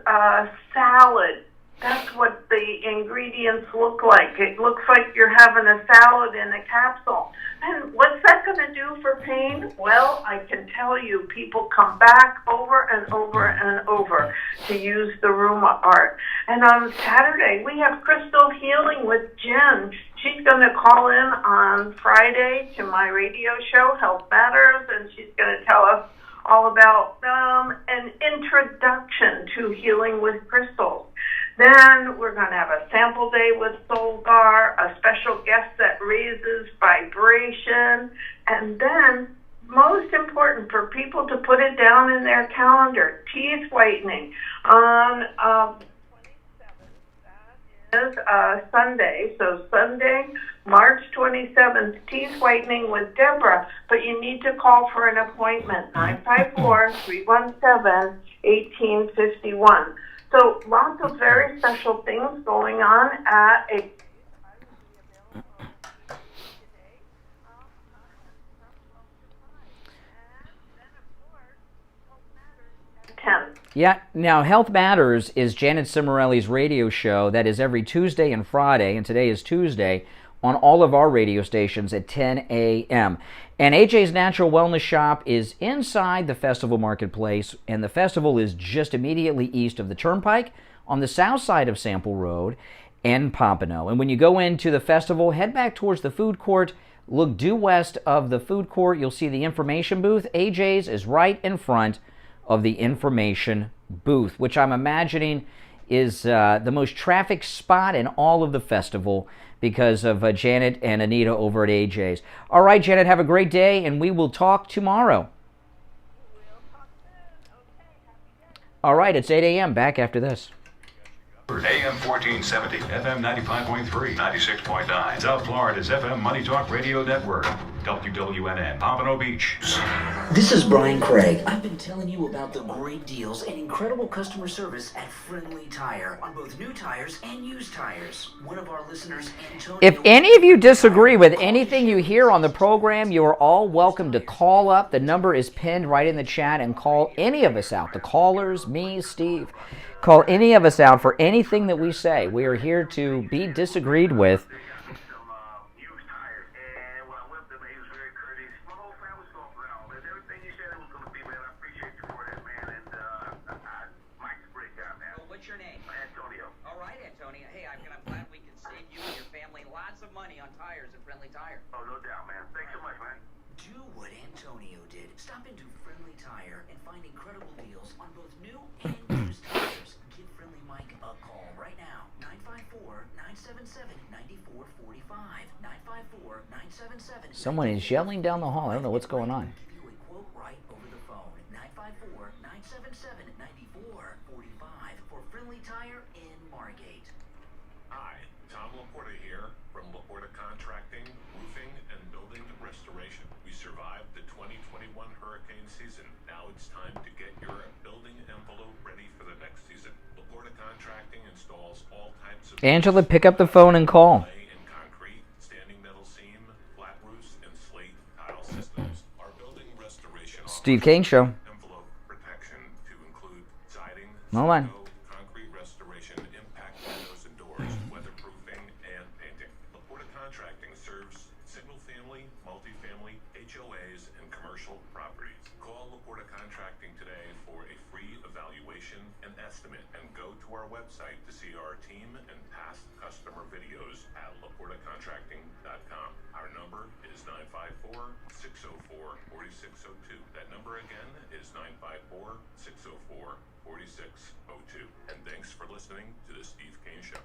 as salad. That's what the ingredients look like. It looks like you're having a salad in a capsule. And what's that going to do for pain? Well, I can tell you, people come back over and over and over to use the Rheuma art. And on Saturday, we have Crystal Healing with Jen. She's going to call in on Friday to my radio show, Health Matters, and she's going to tell us all about an introduction to healing with crystals. Then we're going to have a sample day with Solgar, a special guest that raises vibration, and then, most important for people to put it down in their calendar, teeth whitening on Sunday. So Sunday, March 27th, teeth whitening with Deborah. But you need to call for an appointment, 954-317-1851. So lots of very special things going on at a... Yeah, now Health Matters is Janet Cimarelli's radio show that is every Tuesday and Friday, and today is Tuesday, on all of our radio stations at 10 a.m. And AJ's Natural Wellness Shop is inside the Festival Marketplace, and the festival is just immediately east of the Turnpike on the south side of Sample Road in Pompano. And when you go into the festival, head back towards the food court, look due west of the food court, you'll see the information booth. AJ's is right in front of the information booth, which I'm imagining is the most traffic spot in all of the festival because of Janet and Anita over at AJ's. All right, Janet, have a great day, and we will talk tomorrow. All right, it's 8 a.m. Back after this. AM 1470, FM 95.3, 96.9. South Florida's FM Money Talk Radio Network. WWNN, Pompano Beach. This is Brian Craig. I've been telling you about the great deals and incredible customer service at Friendly Tire on both new tires and used tires. One of our listeners, Antonio... If any of you disagree with anything you hear on the program, you are all welcome to call up. The number is pinned right in the chat, and call any of us out. The callers, me, Steve. Call any of us out for anything that we say. We are here to be disagreed with. What's your name? Antonio. All right, Antonio. Hey, I'm glad we can save you and your family lots of money on tires at Friendly Tire. Oh, no doubt, man. Thanks so much, man. Do what Antonio did. Stop into Friendly Tire and find incredible deals on both new and used tires. Give Friendly Mike a call right now. 954-977-9445. 954-977. Someone is yelling down the hall. I don't know what's going on. Give you a quote right over the phone. 954-977-9445 for Friendly Tire in Margate. Hi, Tom Laporta here From Laporta Contracting, Roofing, and Building Restoration. We survived the 2021 hurricane season. Now it's time to get your building envelope ready for the next season. Laporta Contracting installs all types of... Angela, pick up the phone and call. Concrete, standing metal seam, flat roofs, and slate tile systems. Our building restoration Steve Kane Show. envelope protection to include siding, Hold on. concrete restoration, impact windows and doors, weatherproofing, and painting. Laporta Contracting serves single-family, multifamily, HOAs, and commercial properties. Call Laporta Contracting today for a free evaluation and estimate, and go to our website to see our team and past customer videos at laportacontracting.com. Our number is 954-604-4602. That number again is 954-604-4602. And thanks for listening to the Steve Kane Show.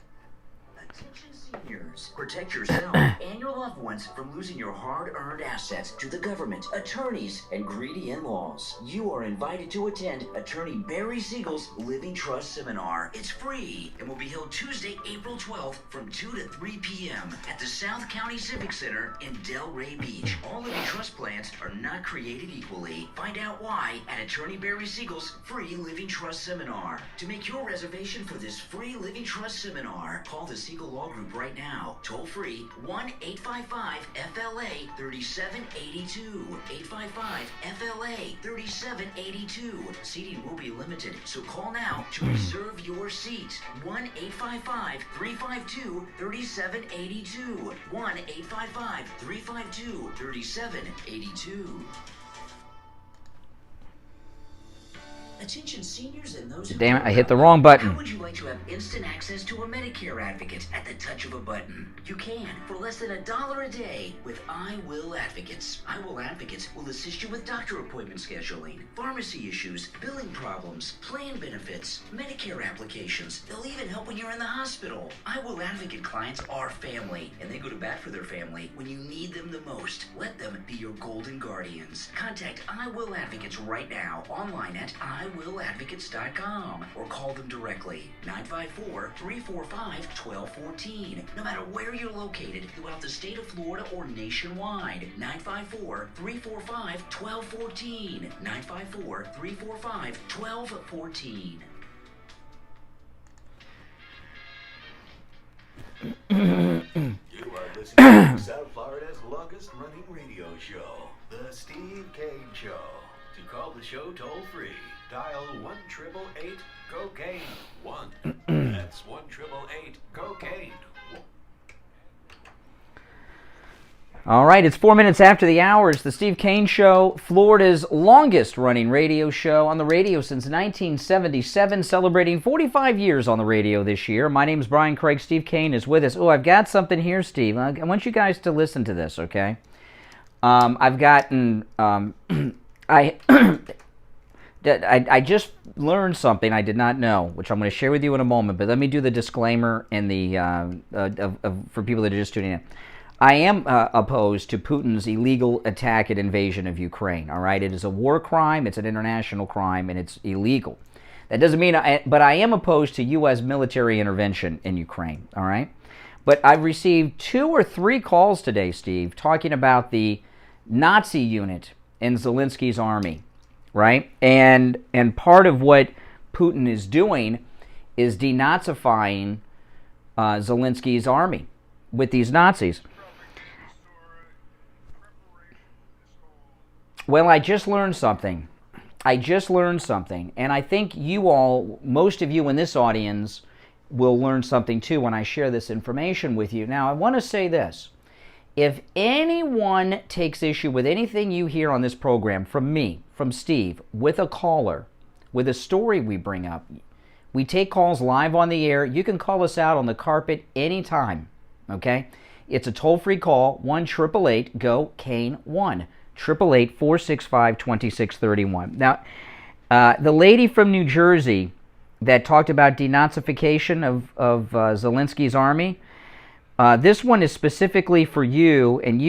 Attention seniors, protect yourself and your loved ones from losing your hard-earned assets to the government, attorneys, and greedy in-laws. You are invited to attend Attorney Barry Siegel's Living Trust Seminar. It's free and will be held Tuesday, April 12th from 2 to 3 p.m. at the South County Civic Center in Delray Beach. All living trust plans are not created equally. Find out why at Attorney Barry Siegel's free Living Trust Seminar. To make your reservation for this free Living Trust Seminar, call the Siegel Law Group right now. Toll free 1-855-FLA-3782. 855-FLA-3782. Seating will be limited, so call now to reserve your seat. 1-855-352-3782. 1-855-352-3782. Attention seniors and those who... Damn it, I hit the wrong button. How would you like to have instant access to a Medicare advocate at the touch of a button? You can for less than $1 a day with I Will Advocates. I Will Advocates will assist you with doctor appointment scheduling, pharmacy issues, billing problems, plan benefits, Medicare applications. They'll even help when you're in the hospital. I Will Advocate clients are family, and they go to bat for their family when you need them the most. Let them be your golden guardians. Contact I Will Advocates right now online at iwilladvocates.com or call them directly, 954-345-1214. No matter where you're located throughout the state of Florida or nationwide, 954-345-1214. 954-345-1214. You are listening to South Florida's longest running radio show, The Steve Kane Show. To call the show toll free, dial 1-888-COCAINE-1. That's 1-888-COCAINE. All right, it's 4 minutes after the hour. It's the Steve Kane Show, Florida's longest running radio show on the radio since 1977, celebrating 45 years on the radio this year. My name's Brian Craig. Steve Kane is with us. Oh, I've got something here, Steve. I want you guys to listen to this, okay? I've gotten... I just learned something I did not know, which I'm going to share with you in a moment, but let me do the disclaimer and the for people that are just tuning in. I am opposed to Putin's illegal attack and invasion of Ukraine, all right? It is a war crime, it's an international crime, and it's illegal. That doesn't mean, but I am opposed to U.S. military intervention in Ukraine, all right? But I've received 2 or 3 calls today, Steve, talking about the Nazi unit in Zelensky's army, right? And part of what Putin is doing is denazifying Zelensky's army with these Nazis. Well, I just learned something. And I think you all, most of you in this audience, will learn something too when I share this information with you. Now, I want to say this. If anyone takes issue with anything you hear on this program from me, from Steve, with a caller, with a story we bring up, we take calls live on the air. You can call us out on the carpet anytime, okay? It's a toll-free call, 1-888-GO-KANE-1, 888-465-2631. Now, the lady from New Jersey that talked about denazification of Zelensky's army, this one is specifically for you, and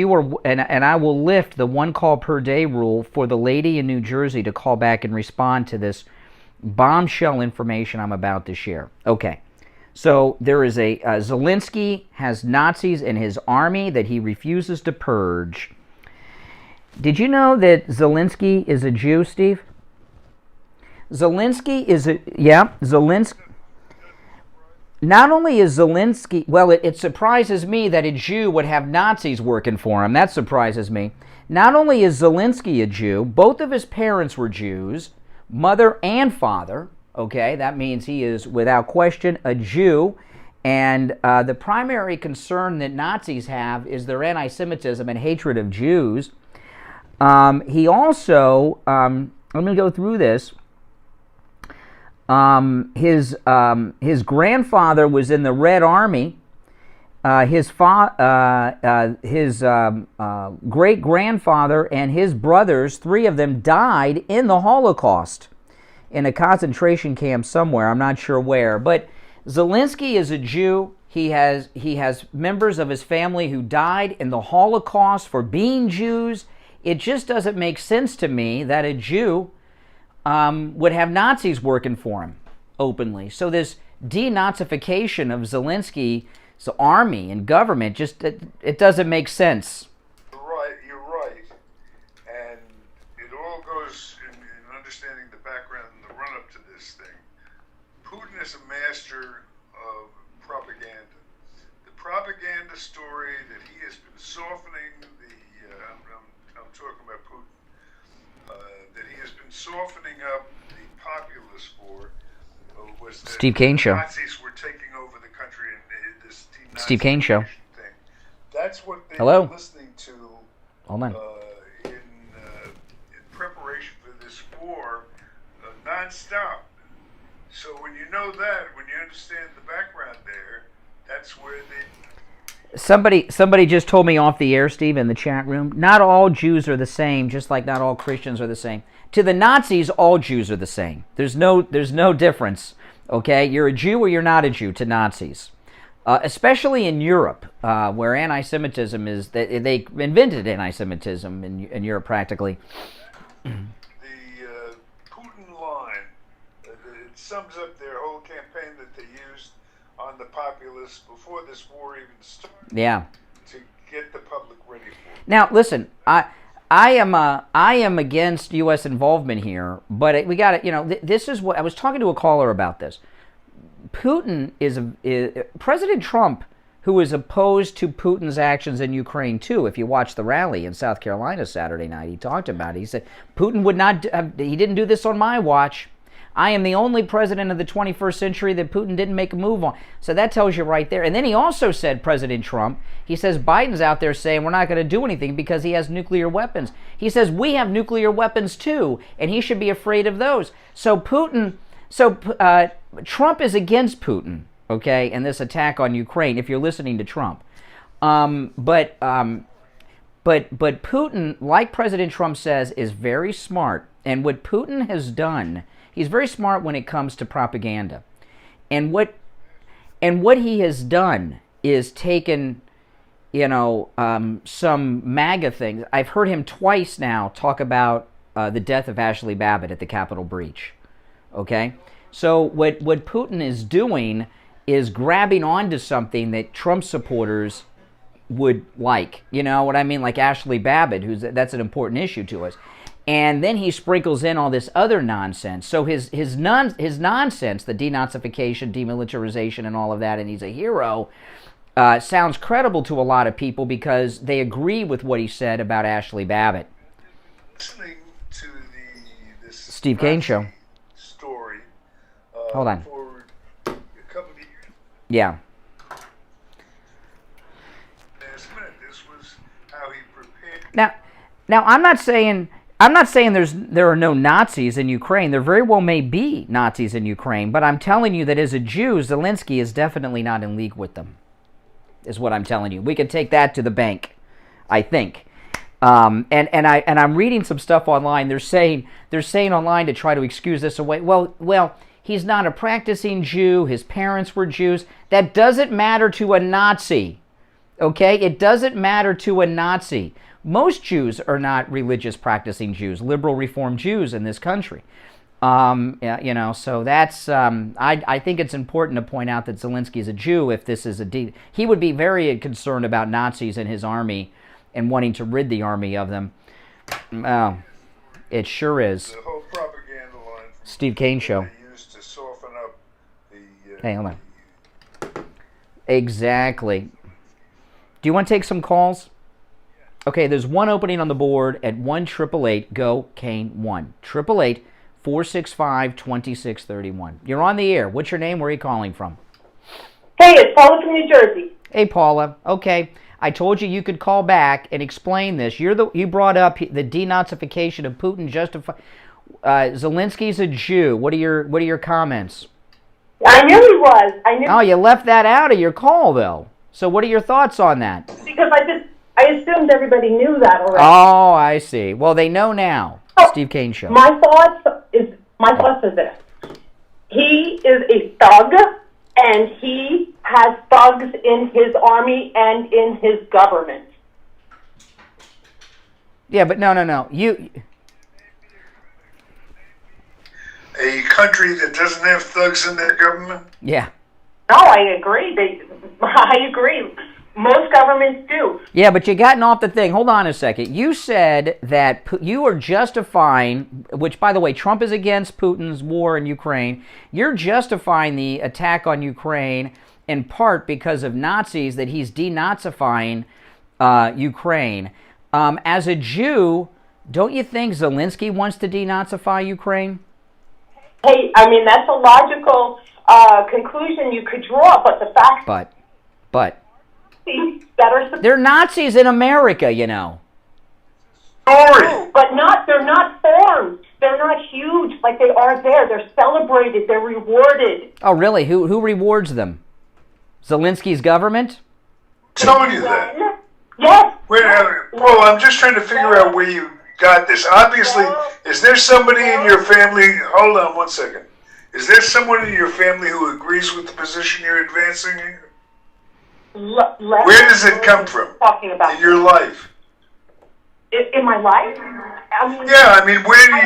I will lift the 1 call per day rule for the lady in New Jersey to call back and respond to this bombshell information I'm about to share. Okay, So there is a Zelensky has Nazis in his army that he refuses to purge. Did you know that Zelensky is a Jew, Steve? Zelensky is a, yeah, Zelensky. Not only is Zelensky, well, it surprises me that a Jew would have Nazis working for him. That surprises me. Not only is Zelensky a Jew, both of his parents were Jews, mother and father. Okay, that means he is, without question, a Jew. And the primary concern that Nazis have is their anti-Semitism and hatred of Jews. He also, let me go through this. His grandfather was in the Red Army. His great-grandfather and his brothers, 3 of them, died in the Holocaust in a concentration camp somewhere. I'm not sure where. But Zelensky is a Jew. He has members of his family who died in the Holocaust for being Jews. It just doesn't make sense to me that a Jew would have Nazis working for him openly. So this denazification of Zelensky's army and government, just it doesn't make sense. You're right. And it all goes in understanding the background and the run-up to this thing. Putin is a master of propaganda. The propaganda story that he has been softening I'm talking about Putin, that he has been softening up the populace for was that Steve Kane Show. Nazis were taking over the country in this Steve Kane Show. Thing. That's what they Hello. were listening to Hold on. in preparation for this war nonstop. So when you know that, when you understand the background there, that's where they... Somebody just told me off the air, Steve, in the chat room, not all Jews are the same, just like not all Christians are the same. To the Nazis, all Jews are the same. There's no difference, okay? You're a Jew or you're not a Jew to Nazis. Especially in Europe, where anti-Semitism is... They invented anti-Semitism in Europe, practically. The Putin line, it sums up their whole campaign that they used on the populace before this war even started. Yeah. To get the public ready for it. Now, listen, I am against U.S. involvement here, but we got to, this is what I was talking to a caller about this. Putin is President Trump, who is opposed to Putin's actions in Ukraine too. If you watch the rally in South Carolina Saturday night, he talked about it. He said Putin would not. He didn't do this on my watch. I am the only president of the 21st century that Putin didn't make a move on. So that tells you right there. And then he also said, President Trump, he says Biden's out there saying we're not going to do anything because he has nuclear weapons. He says we have nuclear weapons too, and he should be afraid of those. So Trump is against Putin, okay, and this attack on Ukraine, if you're listening to Trump. But Putin, like President Trump says, is very smart. And what Putin has done, he's very smart when it comes to propaganda. And what he has done is taken, some MAGA things. I've heard him twice now talk about the death of Ashley Babbitt at the Capitol breach. Okay? So what Putin is doing is grabbing onto something that Trump supporters would like. You know what I mean? Like Ashley Babbitt, that's an important issue to us. And then he sprinkles in all this other nonsense. So his nonsense, the denazification, demilitarization, and all of that, and he's a hero, sounds credible to a lot of people because they agree with what he said about Ashley Babbitt. Listening to this Steve Kane Show. Story. Hold on. For a couple of years. Yeah. Last minute, this was how he prepared. Now I'm not saying there are no Nazis in Ukraine. There very well may be Nazis in Ukraine, but I'm telling you that as a Jew, Zelensky is definitely not in league with them, is what I'm telling you. We can take that to the bank, I think. And I'm reading some stuff online. They're saying online to try to excuse this away. Well, he's not a practicing Jew. His parents were Jews. That doesn't matter to a Nazi. Okay? It doesn't matter to a Nazi. Most Jews are not religious practicing Jews, liberal Reformed Jews in this country. Yeah, you know, so that's, I think it's important to point out that Zelensky is a Jew. If this is he would be very concerned about Nazis in his army and wanting to rid the army of them. It sure is. The whole propaganda line. Steve Kane Show. They used to soften up the. Hey, hold on. Exactly. Do you want to take some calls? Okay, there's one opening on the board at 1-888-GO-KANE-1. 888-465-2631. You're on the air. What's your name? Where are you calling from? Hey, it's Paula from New Jersey. Hey, Paula. Okay, I told you you could call back and explain this. You brought up the denazification of Putin. Zelensky's a Jew. What are your comments? I knew he was. Oh, you left that out of your call, though. So what are your thoughts on that? Because I assumed everybody knew that already. Oh, I see. Well, they know now. Steve Kane Show. My thoughts is this. He is a thug, and he has thugs in his army and in his government. Yeah, but no. A country that doesn't have thugs in their government? Yeah. No, I agree. I agree. Most governments do. Yeah, but you gotten off the thing. Hold on a second. You said that you are justifying, which, by the way, Trump is against Putin's war in Ukraine. You're justifying the attack on Ukraine in part because of Nazis, that he's denazifying Ukraine. As a Jew, don't you think Zelensky wants to denazify Ukraine? Hey, I mean, that's a logical conclusion you could draw, but the fact... But... They're Nazis in America, you know. Sorry. But they're not formed. They're not huge like they are there. They're celebrated. They're rewarded. Oh, really? Who rewards them? Zelensky's government? Telling you that. Yes. Well, I'm just trying to figure out where you got this. Obviously, is there somebody in your family... Hold on one second. Is there someone in your family who agrees with the position you're advancing here? Where does it come from in your life? In my life? Where do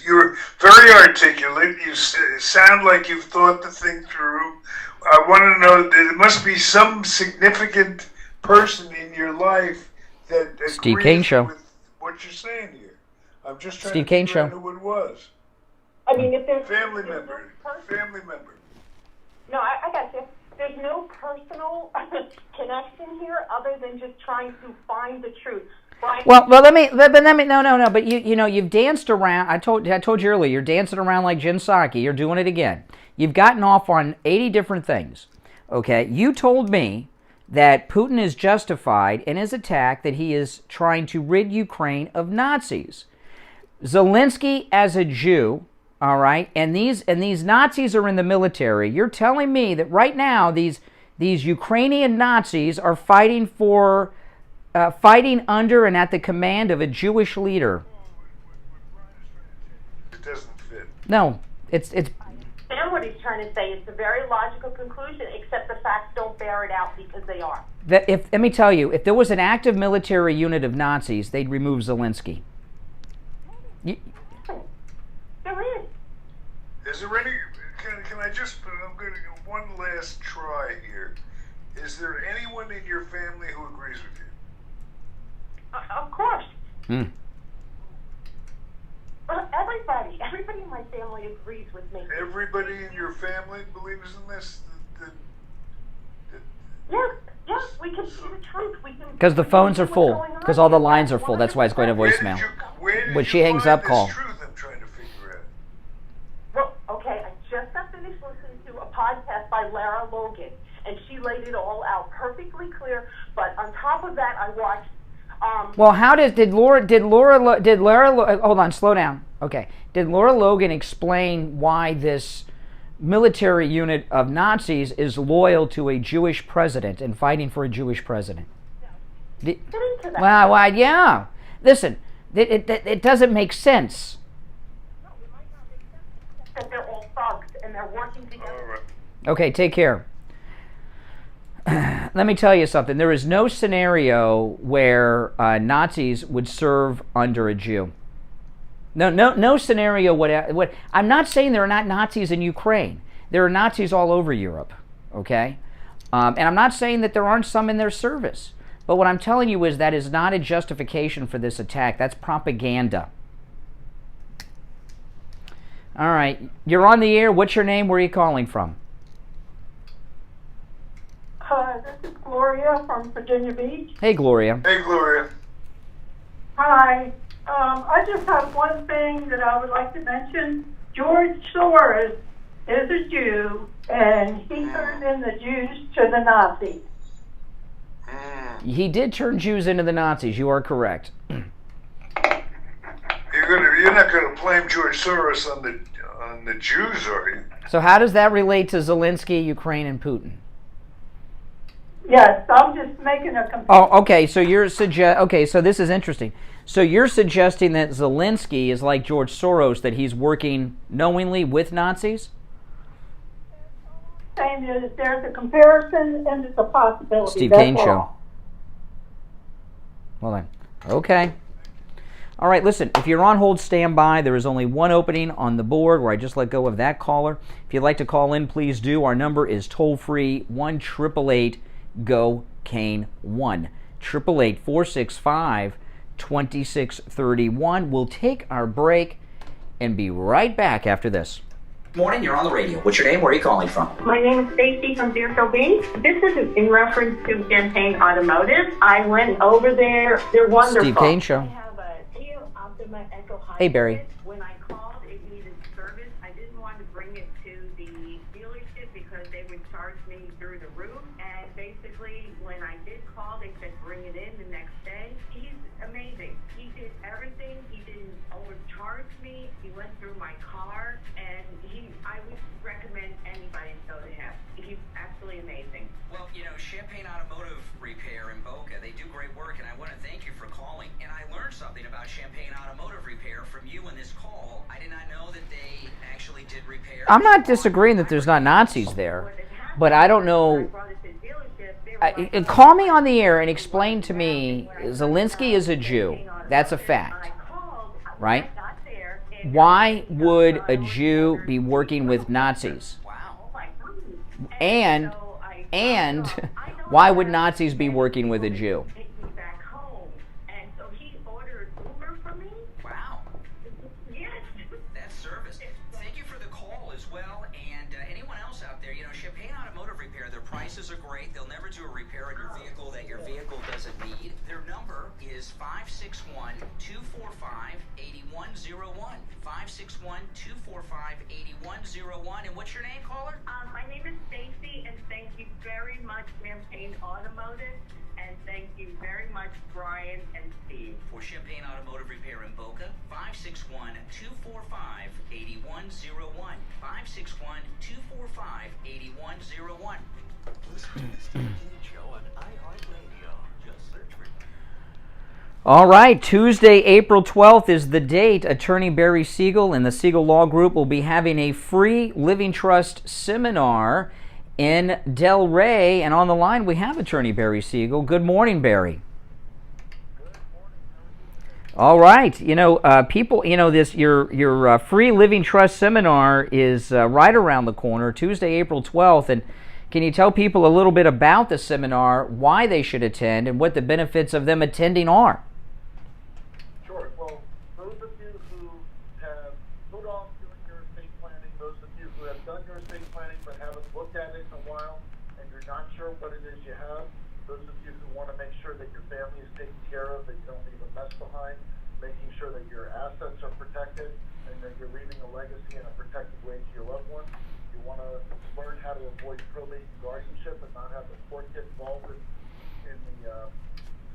you're very articulate. You sound like you've thought the thing through. I want to know that there must be some significant person in your life that Steve Kane Show. With what you're saying here. I'm just trying Steve to Kane figure out Show. who it was. I mean, if there's... Family member. No, I got you. There's no personal connection here other than just trying to find the truth. Well, let me. No. But you know, you've danced around. I told you earlier. You're dancing around like Jen Psaki. You're doing it again. You've gotten off on 80 different things. Okay, you told me that Putin is justified in his attack, that he is trying to rid Ukraine of Nazis. Zelensky as a Jew. All right, and these Nazis are in the military. You're telling me that right now these Ukrainian Nazis are fighting under and at the command of a Jewish leader. It doesn't fit. No, it's. And what he's trying to say, it's a very logical conclusion, except the facts don't bear it out because they are. Let me tell you, if there was an active military unit of Nazis, they'd remove Zelensky. There is. Is there any? Can I just? I'm going to go one last try here. Is there anyone in your family who agrees with you? Of course. Hmm. Everybody in my family agrees with me. Everybody in your family believes in this. Yes, we can see the truth. Because the phones are full. Because all the lines are full. That's why it's going to voicemail. When she hangs up, call. Well, okay, I just got finished listening to a podcast by Lara Logan, and she laid it all out perfectly clear. But on top of that, I watched. Well, how did Lara? Hold on, slow down. Okay, did Lara Logan explain why this military unit of Nazis is loyal to a Jewish president and fighting for a Jewish president? No. Well, yeah. Listen, it doesn't make sense. That they're all thugs and they're working together. Okay, take care. Let me tell you something. There is no scenario where Nazis would serve under a Jew. No scenario. What I'm not saying there are not Nazis in Ukraine. There are Nazis all over Europe, okay? And I'm not saying that there aren't some in their service. But what I'm telling you is that is not a justification for this attack. That's propaganda. All right. You're on the air. What's your name? Where are you calling from? This is Gloria from Virginia Beach. Hey, Gloria. Hey, Gloria. Hi. I just have one thing that I would like to mention. George Soros is a Jew, and he turned in the Jews to the Nazis. He did turn Jews into the Nazis. You are correct. You're not going to blame George Soros on the Jews, are you? So how does that relate to Zelensky, Ukraine, and Putin? Yes, I'm just making a comparison. Oh, okay. So okay. So this is interesting. So you're suggesting that Zelensky is like George Soros, that he's working knowingly with Nazis? Saying that there's a comparison and it's a possibility. Steve That's Kane all. Show. Well then, okay. All right, listen, if you're on hold, stand by. There is only one opening on the board where I just let go of that caller. If you'd like to call in, please do. Our number is toll-free 1-888-GO-KANE 1-888-465-2631. We'll take our break and be right back after this. Morning, you're on the radio. What's your name? Where are you calling from? My name is Stacy from Deerfield Beach. This is in reference to Champagne Automotive. I went over there. They're wonderful. Steve Kane Show. I have a Kia Optima Echo Hybrid. Hey, Barry. When I called, it needed service. I didn't want to bring it to the dealership because they would charge me through the roof. And basically, when I did call, they said bring it in the next day. He's amazing. He did everything. He didn't overcharge me. He went through my car, and I would recommend anybody to go to him. He's absolutely amazing. Well, Champagne Automotive Repair in Boca, they do great work, and I want to thank you for calling. And I learned something about Champagne Automotive Repair from you in this call. I did not know that they actually did repair. I'm not disagreeing that there's not Nazis there, but I don't know. Call me on the air and explain to me, Zelensky is a Jew. That's a fact, right? Why would a Jew be working with Nazis? And why would Nazis be working with a Jew? Wow. That's service. Thank you for the call as well. And anyone else out there, Champagne Automotive Repair, their prices are great. They'll never do a repair on your vehicle that your vehicle doesn't need. Their number is 561-245-8101. 561-245-8101. And what's your name, caller? My name is Stacy, and thank you very much, Champagne Automotive, and thank you very much, Brian and Steve. For Champagne Automotive Repair in Boca, 561-245-8101. 561-245-8101. Listen to the Steve Kane Show on iHeartRadio. Just search for All right, Tuesday, April 12th is the date. Attorney Barry Siegel and the Siegel Law Group will be having a free Living Trust seminar in Delray. And on the line, we have Attorney Barry Siegel. Good morning, Barry. All right, people, this your free Living Trust seminar is right around the corner, Tuesday, April 12th. And can you tell people a little bit about the seminar, why they should attend, and what the benefits of them attending are? Sure. Well, those of you who have put off doing your estate planning, those of you who have done your estate planning but haven't looked at it in a while, and you're not sure what it is you have, those of you who want to make sure that your family is taken care of, that you don't leave a mess behind, making sure that your assets are protected, and that you're leaving a legacy in a protected way to your loved ones. You want to learn how to avoid probate and guardianship and not have the court get involved in the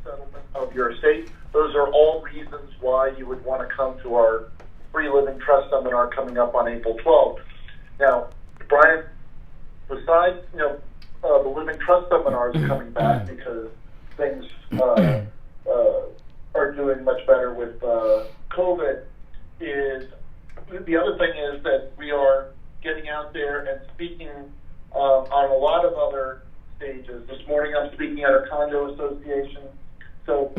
settlement of your estate. Those are all reasons why you would want to come to our free Living Trust seminar coming up on April 12th. Now, Brian, besides, the Living Trust seminars are coming back because things are doing much better with COVID, is the other thing is that we are getting out there and speaking on a lot of other stages. This morning I'm speaking at a condo association. So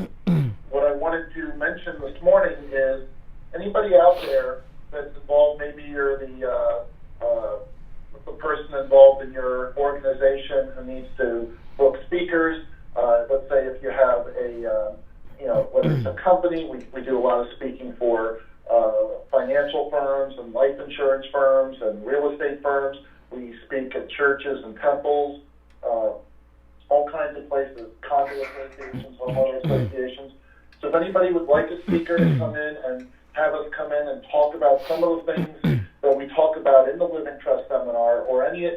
what I wanted to mention this morning is anybody out there that's involved, maybe you're the person involved in your organization who needs to book speakers. Let's say if you have a, whether it's a company, we do a lot of speaking for financial firms and life insurance firms and real estate firms. We speak at churches and temples, all kinds of places, condo associations, homeowner associations. So if anybody would like a speaker to come in and have us come in and talk about some of the things that we talk about in the Living Trust seminar or any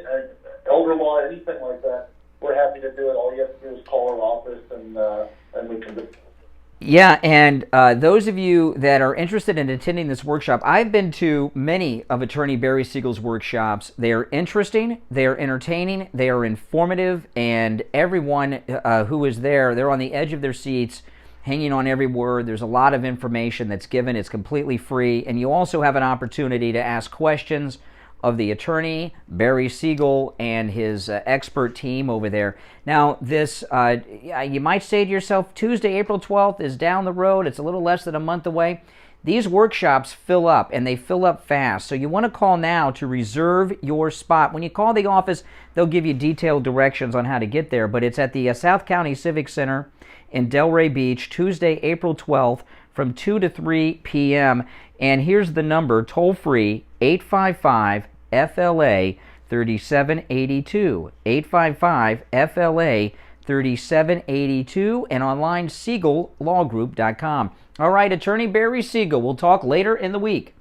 elder law, anything like that, we're happy to do it. All you have to do is call our office and we can do it. Yeah, and those of you that are interested in attending this workshop, I've been to many of Attorney Barry Siegel's workshops. They are interesting, they are entertaining, they are informative, and everyone who is there, they're on the edge of their seats, hanging on every word. There's a lot of information that's given. It's completely free, and you also have an opportunity to ask questions of the attorney, Barry Siegel, and his expert team over there. Now, this, you might say to yourself, Tuesday, April 12th is down the road. It's a little less than a month away. These workshops fill up, and they fill up fast. So you want to call now to reserve your spot. When you call the office, they'll give you detailed directions on how to get there. But it's at the South County Civic Center in Delray Beach, Tuesday, April 12th, from 2 to 3 p.m. And here's the number, toll-free, 855 FLA 3782, 855 FLA 3782, and online SiegelLawGroup.com. All right, Attorney Barry Siegel. We'll talk later in the week.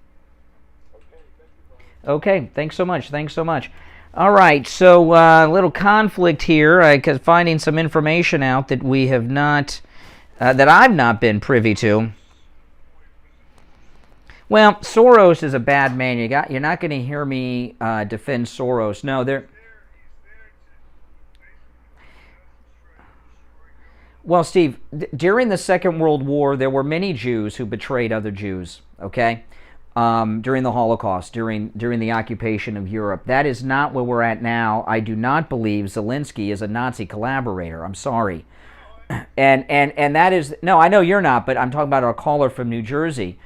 Okay, thanks so much. Thanks so much. All right, so a little conflict here, because finding some information out that we have not, that I've not been privy to. Well, Soros is a bad man. You're not going to hear me defend Soros. No, they're. Well, Steve, during the Second World War, there were many Jews who betrayed other Jews. Okay, during the Holocaust, during the occupation of Europe. That is not where we're at now. I do not believe Zelensky is a Nazi collaborator. I'm sorry, and that is no. I know you're not, but I'm talking about our caller from New Jersey.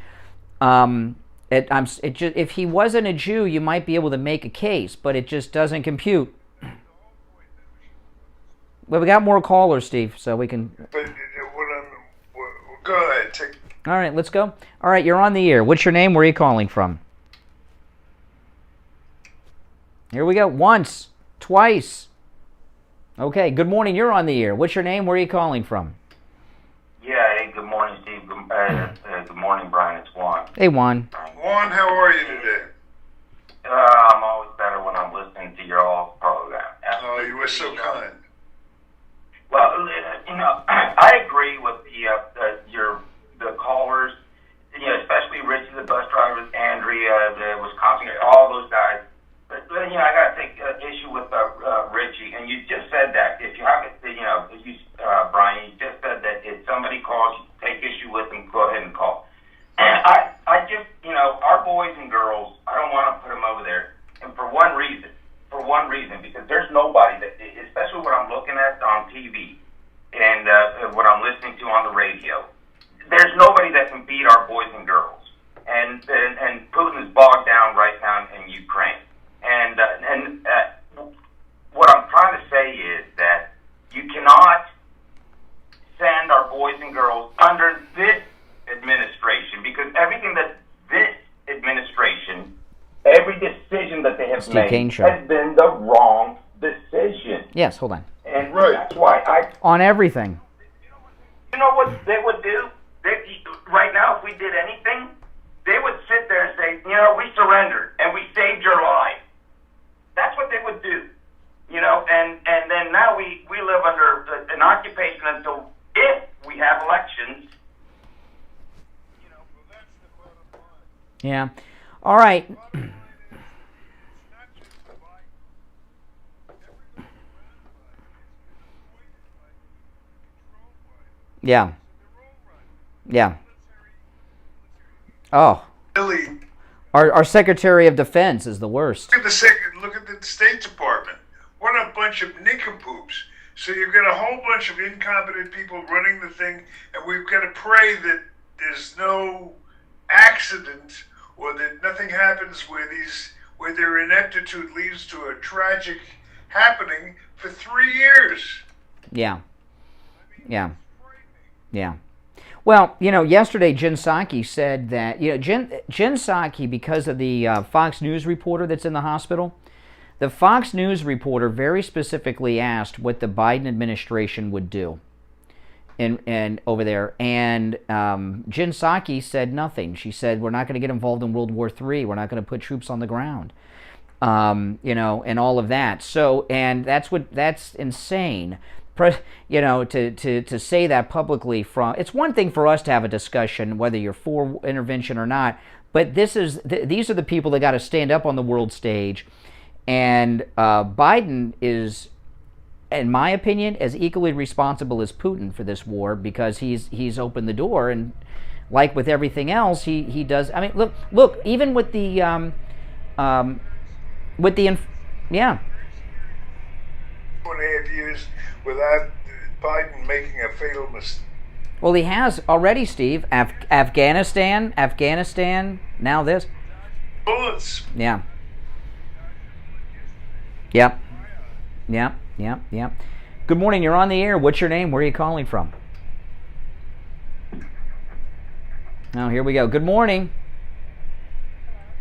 If he wasn't a Jew, you might be able to make a case, but it just doesn't compute. Well, we got more callers, Steve, so we can. Go ahead. All right, let's go. All right, you're on the air. What's your name? Where are you calling from? Here we go. Once, twice. Okay. Good morning. You're on the air. What's your name? Where are you calling from? Yeah, hey, good morning, Steve. Good morning, Brian. It's Juan. Hey, Juan. Juan, how are you today? I'm always better when I'm listening to your all program. Oh, you were so kind. Well, I agree with the callers, especially Richie, the bus drivers, Andrea, the Wisconsin, all those guys. But I got to take issue with Richie, and you just said that. If you have it, Brian, you just said that if somebody calls, you take issue with them, go ahead and call. I just, our boys and girls, I don't want to put them over there, and for one reason, because there's nobody that, especially what I'm looking at on TV and what I'm listening to on the radio, there's nobody that can beat our boys and girls, and Putin is bogged down right now in Ukraine. And what I'm trying to say is that you cannot send our boys and girls under this administration, because everything that this administration, every decision that they have Steve made Kane Show. has been the wrong decision. Yes, hold on. And that's why On everything. you know what they would do? Right now, if we did anything, they would sit there and say, we surrendered and we saved your life. That's what they would do. And then now we live under an occupation until if we have elections. Yeah. All right. Yeah. Yeah. Oh. Really? Our Secretary of Defense is the worst. Look at the State Department. What a bunch of nincompoops. So you've got a whole bunch of incompetent people running the thing, and we've got to pray that there's no accident, or that nothing happens where their ineptitude leads to a tragic happening for 3 years. Yeah. Yeah. Yeah. Well, yesterday Jen Psaki said that, Jen Psaki, because of the Fox News reporter that's in the hospital, the Fox News reporter very specifically asked what the Biden administration would do and over there. And Jen Psaki said nothing. She said, we're not going to get involved in World War III. We're not going to put troops on the ground, and all of that. So, and that's insane. To say that publicly it's one thing for us to have a discussion whether you're for intervention or not, but these are the people that got to stand up on the world stage, and Biden is, in my opinion, as equally responsible as Putin for this war, because he's opened the door, and like with everything else, he does. I mean, look, even with the yeah. 2.5 years without Biden making a fatal mistake. Well, he has already, Steve. Afghanistan, now this. Bullets. Yeah. Yep. Good morning, you're on the air. What's your name? Where are you calling from? Oh, here we go. Good morning.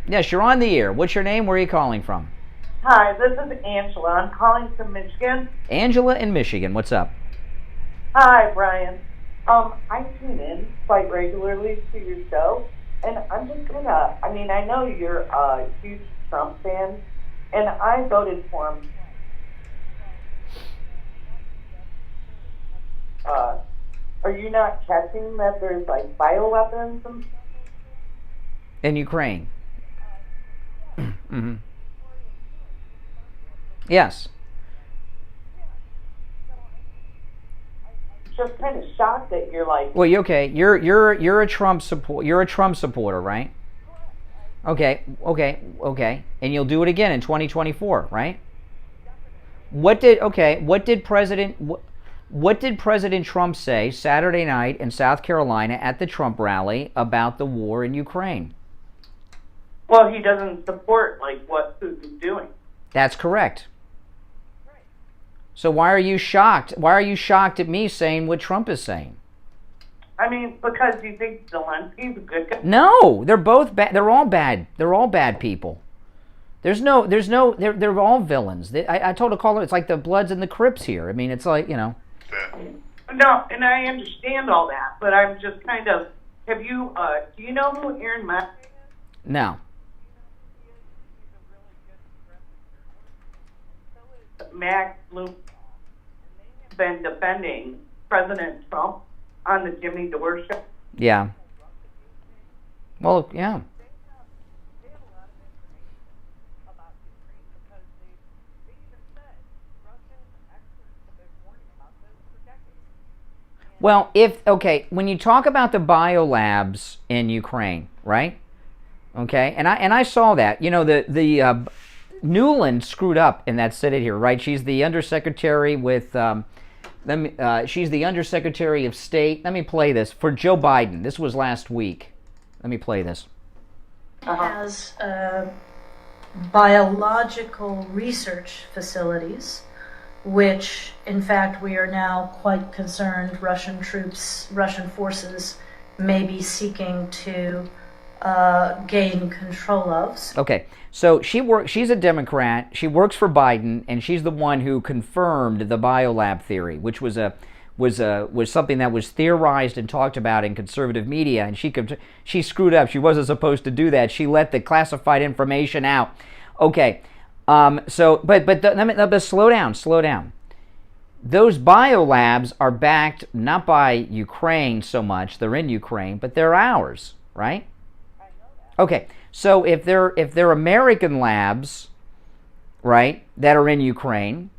Yes, you're on the air. What's your name? Where are you calling from? Hi, this is Angela. I'm calling from Michigan. Angela in Michigan. What's up? Hi, Brian. I tune in quite regularly to your show, and I'm just I know you're a huge Trump fan, and I voted for him. Are you not catching that there's like bioweapons and in Ukraine? Mm-hmm. Yes. Just kind of shocked that you're like. Well, okay. You're a Trump supporter, right? Okay. And you'll do it again in 2024, right? What did President Trump say Saturday night in South Carolina at the Trump rally about the war in Ukraine? Well, he doesn't support what Putin's doing. That's correct. So why are you shocked? Why are you shocked at me saying what Trump is saying? I mean, because you think Zelensky's a good guy. No, they're both bad. They're all bad. They're all bad people. They're all villains. I told a caller, it's like the Bloods and the Crips here. I mean, it's like, No, and I understand all that, but I'm just kind of. Do you know who Aaron Mack is? No. Max Luke been defending President Trump on the Jimmy Dore show. Yeah. Well, yeah. Well, when you talk about the biolabs in Ukraine, right? Okay, and I saw that. The Newland screwed up in that Senate here, right? She's the undersecretary with, she's the undersecretary of state. Let me play this for Joe Biden. This was last week. Let me play this. Has biological research facilities, which, in fact, we are now quite concerned Russian forces may be seeking to gain control of. Okay, so she's a Democrat. She works for Biden, and she's the one who confirmed the biolab theory, which was something that was theorized and talked about in conservative media. And she screwed up. She wasn't supposed to do that. She let the classified information out. Okay, but slow down. Those biolabs are backed not by Ukraine so much. They're in Ukraine, but they're ours, right? Okay, so if they're American labs, right, that are in Ukraine,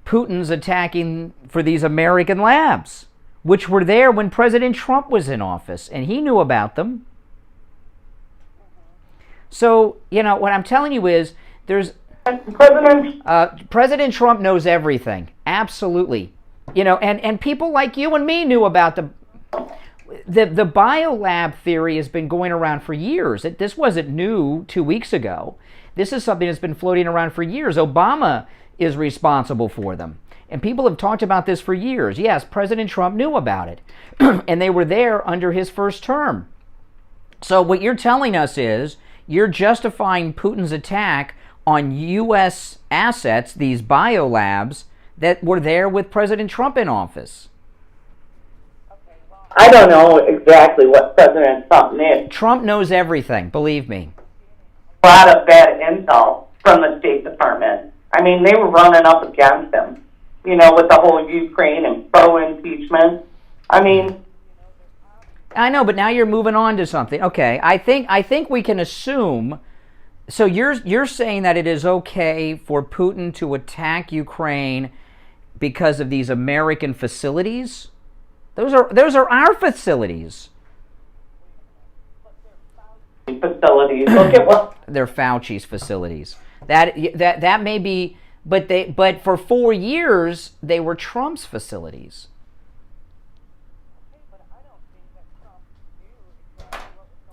Putin's attacking for these American labs, which were there when President Trump was in office, and he knew about them. So, what I'm telling you is President Trump knows everything. Absolutely. And people like you and me knew about the biolab theory has been going around for years. This wasn't new 2 weeks ago. This is something that's been floating around for years. Obama is responsible for them. And people have talked about this for years. Yes, President Trump knew about it. And they were there under his first term. So what you're telling us is you're justifying Putin's attack on U.S. assets, these biolabs, that were there with President Trump in office. I don't know exactly what President Trump knew. Trump knows everything, believe me. A lot of bad intel from the State Department. I mean, they were running up against him, you know, with the whole Ukraine and pro-impeachment. I mean... I know, but now you're moving on to something. Okay, I think we can assume... So you're saying that it is okay for Putin to attack Ukraine because of these American facilities? Those are our facilities. Facilities. Look at what they're Fauci's facilities. That may be, but for 4 years they were Trump's facilities.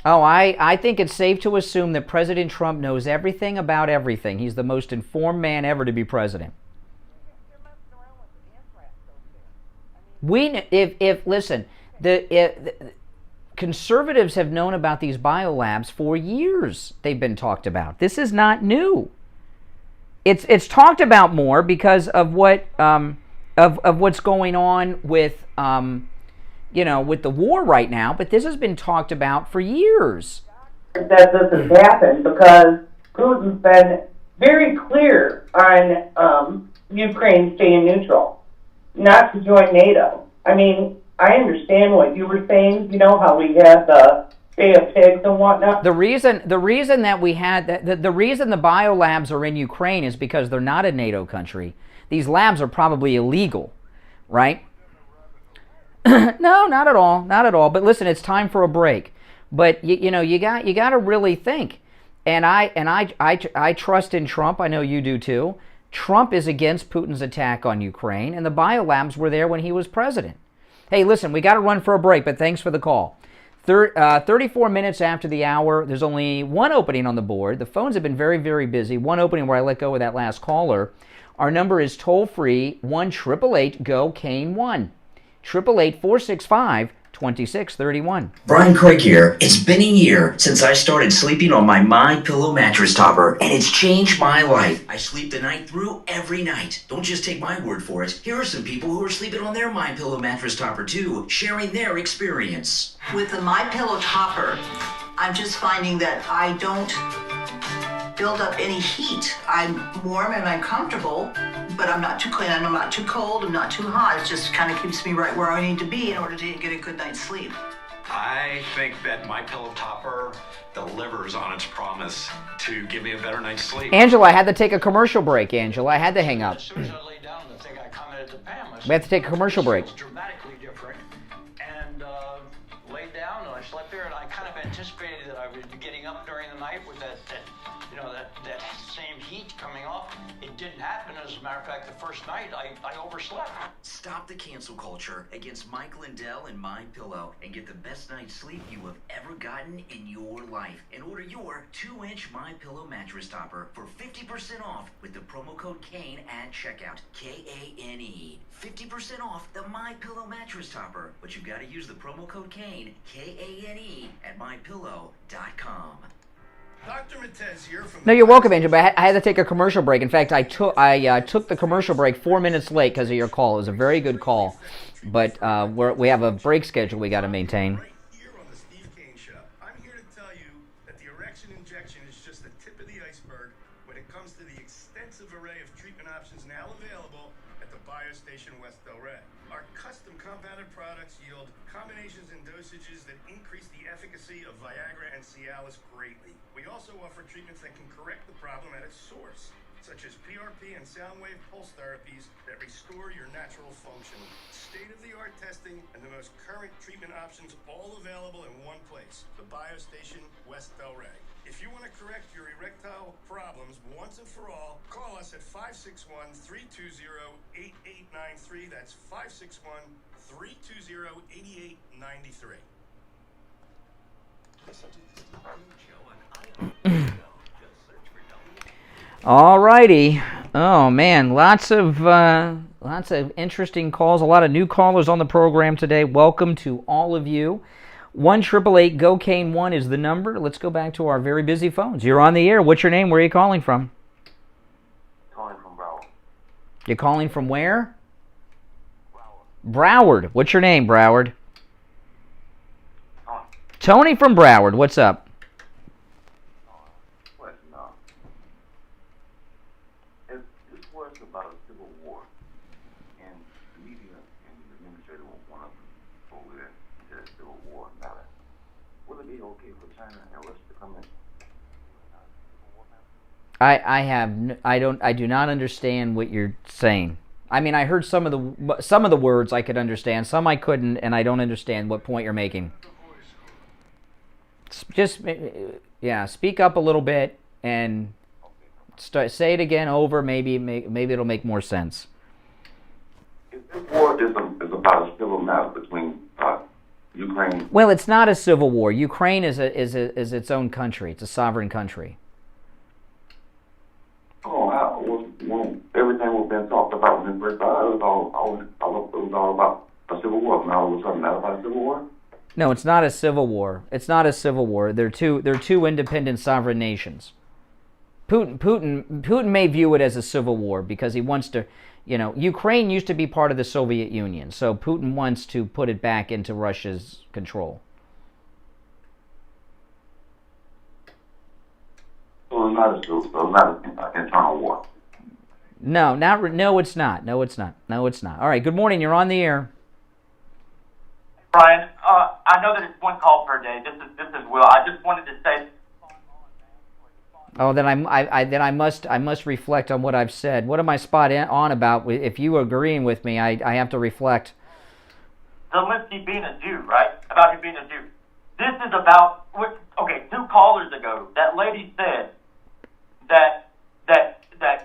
Oh, I think it's safe to assume that President Trump knows everything about everything. He's the most informed man ever to be president. Listen, conservatives have known about these biolabs for years. They've been talked about. This is not new. It's talked about more because of what of what's going on with with the war right now. But this has been talked about for years. That this has happened because Putin's been very clear on Ukraine staying neutral, not to join NATO. I mean, I understand what you were saying, you know, how we had the Bay of Pigs and whatnot. The reason that we had the reason the biolabs are in Ukraine is because they're not a NATO country. These labs are probably illegal, right? No, not at all, not at all. But listen, it's time for a break. But you got to really think. And I trust in Trump. I know you do too. Trump is against Putin's attack on Ukraine, and the biolabs were there when he was president. Hey, listen, we got to run for a break, but thanks for the call. 34 minutes after the hour, there's only one opening on the board. The phones have been very, very busy. One opening where I let go of that last caller. Our number is toll-free, 1-888-GO-CANE-1. 888-465-2631. Brian Craig here. It's been a year since I started sleeping on my MyPillow mattress topper, and it's changed my life. I sleep the night through every night. Don't just take my word for it. Here are some people who are sleeping on their MyPillow mattress topper too, sharing their experience. With the MyPillow topper, I'm just finding that I don't build up any heat. I'm warm and I'm comfortable, but I'm not too clean, I'm not too cold, I'm not too hot. It just kind of keeps me right where I need to be in order to get a good night's sleep. I think that MyPillow topper delivers on its promise to give me a better night's sleep. Angela, I had to take a commercial break, Angela. I had to hang up. As soon as I lay down, the thing I commented to Pam, We have to take a commercial break. It was dramatically different. And laid down and I slept there, and I kind of anticipated that I would be getting up during the night with that same heat coming off. It didn't happen. As a matter of fact, the first night I overslept. Stop the cancel culture against Mike Lindell and MyPillow and get the best night's sleep you have ever gotten in your life. And order your 2-inch MyPillow mattress topper for 50% off with the promo code KANE at checkout. KANE. 50% off the MyPillow mattress topper. But you've got to use the promo code KANE, KANE, at MyPillow.com. Dr. Matez here from No, you're welcome, Angel, but I had to take a commercial break. In fact, I took the commercial break 4 minutes late because of your call. It was a very good call, but we have a break schedule we got to maintain. Right here on the Steve Kane Show. I'm here to tell you that the erection injection is just the tip of the iceberg when it comes to the extensive array of treatment options now available at the BioStation West Del Rey. Our custom compounded products yield combinations and dosages that increase the efficacy of Viagra and Cialis greatly. We also offer treatments that can correct the problem at its source, such as PRP and sound wave pulse therapies that restore your natural function. State-of-the-art testing and the most current treatment options all available in one place, the BioStation West Del Rey. If you want to correct your erectile problems once and for all. Call us at 561-320-8893. That's 561-320-8893. All righty. Oh man, lots of interesting calls. A lot of new callers on the program today. Welcome to all of you. 1-888-GO-CANE-1 is the number. Let's go back to our very busy phones. You're on the air. What's your name? Where are you calling from? Calling from Broward. You're calling from where? Broward. What's your name, Broward? Tony from Broward. What's up? This was about a civil war, and the media and the administrator want to over there into a civil war. Now, will it be okay for China and Russia to come in? I do not understand what you're saying. I mean, I heard some of the words I could understand, some I couldn't, and I don't understand what point you're making. Just speak up a little bit and say it again over. Maybe it'll make more sense. This war is about a civil matter between Ukraine. Well, it's not a civil war. Ukraine is its own country. It's a sovereign country. Everything was been talked about when it first started. It was all about a civil war. Now all of a sudden, not about a civil war. No, it's not a civil war. It's not a civil war. They're two independent sovereign nations. Putin may view it as a civil war because he wants to, Ukraine used to be part of the Soviet Union, so Putin wants to put it back into Russia's control. So it's not an internal war. No, it's not. No, it's not. All right. Good morning. You're on the air. Brian, I know that it's one call per day. This is Will. I just wanted to say. Oh, then I must reflect on what I've said. What am I spot on about? If you are agreeing with me, I have to reflect. Zelensky being a Jew, right? About him being a Jew. This is about 2 callers ago, that lady said that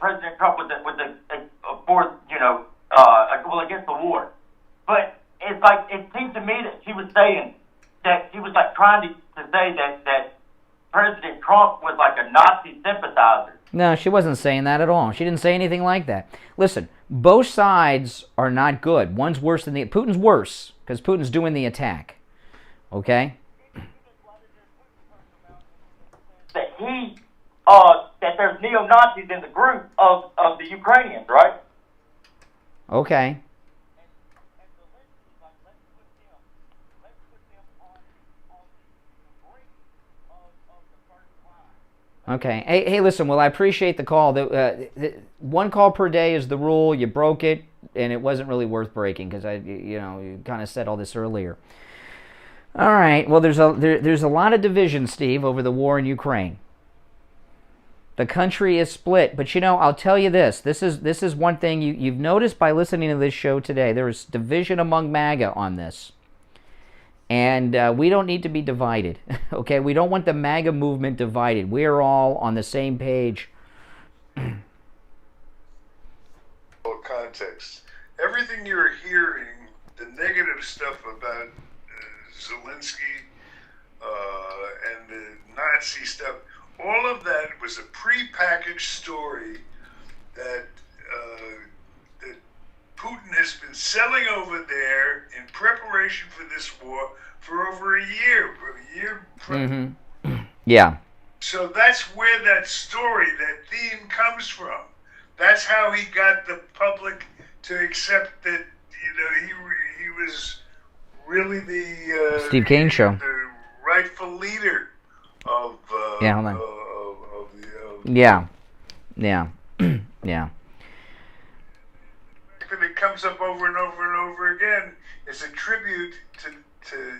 President Trump was for against the war, but it's like it seemed to me that she was saying that she was like trying to say that President Trump was like a Nazi sympathizer. No, she wasn't saying that at all. She didn't say anything like that. Listen, both sides are not good. One's worse than Putin's worse because Putin's doing the attack. Okay. That there's neo-Nazis in the group of the Ukrainians, right? Okay. Okay. Hey, listen. Well, I appreciate the call. One call per day is the rule. You broke it, and it wasn't really worth breaking because you kind of said all this earlier. All right. Well, there's a lot of division, Steve, over the war in Ukraine. The country is split, but I'll tell you this. This is one thing you've noticed by listening to this show today. There is division among MAGA on this. And we don't need to be divided, okay? We don't want the MAGA movement divided. We are all on the same page. Context. Everything you're hearing, the negative stuff about Zelensky and the Nazi stuff, all of that was a prepackaged story that that Putin has been selling over there in preparation for this war for over a year. Mm-hmm. Yeah. So that's where that story, that theme comes from. That's how he got the public to accept that, he was really the Steve Kane Show. The rightful leader of yeah, hold on. Yeah. Yeah. And it comes up over and over and over again is a tribute to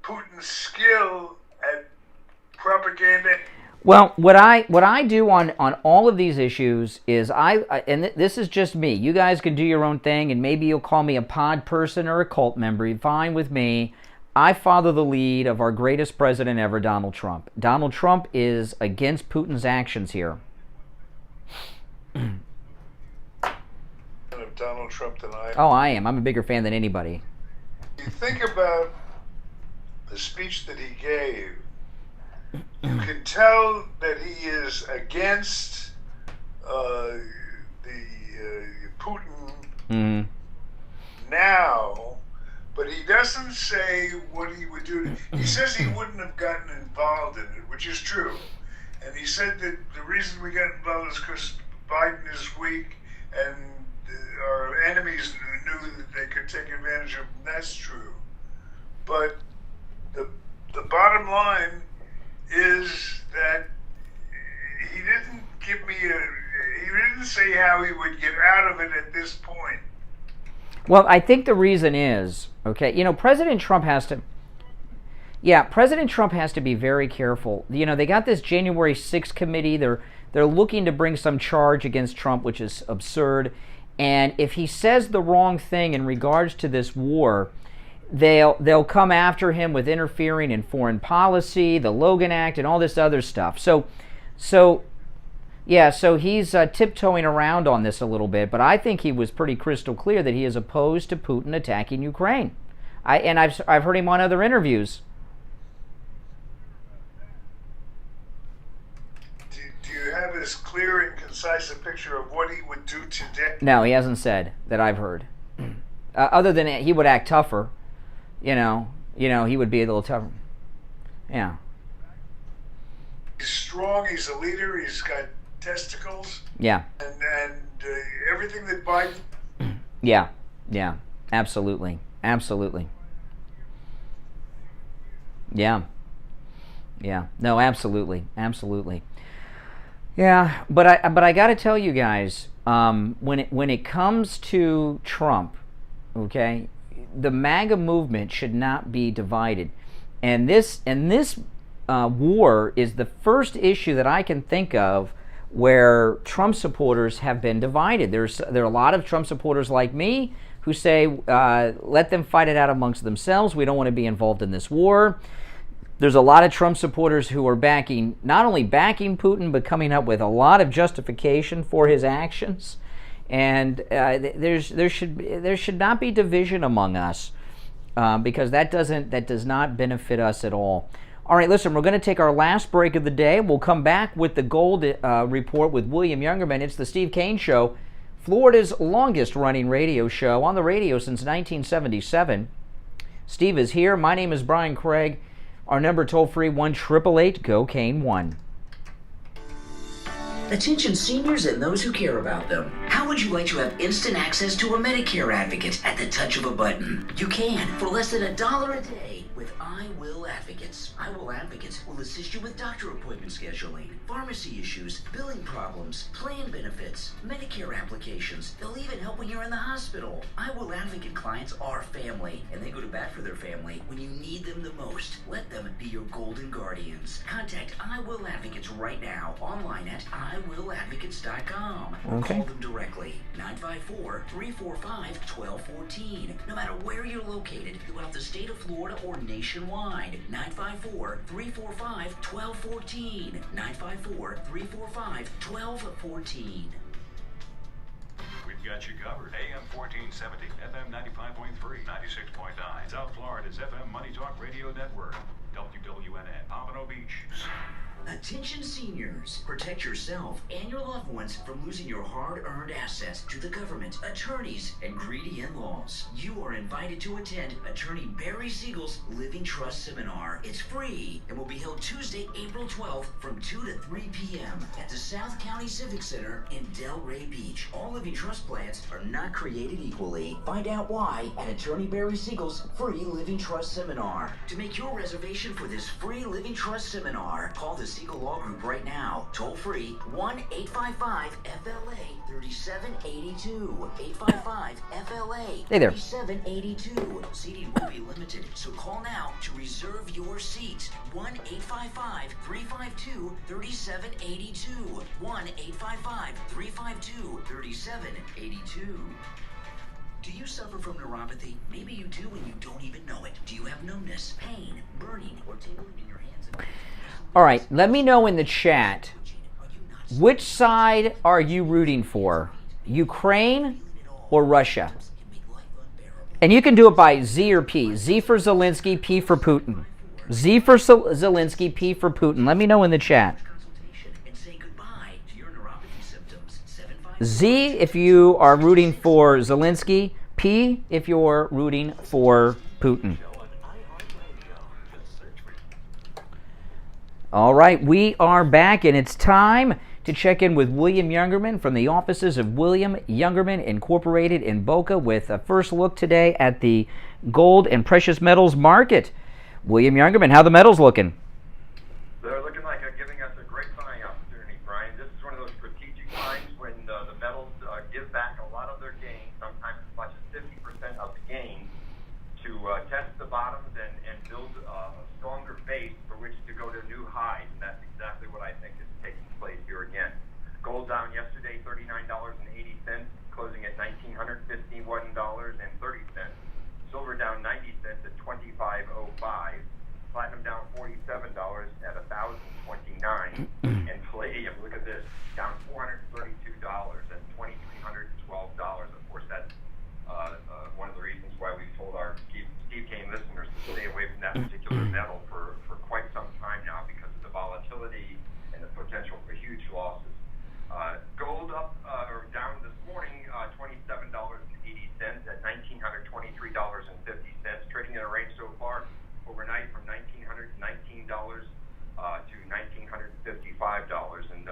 Putin's skill at propaganda. Well, what I do on all of these issues is and this is just me. You guys can do your own thing, and maybe you'll call me a pod person or a cult member. Fine with me. I follow the lead of our greatest president ever, Donald Trump. Donald Trump is against Putin's actions here. Trump than I am. Oh, I am. I'm a bigger fan than anybody. You think about the speech that he gave, you can tell that he is against Putin now, but he doesn't say what he would do. He says he wouldn't have gotten involved in it, which is true. And he said that the reason we got involved is because Biden is weak and our enemies knew that they could take advantage of him. That's true. But the bottom line is that he didn't give me he didn't say how he would get out of it at this point. Well, I think the reason is, okay, you know, President Trump has to be very careful. You know, they got this January 6th committee. They're looking to bring some charge against Trump, which is absurd. And if he says the wrong thing in regards to this war, they'll come after him with interfering in foreign policy, the Logan Act, and all this other stuff. So he's tiptoeing around on this a little bit, but I think he was pretty crystal clear that he is opposed to Putin attacking Ukraine. I've heard him on other interviews. Do you have as clear and concise a picture of what he would do today? No, he hasn't said that I've heard. Other than he would act tougher. You know, he would be a little tougher. Yeah. He's strong. He's a leader. He's got testicles. Yeah. And everything that Biden. Yeah. Absolutely. Yeah. No, absolutely. Yeah, but I got to tell you guys, when it comes to Trump, okay, the MAGA movement should not be divided, and this war is the first issue that I can think of where Trump supporters have been divided. There are a lot of Trump supporters like me who say, let them fight it out amongst themselves. We don't want to be involved in this war. There's a lot of Trump supporters who are not only backing Putin, but coming up with a lot of justification for his actions. And there should not be division among us, because that does not benefit us at all. All right, listen, we're going to take our last break of the day. We'll come back with the gold report with William Youngerman. It's the Steve Kane Show, Florida's longest-running radio show, on the radio since 1977. Steve is here. My name is Brian Craig. Our number toll-free, 1-888-GO-KANE-1. Attention seniors and those who care about them. How would you like to have instant access to a Medicare advocate at the touch of a button? You can for less than $1 a day with I Will Advocates. I Will Advocates will assist you with doctor appointment scheduling, pharmacy issues, billing problems, plan benefits, Medicare applications. They'll even help when you're in the hospital. I Will Advocate clients are family, and they go to bat for their family when you need them the most. Let them be your golden guardians. Contact I Will Advocates right now online at iwilladvocates.com. Okay. Call them directly, 954-345-1214. No matter where you're located throughout the state of Florida or nationwide, 954-345-1214. 954-345-1214. We've got you covered. AM 1470, FM 95.3, 96.9. South Florida's FM Money Talk Radio Network. WWNN, Pompano Beach. Attention seniors, protect yourself and your loved ones from losing your hard-earned assets to the government, attorneys, and greedy in-laws. You are invited to attend Attorney Barry Siegel's Living Trust Seminar. It's free and will be held Tuesday, April 12th from 2 to 3 p.m. at the South County Civic Center in Delray Beach. All living trust plans are not created equally. Find out why at Attorney Barry Siegel's free Living Trust Seminar. To make your reservation for this free Living Trust Seminar, call the Siegel Law Group right now. Toll free 1-855-FLA-3782. 855-FLA-3782. Hey there. Seating will be limited, so call now to reserve your seat. 1-855-352-3782. 1-855-352-3782. Do you suffer from neuropathy? Maybe you do and you don't even know it. Do you have numbness, pain, burning, or tingling in your hands and feet? All right, let me know in the chat, which side are you rooting for? Ukraine or Russia? And you can do it by Z or P. Z for Zelensky, P for Putin. Z for Zelensky, P for Putin. Let me know in the chat. Z if you are rooting for Zelensky, P if you're rooting for Putin. All right, we are back, and it's time to check in with William Youngerman from the offices of William Youngerman Incorporated in Boca with a first look today at the gold and precious metals market. William Youngerman, how the metals looking? They're looking like giving us a great buying opportunity, Brian. This is one of those strategic times when the metals give back a lot of their gains, sometimes as much as 50% of the gains, to test the bottoms and build a stronger base for which to go to new highs, and that's exactly what I think is taking place here again. Gold down yesterday, $39.80, closing at $1,951.30. Silver down 90 cents at $25.05. Platinum down $47 at $1,029. And palladium, look at this, down $432 at $2,312. Of course, that's one of the reasons why we've told our Steve Kane listeners to stay away from that particular metal for quite some time now because of the volatility and the potential for huge losses. Gold up or down this morning, $27.80 at $1,923.50, trading in a range so far overnight from $1,919 to $1,955, and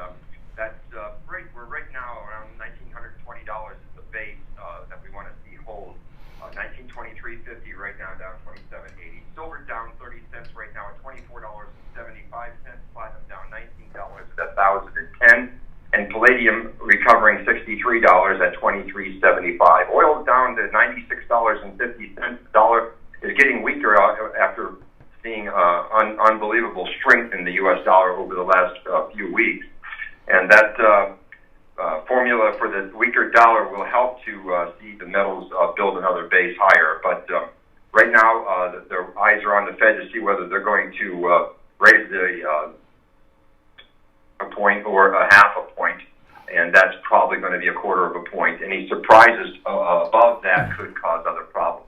that's right. We're right now around $1,920 is the base that we want to see hold. $1,923.50 right now, down $27.80. Silver down 30 cents right now at $24.75. Platinum down $19 at $1,010. And palladium recovering $63 at $23.75. Oil down to $96.50. The dollar is getting weaker after seeing unbelievable strength in the U.S. dollar over the last few weeks. And that formula for the weaker dollar will help to see the metals build another base higher. But right now, the eyes are on the Fed to see whether they're going to raise the a point or a half a point, and that's probably going to be a quarter of a point. Any surprises above that could cause other problems.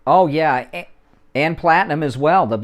Oh yeah, and platinum as well. So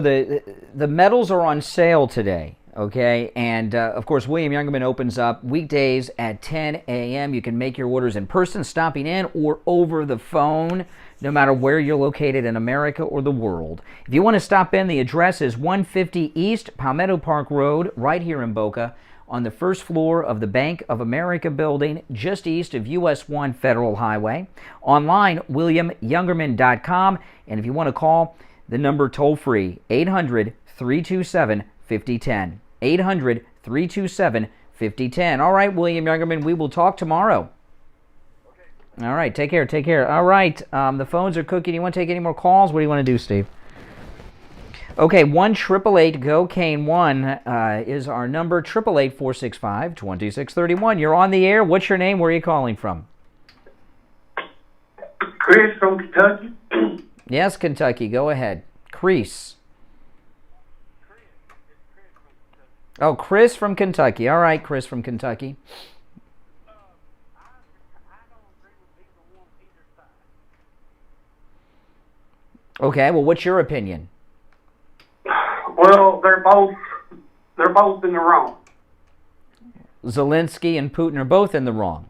the metals are on sale today. Okay, and of course, William Youngerman opens up weekdays at 10 a.m. You can make your orders in person, stopping in, or over the phone, no matter where you're located in America or the world. If you want to stop in, the address is 150 East Palmetto Park Road, right here in Boca, on the first floor of the Bank of America building, just east of US 1 Federal Highway. Online, WilliamYoungerman.com, and if you want to call, the number toll-free, 800-327-5010. 800-327-5010. All right, William Youngerman, we will talk tomorrow. All right, take care, take care. All right, the phones are cooking. You want to take any more calls? What do you want to do, Steve? Okay, 1-888-GO-CANE-1 is our number, 888-465-2631. You're on the air. What's your name? Where are you calling from? Chris from Kentucky. Yes, Kentucky. Go ahead. Chris. Oh, Chris from Kentucky. All right, Chris from Kentucky. Okay, well, what's your opinion? Well, they're both in the wrong. Zelensky and Putin are both in the wrong.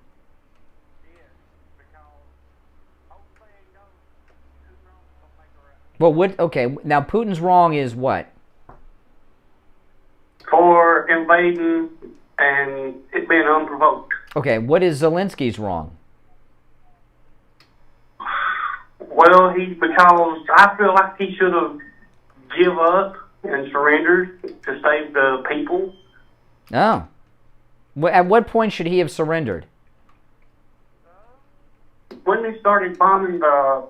Well, okay, now Putin's wrong is what? For invading and it being unprovoked. Okay, what is Zelensky's wrong? Well, because I feel like he should have give up and surrendered to save the people. Oh. At what point should he have surrendered? When they started bombing the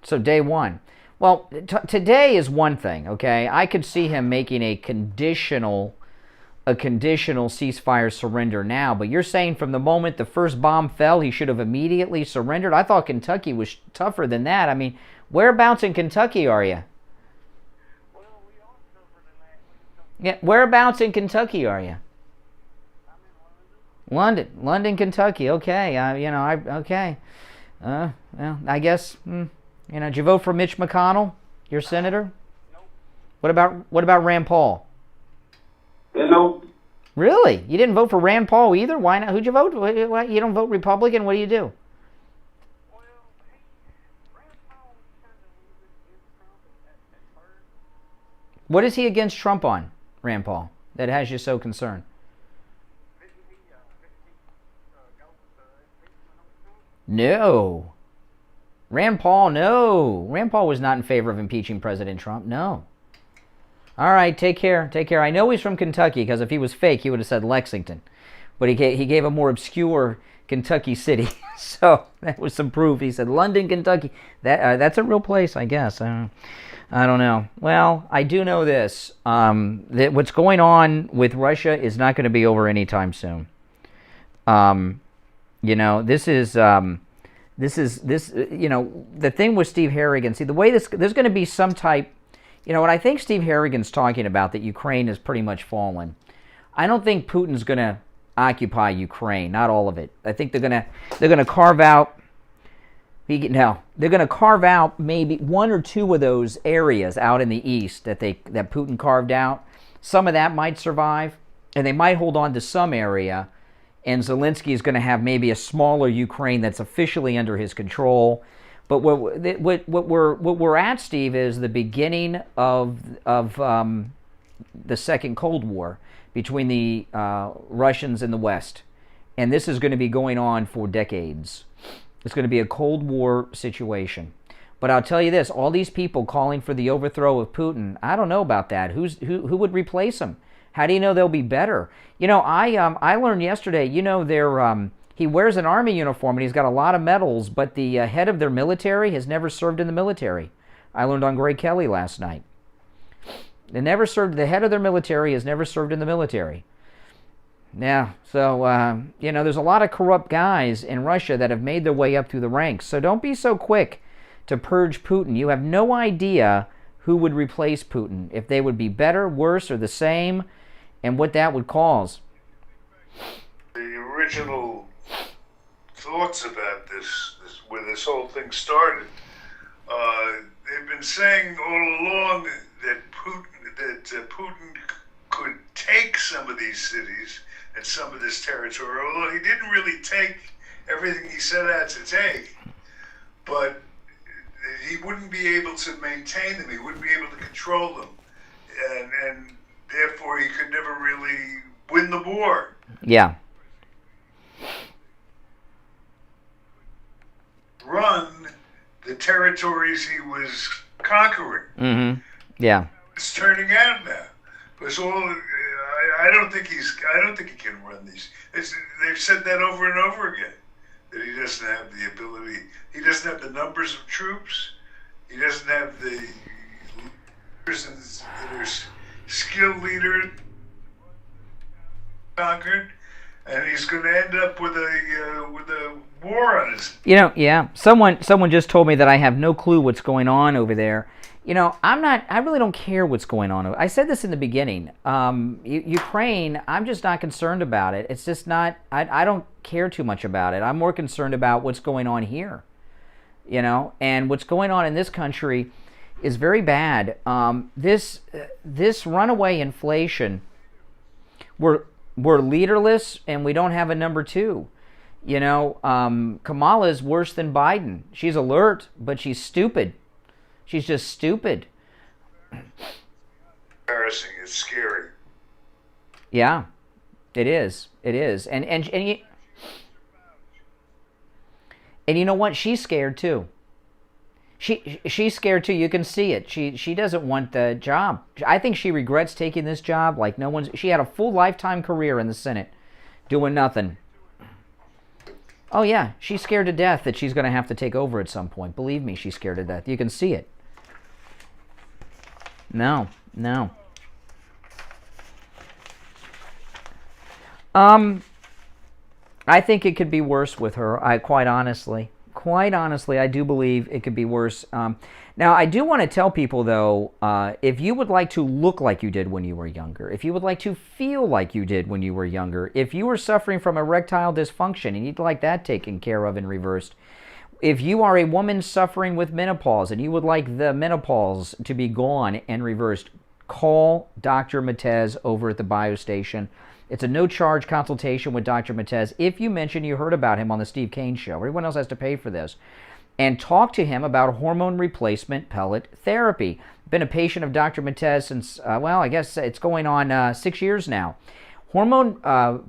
So day one. Well, today is one thing, okay? I could see him making a conditional ceasefire surrender now, but you're saying from the moment the first bomb fell, he should have immediately surrendered? I thought Kentucky was tougher than that. I mean, whereabouts in Kentucky are you? Yeah, whereabouts in Kentucky are you? London, Kentucky. Okay, okay. Well, I guess did you vote for Mitch McConnell, your senator? Nope. What about Rand Paul? Nope. Really? You didn't vote for Rand Paul either? Why not? Who'd you vote? Why, you don't vote Republican? What do you do? What is he against Trump on, Rand Paul, that has you so concerned? No. Rand Paul, no. Rand Paul was not in favor of impeaching President Trump, no. All right, take care. Take care. I know he's from Kentucky, because if he was fake, he would have said Lexington. But he gave a more obscure Kentucky city. So that was some proof. He said London, Kentucky. That's a real place, I guess. I don't know. Well, I do know this. That what's going on with Russia is not going to be over anytime soon. This is the thing with Steve Harrigan. See, the way there's going to be some type, what I think Steve Harrigan's talking about, that Ukraine has pretty much fallen. I don't think Putin's going to occupy Ukraine, not all of it. I think they're going to carve out. They're going to carve out maybe one or two of those areas out in the east that Putin carved out. Some of that might survive, and they might hold on to some area. And Zelensky is going to have maybe a smaller Ukraine that's officially under his control. But what we're at, Steve, is the beginning of the second Cold War between the Russians and the West, and this is going to be going on for decades. It's going to be a Cold War situation. But I'll tell you this: all these people calling for the overthrow of Putin, I don't know about that. Who would replace him? How do you know they'll be better? I learned yesterday, he wears an army uniform and he's got a lot of medals, but the head of their military has never served in the military. I learned on Greg Kelly last night. The head of their military has never served in the military. Yeah, so, there's a lot of corrupt guys in Russia that have made their way up through the ranks. So don't be so quick to purge Putin. You have no idea who would replace Putin, if they would be better, worse, or the same, and what that would cause. The original thoughts about this where this whole thing started, they've been saying all along that Putin could take some of these cities and some of this territory, although he didn't really take everything he set out to take, but he wouldn't be able to maintain them, he wouldn't be able to control them, and therefore he could never really win the war. Yeah. Run the territories he was conquering. Mm-hmm. Yeah. It's turning out now. Because I don't think he can run these. They've said that over and over again. That he doesn't have the ability. He doesn't have the numbers of troops. He doesn't have the leaders that are skilled leaders conquered, and he's going to end up with a war on his. Yeah. Someone just told me that I have no clue what's going on over there. I really don't care what's going on. I said this in the beginning. Ukraine, I'm just not concerned about it. It's just not, I don't care too much about it. I'm more concerned about what's going on here. And what's going on in this country is very bad. This runaway inflation, we're leaderless and we don't have a number two. Kamala's worse than Biden. She's alert, but she's stupid. She's just stupid. Embarrassing. It's scary. Yeah, it is. It is. And you know what? She's scared too. She's scared too. You can see it. She doesn't want the job. I think she regrets taking this job. Like no one's. She had a full lifetime career in the Senate, doing nothing. Oh yeah, she's scared to death that she's going to have to take over at some point. Believe me, she's scared to death. You can see it. No. I think it could be worse with her. Quite honestly, quite honestly, I do believe it could be worse. Now, I do want to tell people, though, if you would like to look like you did when you were younger, if you would like to feel like you did when you were younger, if you were suffering from erectile dysfunction and you'd like that taken care of and reversed, if you are a woman suffering with menopause and you would like the menopause to be gone and reversed, call Dr. Matez over at the BioStation. It's a no-charge consultation with Dr. Matez. If you mention you heard about him on the Steve Kane Show, everyone else has to pay for this, and talk to him about hormone replacement pellet therapy. Been a patient of Dr. Matez since, well, I guess it's going on 6 years now. Hormone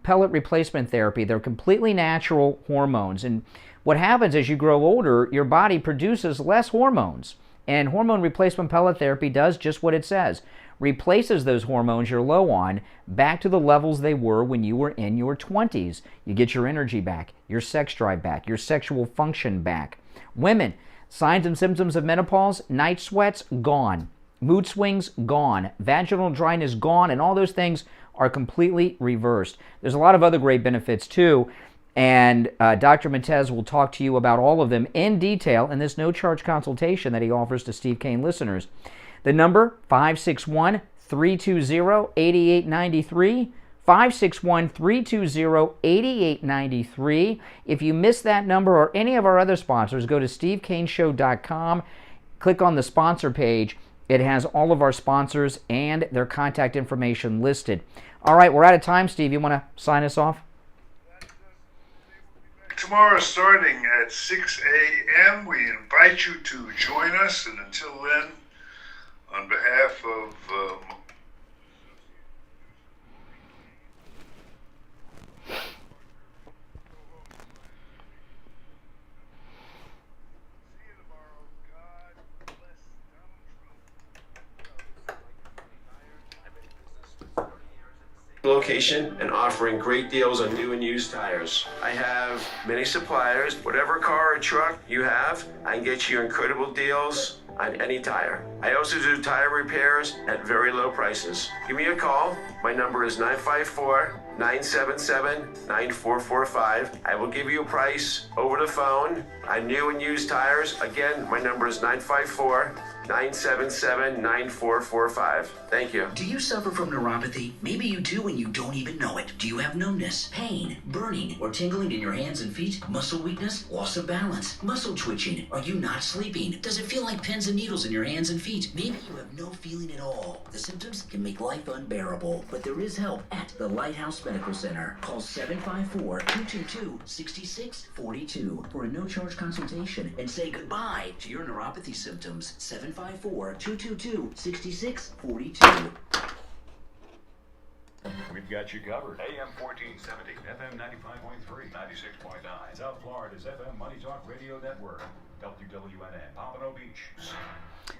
pellet replacement therapy, they're completely natural hormones. And what happens as you grow older, your body produces less hormones. And hormone replacement pellet therapy does just what it says. Replaces those hormones you're low on back to the levels they were when you were in your 20s. You get your energy back, your sex drive back, your sexual function back. Women, signs and symptoms of menopause, night sweats, gone. Mood swings, gone. Vaginal dryness, gone. And all those things are completely reversed. There's a lot of other great benefits too. And Dr. Matez will talk to you about all of them in detail in this no-charge consultation that he offers to Steve Kane listeners. The number, 561-320-8893, 561-320-8893. If you missed that number or any of our other sponsors, go to stevekaneshow.com, click on the sponsor page. It has all of our sponsors and their contact information listed. All right, we're out of time. Steve, you want to sign us off? Tomorrow starting at 6 a.m. We invite you to join us, and until then, on behalf of location and offering great deals on new and used tires. I have many suppliers. Whatever car or truck you have, I can get you incredible deals on any tire. I also do tire repairs at very low prices. Give me a call. My number is 954-977-9445. I will give you a price over the phone on new and used tires. Again, my number is 954-977-9445. Thank you. Do you suffer from neuropathy? Maybe you do and you don't even know it. Do you have numbness, pain, burning, or tingling in your hands and feet? Muscle weakness, loss of balance, muscle twitching? Are you not sleeping? Does it feel like pins and needles in your hands and feet? Maybe you have no feeling at all. The symptoms can make life unbearable, but there is help at the Lighthouse Medical Center. Call 754-222-6642 for a no-charge consultation and say goodbye to your neuropathy symptoms. 754-222-6642. We've got you covered. AM 1470, FM 95.3, 96.9. South Florida's FM Money Talk Radio Network. WWNN, Pompano Beach.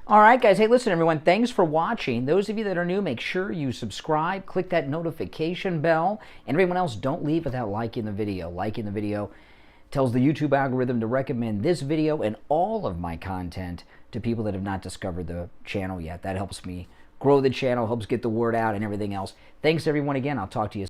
All right, guys. Hey, listen, everyone. Thanks for watching. Those of you that are new, make sure you subscribe. Click that notification bell. And everyone else, don't leave without liking the video. Liking the video tells the YouTube algorithm to recommend this video and all of my content to people that have not discovered the channel yet. That helps me grow the channel, helps get the word out and everything else. Thanks, everyone, again. I'll talk to you